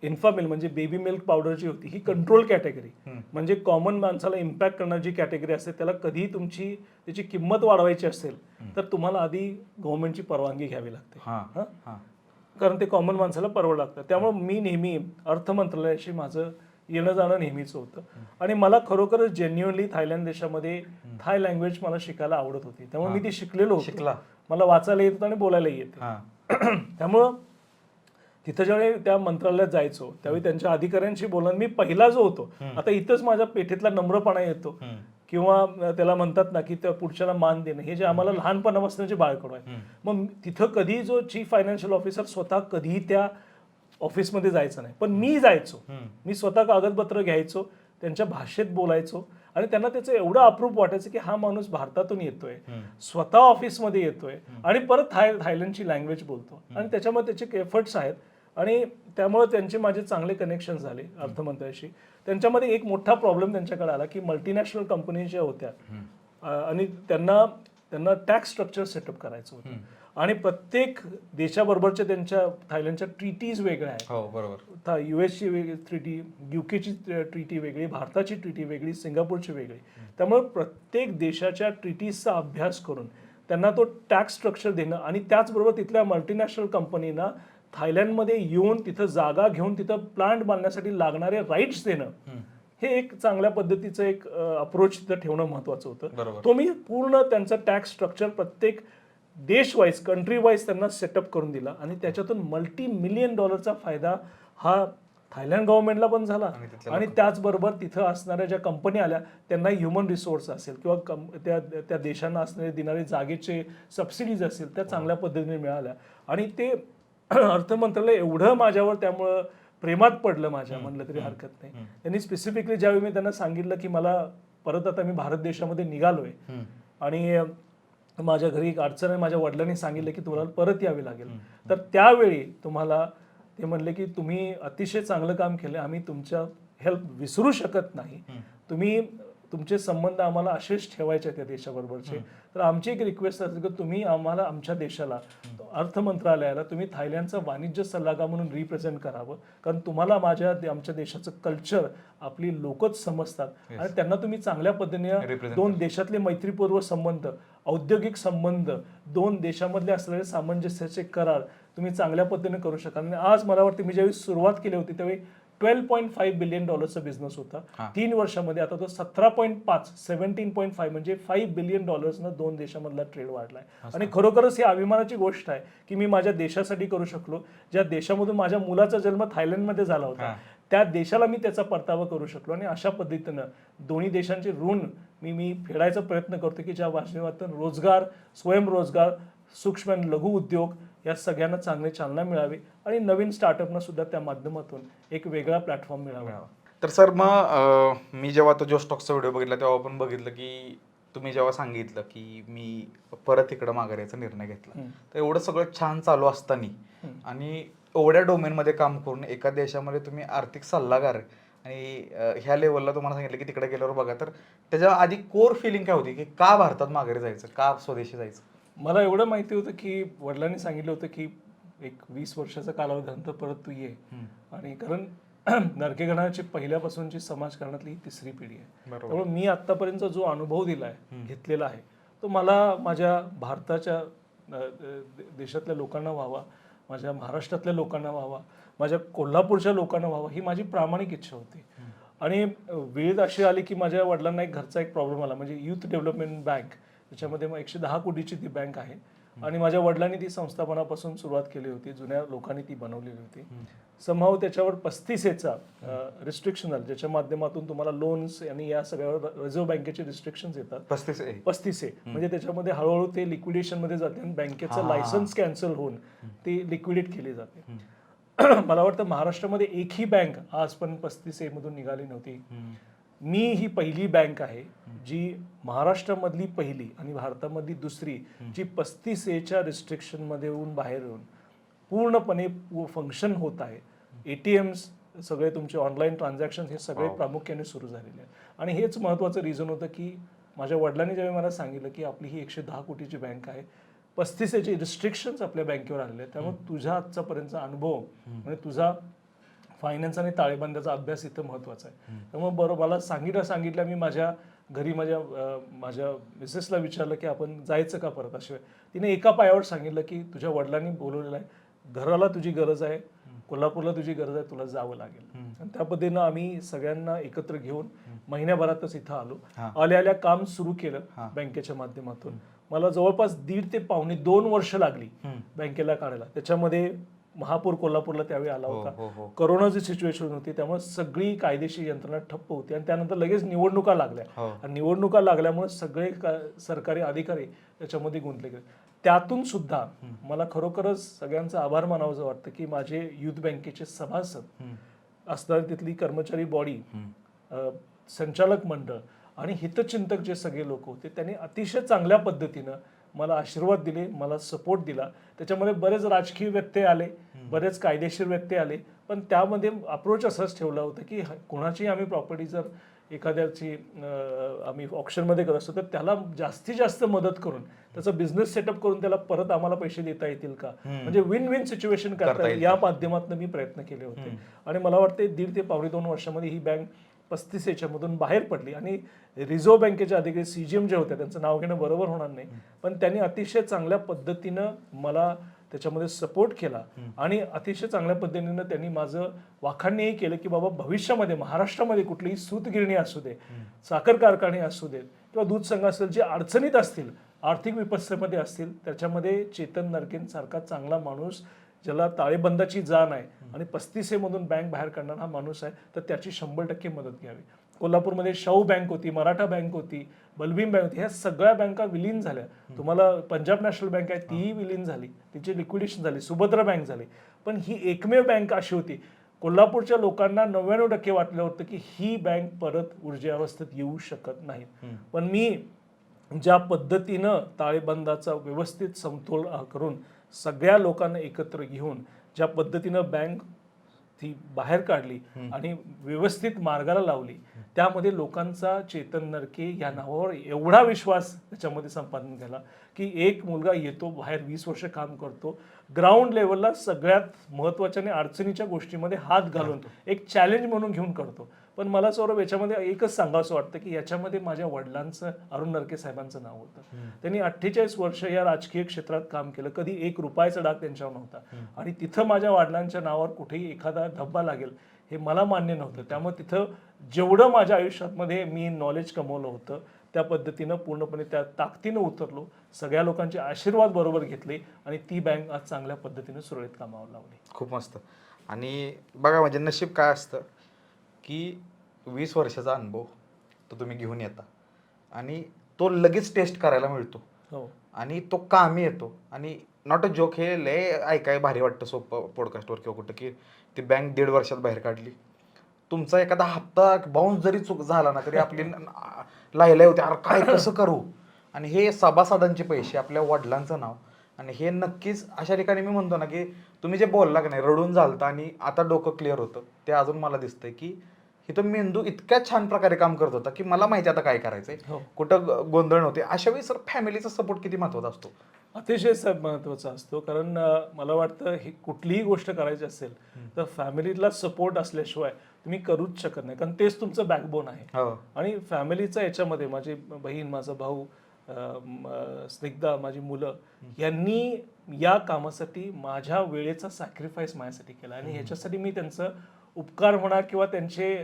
इन्फामिल म्हणजे बेबी मिल्क पावडर जी होती ही कंट्रोल कॅटेगरी, म्हणजे कॉमन माणसाला इम्पॅक्ट करणारी जी कॅटेगरी असते त्याला कधी तुमची त्याची किंमत वाढवायची असेल तर तुम्हाला आधी गव्हर्नमेंटची परवानगी घ्यावी लागते, कारण ते कॉमन माणसाला परवड लागतं. त्यामुळे मी नेहमी अर्थ मंत्रालयाशी माझं येणं जाणं नेहमीच होतं आणि मला खरोखरच जेन्युअनली थायलंड देशामध्ये थाय लँग्वेज मला शिकायला आवडत होती, त्यामुळे मी ती शिकलेलो होतो. मला वाचायला येत होतं आणि बोलायला येतं. त्यामुळं तिथं ज्यावेळी त्या मंत्रालयात जायचो त्यावेळी त्यांच्या अधिकाऱ्यांशी बोलून मी पहिला जो होतो, आता इथंच माझ्या पेठेतला नम्रपणा येतो किंवा त्याला म्हणतात ना की त्या पुढच्याला मान देणं, हे जे आम्हाला लहानपणापासून जे बाळकडू आहे. मग तिथं कधी जो चीफ फायनान्शियल ऑफिसर स्वतः कधी त्या ऑफिसमध्ये जायचं नाही, पण मी जायचो, मी स्वतः कागदपत्र घ्यायचो, त्यांच्या भाषेत बोलायचो आणि त्यांना त्याचं एवढं अप्रूप वाटायचं की हा माणूस भारतातून येतोय, स्वतः ऑफिसमध्ये येतोय आणि परत थायलंडची लँग्वेज बोलतो आणि त्याच्यामध्ये त्याचे एफर्ट्स आहेत आणि त्यामुळे त्यांचे माझे चांगले कनेक्शन झाले अर्थमंत्र्याशी. त्यांच्यामध्ये एक मोठा प्रॉब्लेम त्यांच्याकडे आला की मल्टीनॅशनल कंपनी ज्या होत्या आणि त्यांना टॅक्स स्ट्रक्चर सेटअप करायचं होतं आणि प्रत्येक देशाबरोबरच्या त्यांच्या थायलंडच्या ट्रीटीज वेगळ्या आहेत.
बरोबर.
US ची वेगळी ट्रीटी, UK ची ट्रीटी वेगळी, भारताची ट्रीटी वेगळी, सिंगापूरची वेगळी. त्यामुळे प्रत्येक देशाच्या ट्रीटीजचा अभ्यास करून त्यांना तो टॅक्स स्ट्रक्चर देणं आणि त्याचबरोबर तिथल्या मल्टीनॅशनल कंपनीना थायलंडमध्ये येऊन तिथं जागा घेऊन तिथं प्लांट बांधण्यासाठी लागणारे राईट्स देणं, हे एक चांगल्या पद्धतीचं एक अप्रोच तिथं ठेवणं महत्वाचं होतं. तो मी पूर्ण त्यांचा टॅक्स स्ट्रक्चर प्रत्येक देश वाईज, कंट्री वाईज त्यांना सेटअप करून दिला आणि त्याच्यातून $multi-million फायदा हा थायलंड गव्हर्नमेंटला पण झाला
आणि तिथल्या
आणि त्याचबरोबर तिथं असणाऱ्या ज्या कंपनी आल्या त्यांना ह्युमन रिसोर्स असेल किंवा त्या देशांना असणारे देणारे जागेचे सबसिडीज असेल त्या चांगल्या पद्धतीने मिळाल्या आणि ते अर्थ मंत्रालय एवढं माझ्यावर त्यामुळं प्रेमात पडलं माझ्या म्हणलं तरी हरकत नाही. त्यांनी स्पेसिफिकली ज्यावेळी मी त्यांना सांगितलं की मला परत आता मी भारत देशामध्ये निघालोय आणि माझ्या घरी एक अडचण आहे, माझ्या वडिलांनी सांगितलं की तुम्हाला परत यावे लागेल, तर त्यावेळी तुम्हाला ते म्हणले की तुम्ही अतिशय चांगलं काम केलं, आम्ही तुमच्या हेल्प विसरू शकत नाही, तुम्ही तुमचे संबंध आम्हाला असेच ठेवायचे त्या देशाबरोबरचे, तर आमची एक रिक्वेस्ट असते की तुम्ही आम्हाला आमच्या देशाला अर्थ मंत्रालयाला तुम्ही थायलंडचा वाणिज्य सल्लागार म्हणून रिप्रेझेंट करावं, कारण तुम्हाला आमच्या देशाचं कल्चर आपली लोकच समजतात आणि त्यांना तुम्ही चांगल्या पद्धतीने दोन देशातले मैत्रीपूर्व संबंध, औद्योगिक संबंध, दोन देशामधले असलेले सामंजस्याचे करार तुम्ही चांगल्या पद्धतीने करू शकाल. आणि आज मला वाटतं मी ज्यावेळी सुरुवात केली होती त्यावेळी $12.5 बिलियन बिझनेस होता. 3 वर्षामध्ये आता तो 17.5 17.5 म्हणजे $5 बिलियन दोन देशामधला ट्रेड वाढलाय. आणि खरोखरच ही अभिमानाची गोष्ट आहे की मी माझ्या देशासाठी करू शकलो, ज्या देशामधून माझ्या मुलाचा जन्म थायलंडमध्ये झाला होता त्या देशाला मी त्याचा परतावा करू शकलो. आणि अशा पद्धतीनं दोन्ही देशांचे ऋण मी फेडायचा प्रयत्न करतो की ज्या माध्यमातून रोजगार, स्वयंरोजगार, सूक्ष्म आणि लघु उद्योग या सगळ्यांना चांगले चालना मिळावी आणि नवीन स्टार्टअपना सुद्धा त्या माध्यमातून एक वेगळा प्लॅटफॉर्म मिळावा.
तर सर मग मी जेव्हा तो जो स्टॉकचा व्हिडिओ बघितला तेव्हा आपण बघितलं की तुम्ही जेव्हा सांगितलं की मी परत इकडं माघार याचा निर्णय घेतला, तर एवढं सगळं छान चालू असताना आणि एवढ्या डोमेनमध्ये काम करून एका देशामध्ये तुम्ही आर्थिक सल्लागार आणि ह्या लेवलला तुम्हाला सांगितलं की तिकडे गेल्यावर बघा, तर त्याच्या आधी कोर फिलिंग काय होती की का भारतात माघारी जायचं, का स्वदेशी जायचं?
मला एवढं माहिती होतं की वडिलांनी सांगितलं होतं की एक 20 वर्षाचा कालावधीनंतर परत तू ये, आणि कारण नरकेगणाची पहिल्यापासूनची समाजकारणातली ही तिसरी पिढी आहे. त्यामुळे मी आतापर्यंत जो अनुभव दिलाय, घेतलेला आहे, तो मला माझ्या भारताच्या देशातल्या लोकांना व्हावा, माझ्या महाराष्ट्रातल्या लोकांना व्हावा, माझ्या कोल्हापूरच्या लोकांना व्हावा, ही माझी प्रामाणिक इच्छा होती. आणि वेळ अशी आली की माझ्या वडिलांना घरचा एक प्रॉब्लेम आला, म्हणजे युथ डेव्हलपमेंट बँक, त्याच्यामध्ये मग 110 कोटीची ती बँक आहे आणि माझ्या वडिलांनी ती संस्थापनापासून सुरुवात केली होती, जुन्या लोकांनी ती बनवलेली होती. समहाव त्याच्यावर 35A रिस्ट्रिक्शन आलं, ज्याच्या माध्यमातून तुम्हाला लोन्स आणि या सगळ्यावर रिझर्व्ह बँकेचे रिस्ट्रिक्शन्स येतात. 35A म्हणजे त्याच्यामध्ये हळूहळू ते लिक्विडेशनमध्ये जाते आणि बँकेचं लायसन्स कॅन्सल होऊन ते लिक्विडेट केली जाते. मला वाटतं महाराष्ट्रामध्ये एकही बँक आजपर्यंत 35A मधून निघाली नव्हती. मी ही पहिली बँक आहे जी महाराष्ट्रामधली पहिली आणि भारतामधली दुसरी जी 35A रिस्ट्रिक्शनमध्ये येऊन बाहेर येऊन पूर्णपणे फंक्शन होत आहे. ATMs सगळे तुमचे ऑनलाईन ट्रान्झॅक्शन हे सगळे प्रामुख्याने सुरू झालेले आहेत. आणि हेच महत्त्वाचं रिझन होतं की माझ्या वडिलांनी ज्यावेळी मला सांगितलं की आपली ही 110 कोटीची बँक आहे, 35A रिस्ट्रिक्शन्स आपल्या बँकेवर आलेले आहेत, त्यामुळे तुझा आजचापर्यंतचा अनुभव म्हणजे तुझा फायनान्स आणि ताळेबंदाचा अभ्यास इथं महत्त्वाचा आहे. त्यामुळे बरोबर मला सांगितलं मी माझ्या घरी माझ्या मिसेसला विचारलं की आपण जायचं का परत. अशिवाय तिने एका पायावर सांगितलं की तुझ्या वडिलांनी बोलवलेलं आहे, घराला तुझी गरज आहे, कोल्हापूरला तुझी गरज आहे, तुला जावं लागेल. आणि त्या पद्धतीनं आम्ही सगळ्यांना एकत्र घेऊन महिन्याभरातच इथं आलो. आल्या काम सुरू केलं बँकेच्या माध्यमातून. मला जवळपास 1.5 ते पावणे 2 वर्ष लागली बँकेला काढायला. त्याच्यामध्ये महापूर कोल्हापूरला त्यावेळी आला होता, कोरोनाची सिच्युएशन होती, त्यामुळे सगळी कायदेशीर यंत्रणा ठप्प होती आणि त्यानंतर लगेच निवडणुका लागल्या. आणि निवडणुका लागल्यामुळे सगळे सरकारी अधिकारी त्याच्यामध्ये गुंतले गेले. त्यातून सुद्धा मला खरोखरच सगळ्यांचं आभार मानावंसं वाटतं की माझे युथ बँकेचे सभासद असणारी तिथली कर्मचारी बॉडी, संचालक मंडळ आणि हितचिंतक जे सगळे लोक होते त्यांनी अतिशय चांगल्या पद्धतीनं मला आशीर्वाद दिले, मला सपोर्ट दिला. त्याच्यामध्ये बरेच राजकीय व्यत्यय आले, बरेच कायदेशीर व्यत्यय आले, पण त्यामध्ये अप्रोच असंच ठेवला होता की कोणाची आम्ही प्रॉपर्टी जर एखाद्याची आम्ही ऑप्शनमध्ये करत असतो तर त्याला जास्तीत जास्त मदत करून त्याचा बिझनेस सेटअप करून त्याला परत आम्हाला पैसे देता येतील का, म्हणजे विन विन सिच्युएशन करता येईल या माध्यमातून मी प्रयत्न केले होते. आणि मला वाटते 1.5 ते पावणे 2 वर्षामध्ये ही बँक 35A मधून बाहेर पडली. आणि रिझर्व्ह बँकेचे अधिकारी CGM जे होते, त्यांचं नाव घेणं बरोबर होणार नाही, पण त्यांनी अतिशय चांगल्या पद्धतीनं मला त्याच्यामध्ये सपोर्ट केला आणि अतिशय चांगल्या पद्धतीनं त्यांनी माझं वाखाणणीही केलं की बाबा भविष्यामध्ये महाराष्ट्रामध्ये कुठलीही सूतगिरणी असू दे, साखर कारखाने असू देत किंवा दूध संघ असेल, जे अडचणीत असतील, आर्थिक विपत्तीमध्ये असतील, त्याच्यामध्ये चेतन नरकेंसारखा चांगला माणूस ज्याला ताळेबंदाची जाण आहे आणि 35A मधून बँक बाहेर काढणारा हा माणूस आहे, तर त्याची 100% मदत घ्यावी. कोल्हापूरमध्ये शाहू बँक होती, मराठा बँक होती, बलबीम बँक होती, ह्या सगळ्या बँका विलीन झाल्या. तुम्हाला पंजाब नॅशनल बँक आहे तीही विलीन झाली, तिची लिक्विडेशन झाली, सुभद्रा बँक झाली. पण ही एकमेव बँक अशी होती, कोल्हापूरच्या लोकांना 99% वाटलं होतं की ही बँक परत ऊर्जावस्थेत येऊ शकत नाही. पण मी ज्या पद्धतीनं ताळेबंदाचा व्यवस्थित समतोल करून सगळ्या लोकांना एकत्र घेऊन ज्या पद्धतीनं बँक ती बाहेर काढली आणि व्यवस्थित मार्गाला लावली, त्यामध्ये लोकांचा चेतन नरके या नावावर एवढा विश्वास त्याच्यामध्ये संपादन केला की एक मुलगा येतो बाहेर 20 वर्ष काम करतो, ग्राउंड लेवलला सगळ्यात महत्त्वाच्या आणि अडचणीच्या गोष्टीमध्ये हात घालून एक चॅलेंज म्हणून घेऊन करतो. पण मला सौरभ याच्यामध्ये एकच सांगावंसं वाटतं की याच्यामध्ये माझ्या वडिलांचं, अरुण नरके साहेबांचं नाव होतं. त्यांनी 48 वर्ष या राजकीय क्षेत्रात काम केलं, कधी 1 रुपयाचा डाग त्यांच्यावर नव्हता. आणि तिथं माझ्या वडिलांच्या नावावर कुठेही एखादा धब्बा लागेल हे मला मान्य नव्हतं. त्यामुळे तिथं जेवढं माझ्या आयुष्यामध्ये मी नॉलेज कमवलं होतं त्या पद्धतीनं पूर्णपणे त्या ताकदीनं उतरलो, सगळ्या लोकांचे आशीर्वाद बरोबर घेतले आणि ती बँक आज चांगल्या पद्धतीने सुरळीत कामावर लावली.
खूप मस्त. आणि बघा म्हणजे नशीब काय असतं की 20 वर्षाचा अनुभव तो तुम्ही घेऊन येता आणि तो लगेच टेस्ट करायला मिळतो.
हो.
आणि तो कामी येतो. आणि नॉट अ जोक, हे लय ऐकाय भारी वाटतं सोपं पॉडकास्टवर किंवा कुठं की ती बँक 1.5 वर्षात बाहेर काढली. तुमचा एखादा हप्ता बाउन्स जरी चूक झाला ना तरी आपली लायला होते, अरे काय कसं करू. आणि हे सभासदांचे पैसे, आपल्या वडिलांचं नाव. आणि हे नक्कीच अशा ठिकाणी मी म्हणतो ना की तुम्ही जे बोलला की नाही, रडून झालतं आणि आता डोकं क्लिअर होतं, ते अजून मला दिसतंय की इथं मेंदू इतक्या छान प्रकारे काम करत होता की मला माहिती आता काय करायचंय, कुठं गोंधळ नव्हते. अशा वेळी सर फॅमिलीचा सपोर्ट किती महत्वाचा असतो?
अतिशय महत्त्वाचा असतो. कारण मला वाटतं ही कुठलीही गोष्ट करायची असेल तर फॅमिलीला सपोर्ट असल्याशिवाय तुम्ही करूच शकत नाही, कारण तेच तुमचं बॅकबोन आहे. आणि फॅमिलीचा याच्यामध्ये माझी बहीण, माझा भाऊ, स्निग्धा, माझी मुलं यांनी या कामासाठी माझ्या वेळेचा सॅक्रिफाईस माझ्यासाठी केला. आणि ह्याच्यासाठी मी त्यांचं उपकार म्हणा किंवा त्यांचे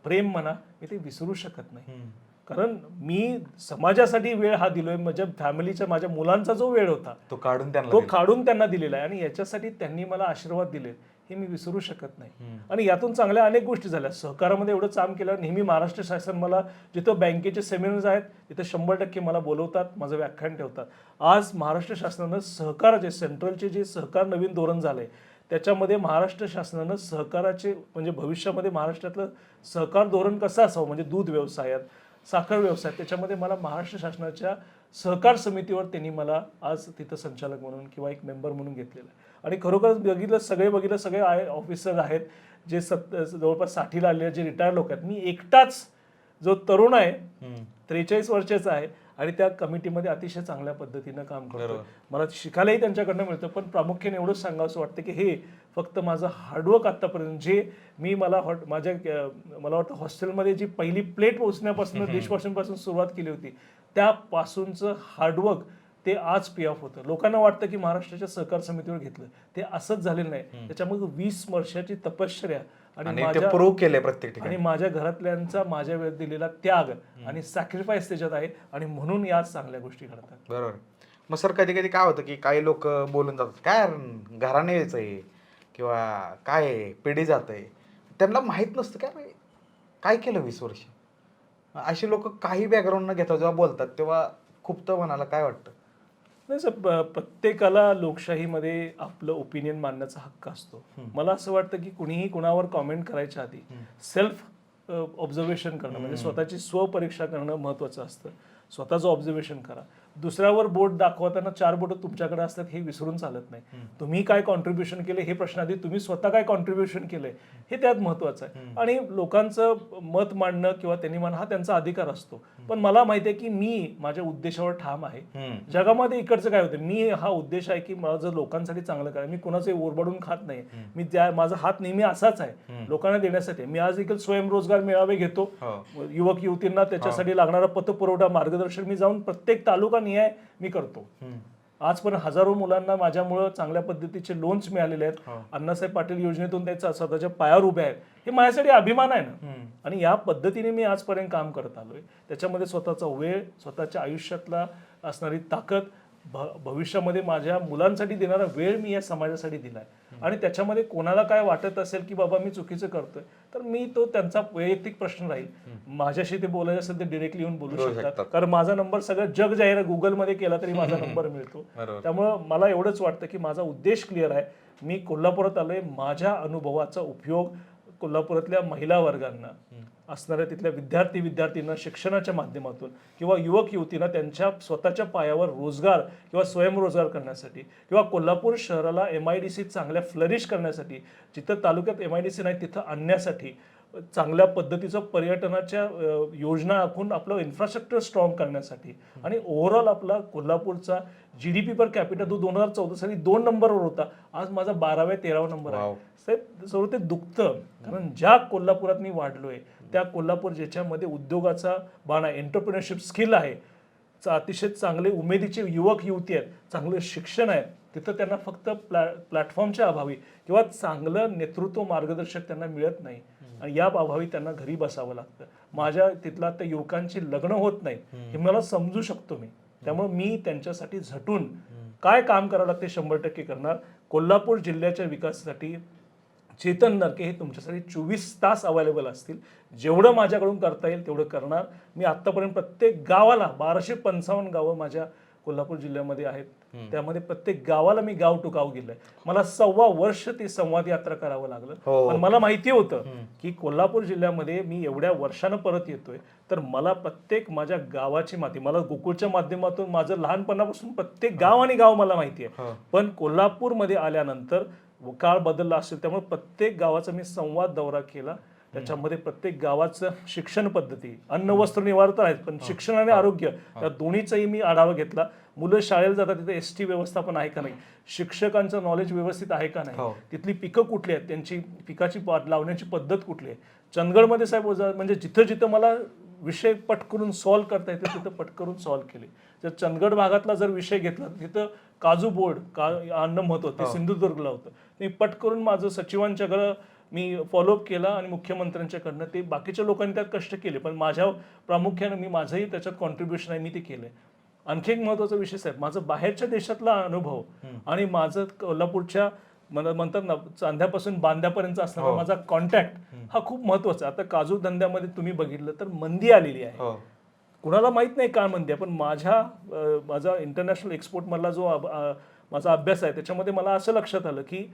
प्रेम म्हणा, मी ते विसरू शकत नाही. कारण मी समाजासाठी वेळ हा दिलोय, माझ्या फॅमिलीच्या, माझ्या मुलांचा जो वेळ होता
तो काढून
त्यांना दिलेला आहे. आणि याच्यासाठी त्यांनी मला आशीर्वाद दिले हे मी विसरू शकत नाही. आणि यातून चांगल्या अनेक गोष्टी झाल्या. सहकारामध्ये एवढं काम केलं, नेहमी महाराष्ट्र शासन मला जिथं बँकेचे सेमिनार्स आहेत तिथं 100% मला बोलवतात, माझं व्याख्यान ठेवतात. आज महाराष्ट्र शासनानं सहकाराचे, सेंट्रलचे जे सहकार नवीन धोरण झालंय त्याच्यामध्ये महाराष्ट्र शासनानं सहकाराचे म्हणजे भविष्यामध्ये महाराष्ट्रातलं सहकार धोरण कसं असावं, म्हणजे दूध व्यवसायात, साखर व्यवसाय, त्याच्यामध्ये मला महाराष्ट्र शासनाच्या सहकार समितीवर त्यांनी मला आज तिथं संचालक म्हणून किंवा एक मेंबर म्हणून घेतलेलं आहे. आणि खरोखर बघितलं सगळे ऑफिसर आहेत जे जवळपास 60ला आलेले, जे रिटायर लोक आहेत. मी एकटाच जो तरुण आहे 43 वर्षाचा आहे आणि त्या कमिटीमध्ये अतिशय चांगल्या पद्धतीनं काम करतो. मला शिकायलाही त्यांच्याकडनं मिळतं. पण प्रामुख्याने एवढंच सांगावंसं वाटतं की हे फक्त माझं हार्डवर्क आतापर्यंत जे मी मला वाटतं हॉस्टेलमध्ये जी पहिली प्लेट पोचण्यापासून डिशवॉशिंगपासून सुरुवात केली होती त्यापासूनचं हार्डवर्क ते आज पे ऑफ होतं. लोकांना वाटतं की महाराष्ट्राच्या सहकार समितीवर घेतलं, ते असंच झालेलं नाही. त्याच्यामध्ये 20 वर्षाची तपश्चर्या आणि माझ्या घरातल्यांचा माझ्या वेळेत दिलेला त्याग आणि सॅक्रिफाईस त्याच्यात आहे. आणि म्हणून या चांगल्या गोष्टी घडतात.
बरोबर. मग सर कधी कधी काय होतं की काही लोक बोलून जातात, काय घराने यायचंय किंवा काय पिढी जात आहे, त्यांना माहित नसतं काय केलं 20 वर्ष. अशी लोक काही बॅकग्राऊंड न घेता जेव्हा बोलतात तेव्हा खूप तर मनाला काय वाटतं?
नाही सर, प्रत्येकाला लोकशाहीमध्ये आपलं ओपिनियन मांडण्याचा हक्क असतो. मला असं वाटतं की कुणीही कुणावर कॉमेंट करायच्या आधी सेल्फ ऑब्झर्वेशन करणं, म्हणजे स्वतःची स्वपरीक्षा करणं महत्त्वाचं असतं. स्वतःचं ऑब्झर्वेशन करा. दुसऱ्यावर बोट दाखवताना 4 बोटं तुमच्याकडे असतात हे विसरून चालत नाही. तुम्ही काय कॉन्ट्रीब्युशन केले हे प्रश्न आधी तुम्ही स्वतः काय कॉन्ट्रीब्युशन केलंय हे त्यात महत्त्वाचं आहे. आणि लोकांचं मत मांडणं किंवा त्यांनी मांडणं हा त्यांचा अधिकार असतो. पण मला माहिती आहे की मी माझ्या उद्देशावर ठाम आहे. जगामध्ये इकडचं काय होतं, मी हा उद्देश आहे की माझं लोकांसाठी चांगलं करायचं. मी कुणाचं ओरबाडून खात नाही. मी माझा हात नेहमी असाच आहे लोकांना देण्यासाठी. मी आज देखील स्वयंरोजगार मेळावे घेतो, युवक युवतींना त्याच्यासाठी लागणारा पतपुरवठा, मार्गदर्शन मी जाऊन प्रत्येक तालुका निहाय मी करतो. आज पण हजारो मुलांना माझ्यामुळं चांगल्या पद्धतीचे लोन्स मिळालेले आहेत. अण्णासाहेब पाटील योजनेतून त्याच्या स्वतःच्या पायावर उभे आहेत. हे माझ्यासाठी अभिमान आहे ना. आणि या पद्धतीने मी आजपर्यंत काम करत आलोय. त्याच्यामध्ये स्वतःचा वेळ, स्वतःच्या आयुष्यातला असणारी ताकद भविष्यामध्ये माझ्या मुलांसाठी देणारा वेळ मी या समाजासाठी दिलाय आणि त्याच्यामध्ये कोणाला काय वाटत असेल की बाबा मी चुकीचं करतोय तर मी तो त्यांचा वैयक्तिक प्रश्न राहील. माझ्याशी ते बोलायचं असेल तर डिरेक्टली येऊन बोलू शकतात कारण माझा नंबर सगळं जग जाहीर गुगलमध्ये केला तरी माझा नंबर मिळतो. त्यामुळं मला एवढंच वाटतं की माझा उद्देश क्लिअर आहे. मी कोल्हापुरात आलोय, माझ्या अनुभवाचा उपयोग कोल्हापुरातल्या महिला वर्गांना, असणाऱ्या तिथल्या विद्यार्थींना शिक्षणाच्या माध्यमातून किंवा युवक युवतींना त्यांच्या स्वतःच्या पायावर रोजगार किंवा स्वयंरोजगार करण्यासाठी किंवा कोल्हापूर शहराला MIDC चांगल्या फ्लरिश करण्यासाठी, जिथं तालुक्यात MIDC नाही तिथं आणण्यासाठी चांगल्या पद्धतीचं पर्यटनाच्या योजना आखून आपलं इन्फ्रास्ट्रक्चर स्ट्रॉंग करण्यासाठी आणि ओव्हरऑल आपला कोल्हापूरचा GDP पर कॅपिटल 2014 साली 2 नंबरवर होता, आज माझा 12व्या-13वा नंबर आहे. साहेब सर्व ते दुखतं कारण ज्या कोल्हापुरात मी वाढलोय त्या कोल्हापूर ज्याच्यामध्ये उद्योगाचा बाण आहे, एंटरप्रिनरशिप स्किल आहे, अतिशय चांगले उमेदीचे युवक युवती आहेत, चांगलं शिक्षण आहे, तिथं त्यांना फक्त प्लॅटफॉर्मच्या अभावी किंवा चांगलं नेतृत्व मार्गदर्शक त्यांना मिळत नाही आणि या अभावी त्यांना घरी बसावं लागतं. माझ्या तिथला त्या युवकांची लग्न होत नाही हे मला समजू शकतो मी. त्यामुळे मी त्यांच्यासाठी झटून काय काम करावं लागते 100% करणार. कोल्हापूर जिल्ह्याच्या विकासासाठी चेतन नरके हे तुमच्यासाठी 24 तास अवेलेबल असतील. जेवढं माझ्याकडून करता येईल तेवढं करणार. मी आत्तापर्यंत प्रत्येक गावाला 1255 गावं माझ्या कोल्हापूर जिल्ह्यामध्ये आहेत, त्यामध्ये प्रत्येक गावाला मी गाव टू गाव गेलोय. मला 1.25 वर्ष ती संवाद यात्रा करावं लागलं पण मला माहिती होतं की कोल्हापूर जिल्ह्यामध्ये मी एवढ्या वर्षानं परत येतोय तर मला प्रत्येक माझ्या गावाची माहिती, मला गोकुळच्या माध्यमातून माझं लहानपणापासून प्रत्येक गाव आणि गाव मला माहिती आहे. पण कोल्हापूरमध्ये आल्यानंतर काळ बदलला असेल त्यामुळे प्रत्येक गावाचा मी संवाद दौरा केला. त्याच्यामध्ये प्रत्येक गावाचं शिक्षण पद्धती, अन्न वस्त्र निवारा तर आहेत पण शिक्षण आणि आरोग्य त्या दोन्हीचाही मी आढावा घेतला. मुलं शाळेला जातात तिथे ST व्यवस्थापन आहे का नाही, शिक्षकांचं नॉलेज व्यवस्थित आहे का नाही, तिथली पिकं कुठली आहेत, त्यांची पिकाची लावण्याची पद्धत कुठली आहे. चंदगडमध्ये साहेब म्हणजे जिथं जिथं मला विषय पटकरून सॉल्व्ह करता येते तिथं पटकरून सॉल्व्ह केले. जर चंदगड भागातला जर विषय घेतला तिथं काजू बोर्ड आणणं महत्त्वाचं ते सिंधुदुर्गला होतं. मी पटकरून माझं सचिवांच्याकडं मी फॉलोअप केला आणि मुख्यमंत्र्यांच्याकडनं ते बाकीच्या लोकांनी त्यात कष्ट केले पण माझ्या प्रामुख्यानं मी माझंही त्याच्यात कॉन्ट्रीब्युशन आहे, मी ते केलंय. आणखी एक महत्त्वाचा विषय साहेब, माझं बाहेरच्या देशातला अनुभव आणि माझं कोल्हापूरच्या म्हणतात ना चांद्यापासून बांद्यापर्यंत असणारा माझा कॉन्टॅक्ट हा खूप महत्त्वाचा. आता काजू धंद्यामध्ये तुम्ही बघितलं तर मंदी आलेली आहे. कुणाला माहित नाही काय मंदी आहे पण माझा इंटरनॅशनल एक्सपोर्ट मधला जो माझा अभ्यास आहे त्याच्यामध्ये मला असं लक्षात आलं की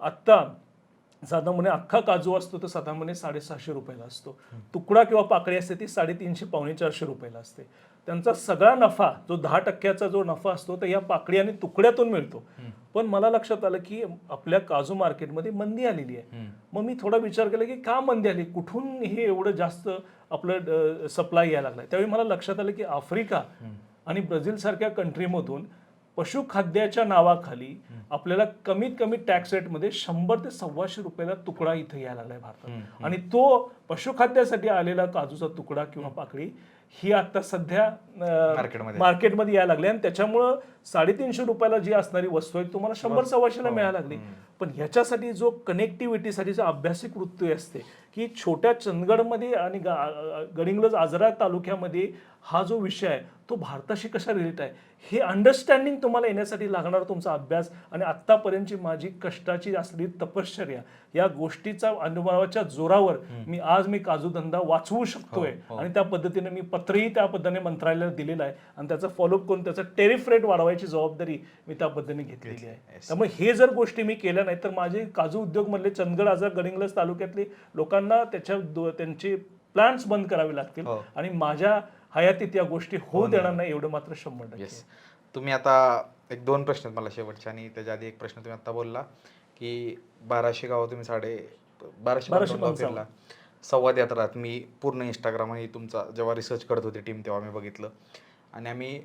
आत्ता साधारणपणे अख्खा काजू असतो तर साधारणपणे 650 रुपयाला असतो, तुकडा किंवा पाकळी असते ती 350-450 रुपयाला असते. त्यांचा सगळा नफा जो 10% जो नफा असतो तर या पाकळी आणि तुकड्यातून मिळतो. पण मला लक्षात आलं की आपल्या काजू मार्केटमध्ये मंदी आलेली आहे. मग मी थोडा विचार केला की का मंदी आली, कुठून हे एवढं जास्त आपलं सप्लाय यायला लागलाय. त्यावेळी मला लक्षात आलं की आफ्रिका आणि ब्राझील सारख्या कंट्रीमधून पशुखाद्याच्या नावाखाली आपल्याला कमीत कमी टॅक्स रेटमध्ये 100 ते 125 रुपयाला तुकडा इथं यायला लागलाय भारतात. आणि तो पशुखाद्यासाठी आलेला काजूचा तुकडा किंवा पाकळी ही आता सध्या मार्केटमध्ये यायला लागली आणि त्याच्यामुळं 350 रुपयाला जी असणारी वस्तू आहे तुम्हाला 100-125ला मिळायला लागली. पण ह्याच्यासाठी जो कनेक्टिव्हिटीसाठी जो अभ्यासिक वृत्ती असते की छोट्या चंदगडमध्ये आणि गडिंग्लज आजरा तालुक्यामध्ये हा जो विषय आहे तो भारताशी कसा रिलेट आहे हे अंडरस्टँडिंग तुम्हाला येण्यासाठी लागणार तुमचा अभ्यास आणि आत्तापर्यंतची माझी कष्टाची असलेली तपश्चर्या या गोष्टीचा अनुभवाच्या जोरावर मी काजू धंदा वाचवू शकतोय. आणि त्या पद्धतीने मी पत्रही त्या पद्धतीने मंत्रालयाला दिलेलं आहे आणि त्याचा फॉलोअप करून त्याचा टेरिफ रेट वाढवायची जबाबदारी मी त्या पद्धतीने घेतलेली आहे. त्यामुळे हे जर गोष्टी मी केल्या नाही तर माझे काजू उद्योग मधले चंदगड आजार गडिंग्लज तालुक्यातले लोकांना त्यांचे प्लांट्स बंद करावे लागतील आणि माझ्या हयातीत या गोष्टी होऊ देणार नाही एवढं मात्र 100%.
तुम्ही आता 1-2 प्रश्न मला शेवटचे आणि त्याच्या आधी एक प्रश्न तुम्ही आता बोलला की 1200 गाव तुम्ही 1250 गाव फिरला. संवाद यात्रात मी पूर्ण इंस्टाग्राम आणि तुमचा जेव्हा रिसर्च करत होती टीम तेव्हा मी बघितलं आणि आम्ही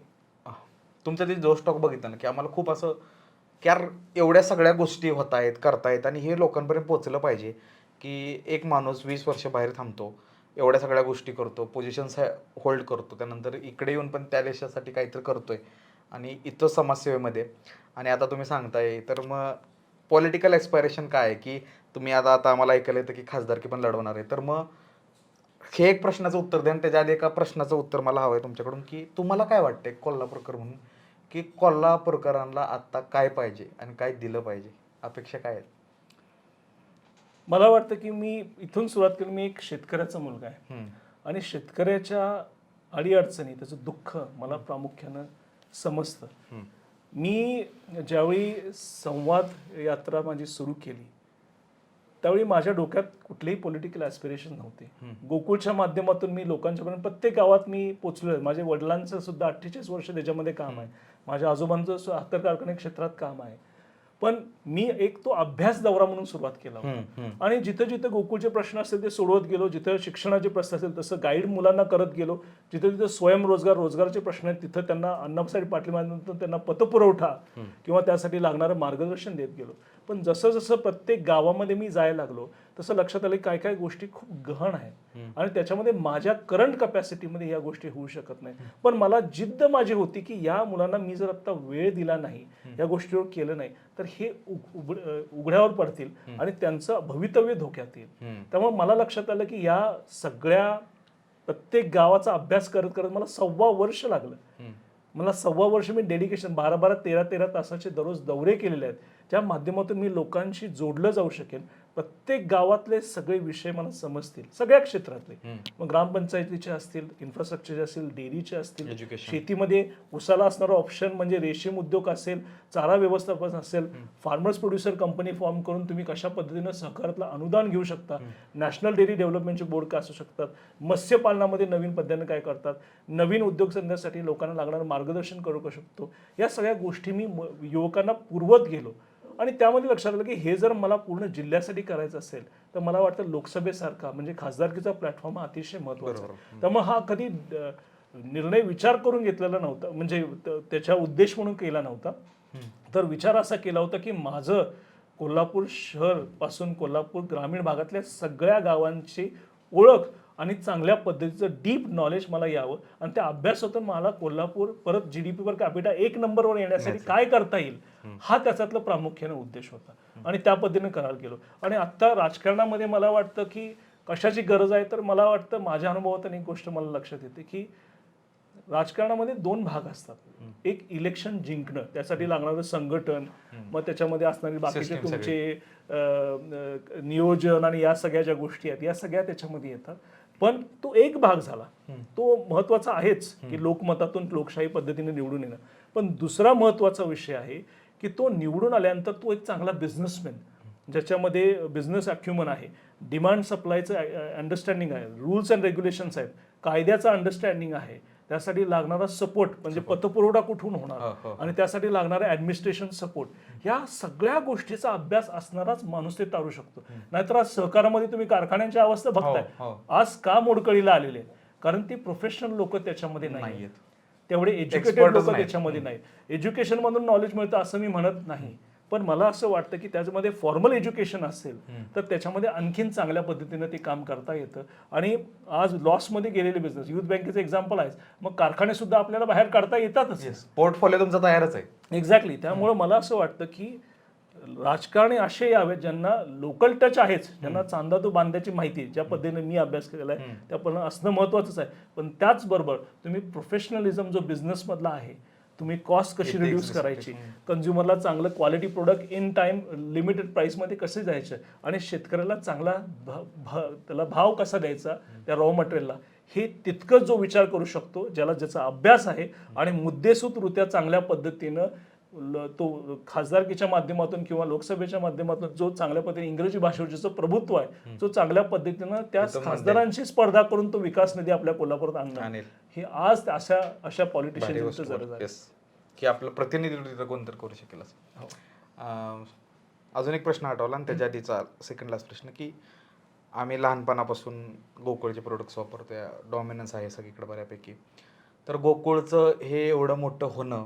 तुमचा ते जो स्टॉक बघितला ना की आम्हाला खूप असं की यार एवढ्या सगळ्या गोष्टी होत आहेत करतायत आणि हे लोकांपर्यंत पोहोचलं पाहिजे की एक माणूस 20 वर्ष बाहेर थांबतो, एवढ्या सगळ्या गोष्टी करतो, पोझिशन्स होल्ड करतो, त्यानंतर इकडे येऊन पण त्या देशासाठी काहीतरी करतोय आणि इथं समाजसेवेमध्ये आणि आता तुम्ही सांगताय तर मग पॉलिटिकल एक्सपायरेशन काय आहे की तुम्ही आता आम्हाला ऐकायला येतं की खासदारकी पण लढवणार आहे. तर मग हे एक प्रश्नाचं उत्तर द्या आणि त्याच्या आधी एका प्रश्नाचं उत्तर मला हवं आहे तुमच्याकडून की तुम्हाला काय वाटतंय कोल्हापूरकर म्हणून की कोल्हापूरकरांना आता काय पाहिजे आणि काय दिलं पाहिजे, अपेक्षा काय आहेत?
मला वाटतं की मी इथून सुरुवात केली. मी एक शेतकऱ्याचा मुलगा आहे
हम्म.
आणि शेतकऱ्याच्या अडीअडचणी त्याचं दुःख मला प्रामुख्यानं समजतं.
हम्म.
मी ज्यावेळी संवाद यात्रा माझी सुरू केली त्यावेळी माझ्या डोक्यात कुठलेही पॉलिटिकल ॲस्पिरेशन नव्हते. गोकुळच्या माध्यमातून मी लोकांच्यापर्यंत प्रत्येक गावात मी पोचलो आहे. माझ्या वडिलांचं सुद्धा 48 वर्ष त्याच्यामध्ये काम आहे. माझ्या आजोबांचं साखर कारखाने क्षेत्रात काम आहे. पण मी एक तो अभ्यास दौरा म्हणून सुरुवात केला होता आणि जिथं जिथं गोकुळचे प्रश्न असतील ते सोडवत गेलो. जिथं शिक्षणाचे प्रश्न असेल तसं गाईड मुलांना करत गेलो. जिथं जिथं स्वयंरोजगार रोजगाराचे प्रश्न आहेत तिथं त्यांना अण्णासाहेब पाटील माध्यमातून त्यांना पतपुरवठा किंवा त्यासाठी लागणारं मार्गदर्शन देत गेलो. पण जसं जसं प्रत्येक गावामध्ये मी जायला लागलो तसं लक्षात आलं काय काय गोष्टी खूप गहन आहेत आणि त्याच्यामध्ये माझ्या करंट कपॅसिटीमध्ये या गोष्टी होऊ शकत नाही. पण मला जिद्द माझी होती की या मुलांना मी जर आता वेळ दिला नाही, या गोष्टीवर केलं नाही तर हे उघड्यावर पडतील आणि त्यांचं भवितव्य धोक्यात येईल. त्यामुळे मला लक्षात आलं की या सगळ्या प्रत्येक गावाचा अभ्यास करत करत मला 1.25 वर्ष लागलं. मला 1.25 वर्ष मी डेडिकेशन 12-12, 13-13 तासाचे दररोज दौरे केलेले आहेत ज्या माध्यमातून मी लोकांशी जोडलं जाऊ शकेल. प्रत्येक गावातले सगळे विषय मला समजतील, सगळ्या क्षेत्रातले. मग ग्रामपंचायतीचे असतील, इन्फ्रास्ट्रक्चरचे असतील, डेअरीचे असतील, शेतीमध्ये उसाला असणारा ऑप्शन म्हणजे रेशीम उद्योग असेल, चारा व्यवस्थापन असेल, फार्मर्स प्रोड्युसर कंपनी फॉर्म करून तुम्ही कशा पद्धतीनं सहकारातलं अनुदान घेऊ शकता, नॅशनल डेअरी डेव्हलपमेंटचे बोर्ड काय असू शकतात, मत्स्यपालनामध्ये नवीन पद्धतीने काय करतात, नवीन उद्योगधंद्यासाठी लोकांना लागणारं मार्गदर्शन करू शकतो. या सगळ्या गोष्टी मी युवकांना पुरवत गेलो आणि त्यामध्ये लक्षात आलं की हे जर मला पूर्ण जिल्ह्यासाठी करायचं असेल तर मला वाटतं लोकसभेसारखा म्हणजे खासदारकीचा प्लॅटफॉर्म हा अतिशय महत्त्वाचा आहे. त्यामुळे हा कधी निर्णय विचार करून घेतलेला नव्हता, म्हणजे त्याच्या उद्देश म्हणून केला नव्हता. तर विचार असा केला होता की माझं कोल्हापूर शहर पासून कोल्हापूर ग्रामीण भागातल्या सगळ्या गावांची ओळख आणि चांगल्या पद्धतीचं डीप नॉलेज मला यावं आणि त्या अभ्यासातून मला कोल्हापूर परत GDP पर कॅपिटा 1 नंबरवर येण्यासाठी काय करता येईल हा त्याच्यातला प्रामुख्याने उद्देश होता आणि त्या पद्धतीने करायला गेलो. आणि आत्ता राजकारणामध्ये मला वाटतं की कशाची गरज आहे तर मला वाटतं माझ्या अनुभवातून एक गोष्ट मला लक्षात येते की राजकारणामध्ये 2 भाग असतात. एक इलेक्शन जिंकणं, त्यासाठी लागणारं संघटन, मग त्याच्यामध्ये असणारे बाकीचे तुमचे नियोजन आणि या सगळ्या ज्या गोष्टी आहेत या सगळ्या त्याच्यामध्ये येतात. पण तो एक भाग झाला, तो महत्वाचा आहेच की लोकमतातून लोकशाही पद्धतीने निवडून येणं. पण दुसरा महत्वाचा विषय आहे की तो निवडून आल्यानंतर तो एक चांगला बिझनेसमॅन ज्याच्यामध्ये बिझनेस अॅक्युमन आहे, डिमांड सप्लायचं अंडरस्टँडिंग आहे, रूल्स अँड रेग्युलेशन्स आहेत, कायद्याचं अंडरस्टँडिंग आहे, त्यासाठी लागणारा सपोर्ट म्हणजे पतपुरवठा कुठून होणार आणि त्यासाठी लागणारा ऍडमिनिस्ट्रेशन सपोर्ट, या सगळ्या गोष्टीचा अभ्यास असणाराच माणूस ते तारू शकतो. नाहीतर आज सहकारामध्ये तुम्ही कारखान्यांची अवस्था बघताय, आज का मोडकळीला आलेले आहेत कारण ती प्रोफेशनल लोक त्याच्यामध्ये नाहीत, तेवढे एज्युकेटेड लोक त्याच्यामध्ये नाहीत. एज्युकेशन मधून नॉलेज मिळतं असं मी म्हणत नाही, पण मला असं वाटतं की त्याच्यामध्ये फॉर्मल एज्युकेशन असेल तर त्याच्यामध्ये आणखीन चांगल्या पद्धतीनं ते काम करता येतं. आणि आज लॉसमध्ये गेलेले बिझनेस, युथ बँकेचं एक्झाम्पल आहे, मग कारखाने सुद्धा आपल्याला बाहेर काढता येतातच.
पोर्टफोलिओ तुमचा तयारच आहे.
एक्झॅक्टली. त्यामुळे मला असं वाटतं की राजकारणी असे यावेत ज्यांना लोकल टच आहेच, ज्यांना चांदा तो बांधायची माहिती, ज्या पद्धतीने मी अभ्यास केलेला आहे त्या पद्धतीने असणं महत्त्वाचंच आहे. पण त्याचबरोबर तुम्ही प्रोफेशनलिझम जो बिझनेस मधला आहे, तुम्ही कॉस्ट कशी रिड्यूस करायची, कन्झ्युमरला चांगलं quality product in time limited प्राइसमध्ये कसे द्यायचे आणि शेतकऱ्याला चांगला त्याला भाव कसा द्यायचा त्या रॉ मटेरियलला, हे तितकंच जो विचार करू शकतो, ज्याचा अभ्यास आहे आणि मुद्देसूदरित्या चांगल्या पद्धतीनं तो खासदारकीच्या माध्यमातून किंवा लोकसभेच्या माध्यमातून जो चांगल्या पद्धतीने इंग्रजी भाषेवर ज्याचं प्रभुत्व आहे, जो चांगल्या पद्धतीनं त्या खासदारांशी स्पर्धा करून तो विकास निधी आपल्या कोल्हापुरात आणणार, हे आज अशा पॉलिटिशियनची गरज आहे
की आपलं प्रतिनिधित्व तिथं कोणतरी करू शकेल असं. अजून एक प्रश्न आठवला आणि त्याच्या आधीचा सेकंड लास्ट प्रश्न की आम्ही लहानपणापासून गोकुळचे प्रोडक्ट्स वापरतोय, डॉमिनन्स आहे सगळीकडे बऱ्यापैकी, तर गोकुळचं हे एवढं मोठं होणं,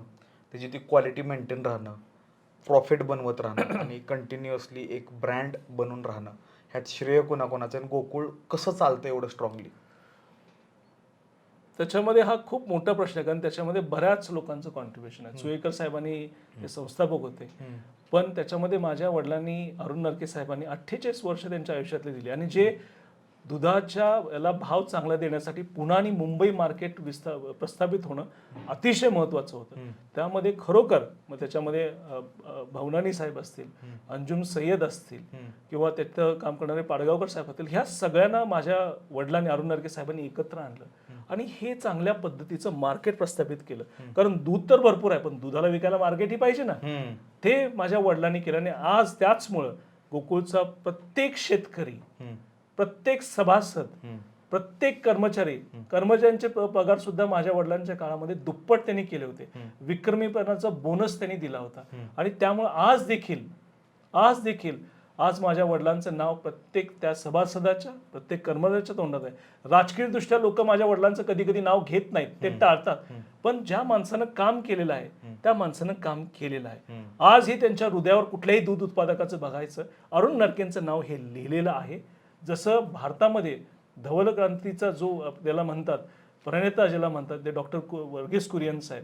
त्याची ती क्वालिटी मेंटेन राहणं, प्रॉफिट बनवत राहणं आणि कंटिन्युअसली एक ब्रँड बनून राहणं, ह्यात श्रेय कोणाकोणाचं आणि गोकुळ कसं चालतं एवढं स्ट्रॉंगली,
त्याच्यामध्ये हा खूप मोठा प्रश्न आहे. कारण त्याच्यामध्ये बऱ्याच लोकांचं कॉन्ट्रीब्युशन आहे. सुयेकर साहेबांनी हे संस्थापक होते, पण त्याच्यामध्ये माझ्या वडिलांनी, अरुण नरके साहेबांनी 48 वर्ष त्यांच्या आयुष्यातले दिली आणि जे दुधाच्या याला भाव चांगला देण्यासाठी पुणे आणि मुंबई मार्केट प्रस्थापित होणं अतिशय महत्त्वाचं होतं. त्यामध्ये खरोखर मग त्याच्यामध्ये भवनानी साहेब असतील, अंजुम सय्यद असतील किंवा तिथं काम करणारे पाडगावकर साहेब असतील, ह्या सगळ्यांना माझ्या वडिलांनी अरुण नरके साहेबांनी एकत्र आणलं आणि हे चांगल्या पद्धतीचं मार्केट प्रस्थापित केलं. कारण दूध तर भरपूर आहे, पण दुधाला विकायला मार्केट ही पाहिजे ना. ते माझ्या वडिलांनी केलं आणि आज त्याचमुळं गोकुळचा प्रत्येक शेतकरी, प्रत्येक सभासद, प्रत्येक कर्मचाऱ्यांचे पगार सुद्धा माझ्या वडिलांच्या काळामध्ये दुप्पट त्यांनी केले होते. विक्रमीपणाचा बोनस त्यांनी दिला होता आणि त्यामुळे आज देखील माझ्या वडिलांचं नाव प्रत्येक त्या सभासदाच्या, प्रत्येक कर्मचाऱ्याच्या तोंडात आहे. राजकीय दृष्ट्या लोक माझ्या वडिलांचं कधी कधी नाव घेत नाहीत, ते टाळतात, पण ज्या माणसानं काम केलेलं आहे त्या माणसानं काम केलेलं आहे. आजही त्यांच्या हृदयावर कुठल्याही दूध उत्पादकाचं बघायचं, अरुण नरकेंचं नाव हे लिहिलेलं आहे. जसं भारतामध्ये धवल क्रांतीचा जो त्याला म्हणतात प्रणेता ज्याला म्हणतात ते डॉक्टर वर्गीस कुरियन साहेब,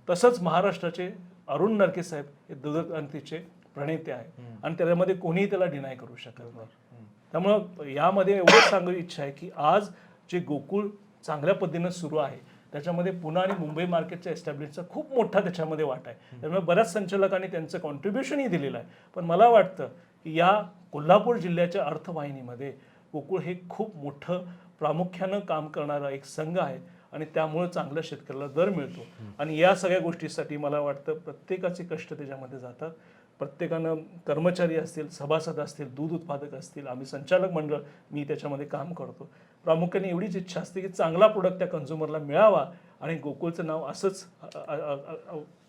तसंच महाराष्ट्राचे अरुण नरके साहेब हे दूध क्रांतीचे प्रणेते आहे आणि त्याच्यामध्ये कोणीही त्याला डिनाय करू शकत नाही. त्यामुळं यामध्ये एवढंच सांगू इच्छा आहे की आज जे गोकुळ चांगल्या पद्धतीनं सुरू आहे त्याच्यामध्ये पुणे आणि मुंबई मार्केटच्या एस्टॅब्लिशचा खूप मोठा त्याच्यामध्ये वाटा आहे. त्यामुळे बऱ्याच संचालकांनी त्यांचं कॉन्ट्रीब्युशनही दिलेलं आहे. पण मला वाटतं की या कोल्हापूर जिल्ह्याच्या अर्थवाहिनीमध्ये गोकुळ हे खूप मोठं प्रामुख्यानं काम करणारा एक संघ आहे आणि त्यामुळे चांगल्या शेतकऱ्याला दर मिळतो. आणि या सगळ्या गोष्टीसाठी मला वाटतं प्रत्येकाचे कष्ट त्याच्यामध्ये जातात. प्रत्येकानं कर्मचारी असतील, सभासद असतील, दूध उत्पादक असतील, आम्ही संचालक मंडळ, मी त्याच्यामध्ये काम करतो. प्रामुख्याने एवढीच इच्छा असते की चांगला प्रोडक्ट त्या कन्झ्युमरला मिळावा आणि गोकुळचं नाव असंच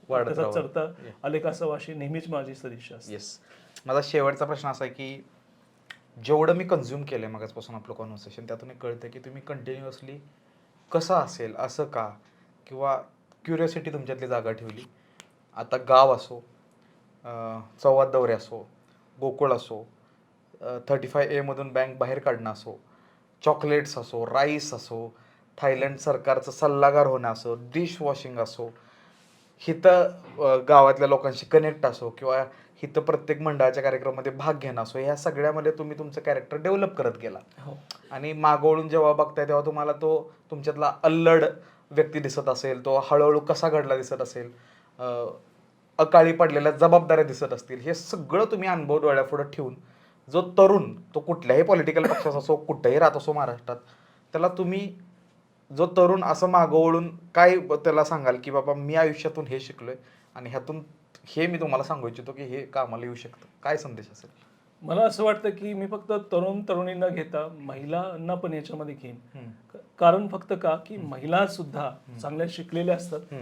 चढता आलेख असावं अशी नेहमीच माझी सदिच्छा असते.
येस, माझा शेवटचा प्रश्न असा आहे की जेवढं मी कन्झ्युम केलंय मगाचपासून आपलं कॉन्व्हर्सेशन, त्यातून एक कळतं की तुम्ही कंटिन्युअसली कसं असेल असं का, किंवा क्युरियोसिटी तुमच्यातली जागा ठेवली. आता गाव असो, संवाद दौरे असो, गोकुळ असो, 35A मधून बँक बाहेर काढणं असो, चॉकलेट्स असो, राईस असो, थायलंड सरकारचं सल्लागार होणं असो, डिश वॉशिंग असो, हिथं गावातल्या लोकांशी कनेक्ट असो, किंवा हिथं प्रत्येक मंडळाच्या कार्यक्रमामध्ये भाग घेणं असो, ह्या सगळ्यामध्ये तुम्ही तुमचं कॅरेक्टर डेव्हलप करत गेला. आणि मागवळून जेव्हा बघताय तेव्हा तुम्हाला तो तुमच्यातला अल्लड व्यक्ती दिसत असेल, तो हळूहळू कसा घडला दिसत असेल, अकाळी पडलेल्या जबाबदाऱ्या दिसत असतील, हे सगळं तुम्ही अनुभव डोळ्यापुढे ठेवून जो तरुण, तो कुठल्याही पॉलिटिकल पक्षाचा असो, कुठेही राहत असो महाराष्ट्रात, त्याला तुम्ही जो तरुण असं मागवळून काय त्याला सांगाल की बाबा मी आयुष्यातून हे शिकलोय आणि ह्यातून हे मी तुम्हाला सांगू इच्छितो की हे कामाला येऊ शकतं, काय संदेश असेल?
मला असं वाटतं की मी फक्त तरुणींना घेता महिलांना पण याच्यामध्ये घेईन. कारण फक्त का की महिला सुद्धा चांगल्या शिकलेल्या असतात.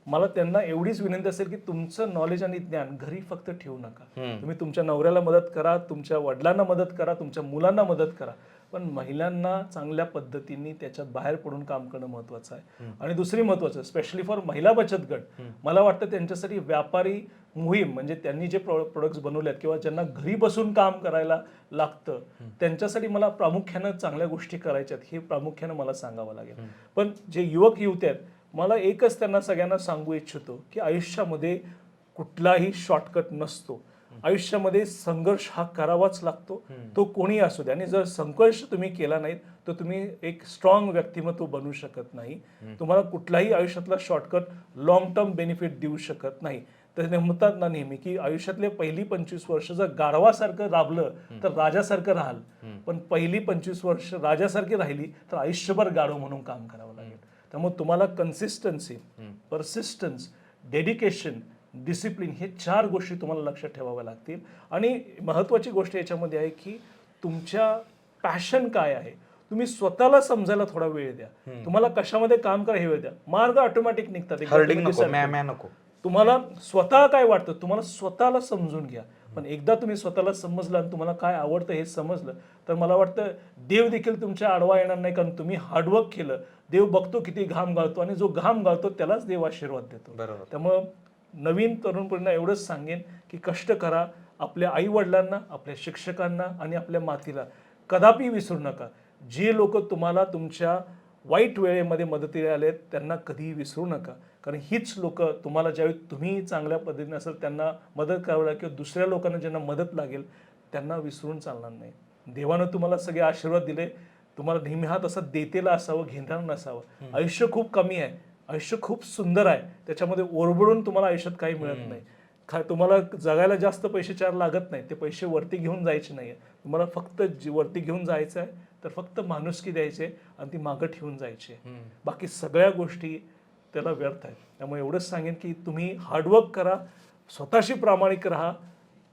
मला त्यांना एवढीच विनंती असेल की तुमचं नॉलेज आणि ज्ञान घरी फक्त ठेवू नका. तुम्ही तुमच्या नवऱ्याला मदत करा, तुमच्या वडिलांना मदत करा, तुमच्या मुलांना मदत करा, पण महिलांना चांगल्या पद्धतीने त्याच्यात बाहेर पडून काम करणं महत्वाचं आहे. आणि दुसरी महत्वाचं स्पेशली फॉर महिला बचत गट, मला वाटतं त्यांच्यासाठी व्यापारी मोहीम, म्हणजे त्यांनी जे प्रोडक्ट्स बनवलेत किंवा ज्यांना घरी बसून काम करायला लागतं त्यांच्यासाठी मला प्रामुख्यानं चांगल्या गोष्टी करायच्यात, हे प्रामुख्यानं मला सांगावं लागेल. पण जे युवक युवती आहेत, मला एकच त्यांना सगळ्यांना सांगू इच्छितो की आयुष्यामध्ये कुठलाही शॉर्टकट नसतो. आयुष्यामध्ये संघर्ष हा करावाच लागतो, तो कोणी असू द्या. आणि जर संघर्ष तुम्ही केला नाही तर तुम्ही एक स्ट्रॉंग व्यक्तिमत्व बनवू शकत नाही. तुम्हाला कुठलाही आयुष्यातला शॉर्टकट लॉंग टर्म बेनिफिट देऊ शकत नाही. तर म्हणतात ना नेहमी की आयुष्यातले पहिली 25 वर्ष जर गाढवासारखं राबलं तर राजासारखं राहाल, पण पहिली 25 वर्ष राजासारखी राहिली तर आयुष्यभर गाढव म्हणून काम करावं लागेल. त्यामुळे तुम्हाला कन्सिस्टन्सी, परसिस्टन्स, डेडिकेशन, डिसिप्लिन हे 4 गोष्टी तुम्हाला लक्षात ठेवाव्या लागतील. आणि महत्त्वाची गोष्ट याच्यामध्ये आहे की तुमच्या पॅशन काय आहे, तुम्ही स्वतःला समजायला थोडा वेळ द्या. तुम्हाला कशामध्ये काम करा हे वेळ द्या, मार्ग ऑटोमॅटिक निघतात. तुम्हाला स्वतः काय वाटतं तुम्हाला स्वतःला समजून घ्या. पण एकदा तुम्ही स्वतःला समजलं आणि तुम्हाला काय आवडतं हे समजलं तर मला वाटतं देव देखील तुमच्या आडवा येणार नाही. कारण तुम्ही हार्डवर्क केलं, देव बघतो किती घाम गाळतो आणि जो घाम गाळतो त्यालाच देव आशीर्वाद देतो. त्यामुळं नवीन तरुण पिढीला एवढंच सांगेन की कष्ट करा. आपल्या आई वडिलांना, आपल्या शिक्षकांना आणि आपल्या मातीला कदापि विसरू नका. जे लोक तुम्हाला तुमच्या वाईट वेळेमध्ये मदतीला आले त्यांना कधीही विसरू नका. कारण हीच लोक तुम्हाला ज्यावेळी तुम्ही चांगल्या पद्धतीने असेल त्यांना मदत करावी लागेल किंवा दुसऱ्या लोकांना ज्यांना मदत लागेल त्यांना विसरून चालणार नाही. देवानं तुम्हाला सगळे आशीर्वाद दिले, तुम्हाला नेहमी हा तसा देतेला असावं, घेणारा नसावं. आयुष्य खूप कमी आहे, आयुष्य खूप सुंदर आहे, त्याच्यामध्ये ओरबडून तुम्हाला आयुष्यात काही मिळत नाही. तुम्हाला जगायला जास्त पैसे चार लागत नाही, ते पैसे वरती घेऊन जायचे नाही. तुम्हाला फक्त वरती घेऊन जायचं आहे तर फक्त माणुसकी द्यायची आहे आणि ती मागं ठेवून जायची आहे. बाकी सगळ्या गोष्टी त्याला व्यर्थ आहेत. त्यामुळे एवढंच सांगेन की तुम्ही हार्डवर्क करा, स्वतःशी प्रामाणिक राहा,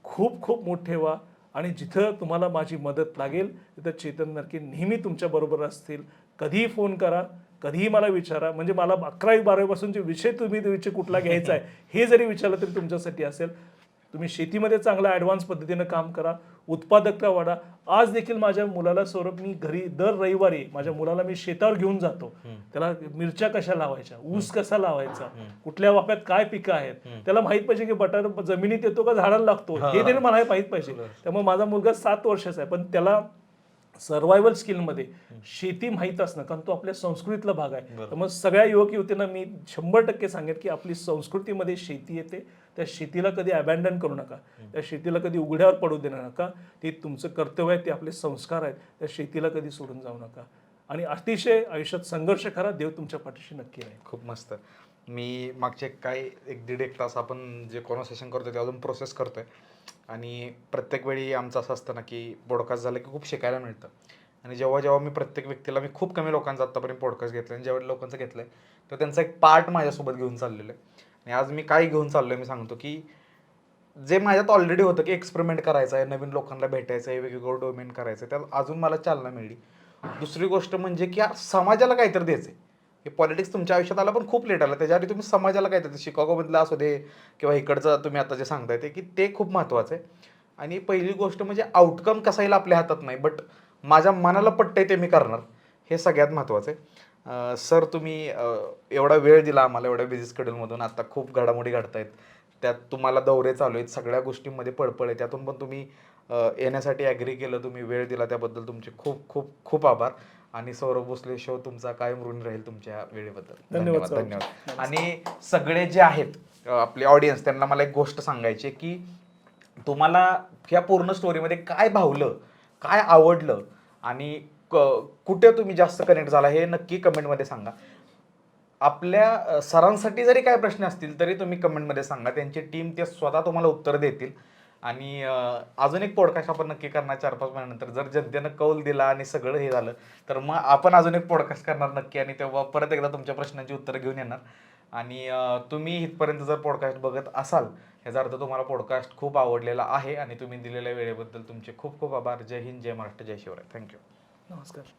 खूप खूप मोठे व्हा आणि जिथं तुम्हाला माझी मदत लागेल तिथं चेतन नरके नेहमी तुमच्या बरोबर असतील. कधीही फोन करा, कधीही मला विचारा. म्हणजे मला 11वी-12वी पासूनचे विषय तुम्ही विषय कुठला घ्यायचा आहे हे जरी विचारलं तरी तुमच्यासाठी असेल. तुम्ही शेतीमध्ये चांगलं ॲडव्हान्स पद्धतीनं काम करा, उत्पादकता वाढा. आज देखील माझ्या मुलाला सौरभ मी घरी दर रविवारी माझ्या मुलाला मी शेतावर घेऊन जातो. त्याला मिरच्या कशा लावायच्या, ऊस कसा लावायचा, कुठल्या वाफ्यात काय पिकं आहेत, त्याला माहित पाहिजे की बटाटा जमिनीत येतो का झाडाला लागतो हे त्याला मला माहित पाहिजे. त्यामुळे माझा मुलगा 7 वर्षाचा आहे पण त्याला सर्व्हायवल स्किलमध्ये शेती माहीत असणं, कारण तो आपल्या संस्कृतीतला भाग आहे. त्यामुळे सगळ्या युवक युवतींना मी 100% सांगेन की आपली संस्कृतीमध्ये शेती येते, त्या शेतीला कधी अबॅन्डन करू नका, त्या शेतीला कधी उघड्यावर पडू देऊ नका. ते तुमचं कर्तव्य आहे, ते आपले संस्कार आहेत, त्या शेतीला कधी सोडून जाऊ नका आणि अतिशय आयुष्यात संघर्ष करा. देव तुमच्या पाठीशी नक्की राहील.
खूप मस्त. मी मागचे काय 1-1.5 तास आपण जे कॉन्व्हर्सेशन करतोय ते अजून प्रोसेस करतोय आणि प्रत्येक वेळी आमचं असं असतं ना की पॉडकास्ट झालं की खूप शिकायला मिळतं. आणि जेव्हा जेव्हा मी प्रत्येक व्यक्तीला, मी खूप कमी लोकांचा आत्तापर्यंत पॉडकास्ट घेतला आणि जेवढ्या लोकांचं घेतलं आहे तर त्यांचा एक पार्ट माझ्यासोबत घेऊन चाललेलं आहे. आणि आज मी काय घेऊन चाललो आहे मी सांगतो की जे माझ्यात ऑलरेडी होतं की एक्सपेरिमेंट करायचं आहे, नवीन लोकांना भेटायचं आहे, वेगवेगळं डोमेन करायचं आहे, त्यात अजून मला चालना मिळली. दुसरी गोष्ट म्हणजे की समाजाला काहीतरी द्यायचं आहे. हे पॉलिटिक्स तुमच्या आयुष्यात आलं पण खूप लेट आलं, त्याच्याआधी तुम्ही समाजाला काहीतरी, शिकागोमधलं असू दे किंवा इकडचं तुम्ही आता जे सांगताय ते, की ते खूप महत्त्वाचं आहे. आणि पहिली गोष्ट म्हणजे आउटकम कसा येईल आपल्या हातात नाही, बट माझ्या मनाला पटतंय ते मी करणार, हे सगळ्यात महत्त्वाचं आहे. सर तुम्ही एवढा वेळ दिला आम्हाला, एवढ्या बिझी शेड्यूलमधून. आता खूप घडामोडी घडतायत, त्यात तुम्हाला दौरे चालू आहेत, सगळ्या गोष्टींमध्ये पळपळ आहे, त्यातून पण तुम्ही येण्यासाठी ॲग्री केलं, तुम्ही वेळ दिला, त्याबद्दल तुमचे खूप खूप खूप आभार. आणि सौरभ भोसले शो तुमचा कायम ऋणी राहील तुमच्या वेळेबद्दल.
धन्यवाद.
धन्यवाद. आणि सगळे जे आहेत आपले ऑडियन्स, त्यांना मला एक गोष्ट सांगायची आहे की तुम्हाला ह्या पूर्ण स्टोरीमध्ये काय भावलं, काय आवडलं आणि कुठे तुम्ही जास्त कनेक्ट झाला हे नक्की कमेंटमध्ये सांगा. आपल्या सरांसाठी जरी काय प्रश्न असतील तरी तुम्ही कमेंटमध्ये सांगा, त्यांची टीम ते स्वतः तुम्हाला उत्तर देतील. आणि अजून एक पॉडकास्ट आपण नक्की करणार 4-5 महिन्यानंतर, जर जनतेनं कौल दिला आणि सगळं हे झालं तर मग आपण अजून एक पॉडकास्ट करणार नक्की. आणि तेव्हा परत एकदा तुमच्या प्रश्नांची उत्तरं घेऊन येणार. आणि तुम्ही इथपर्यंत जर पॉडकास्ट बघत असाल ह्याचा अर्थ तुम्हाला पॉडकास्ट खूप आवडलेला आहे आणि तुम्ही दिलेल्या वेळेबद्दल तुमचे खूप खूप आभार. जय हिंद, जय महाराष्ट्र, जय शिवराय. थँक्यू.
नमस्कार.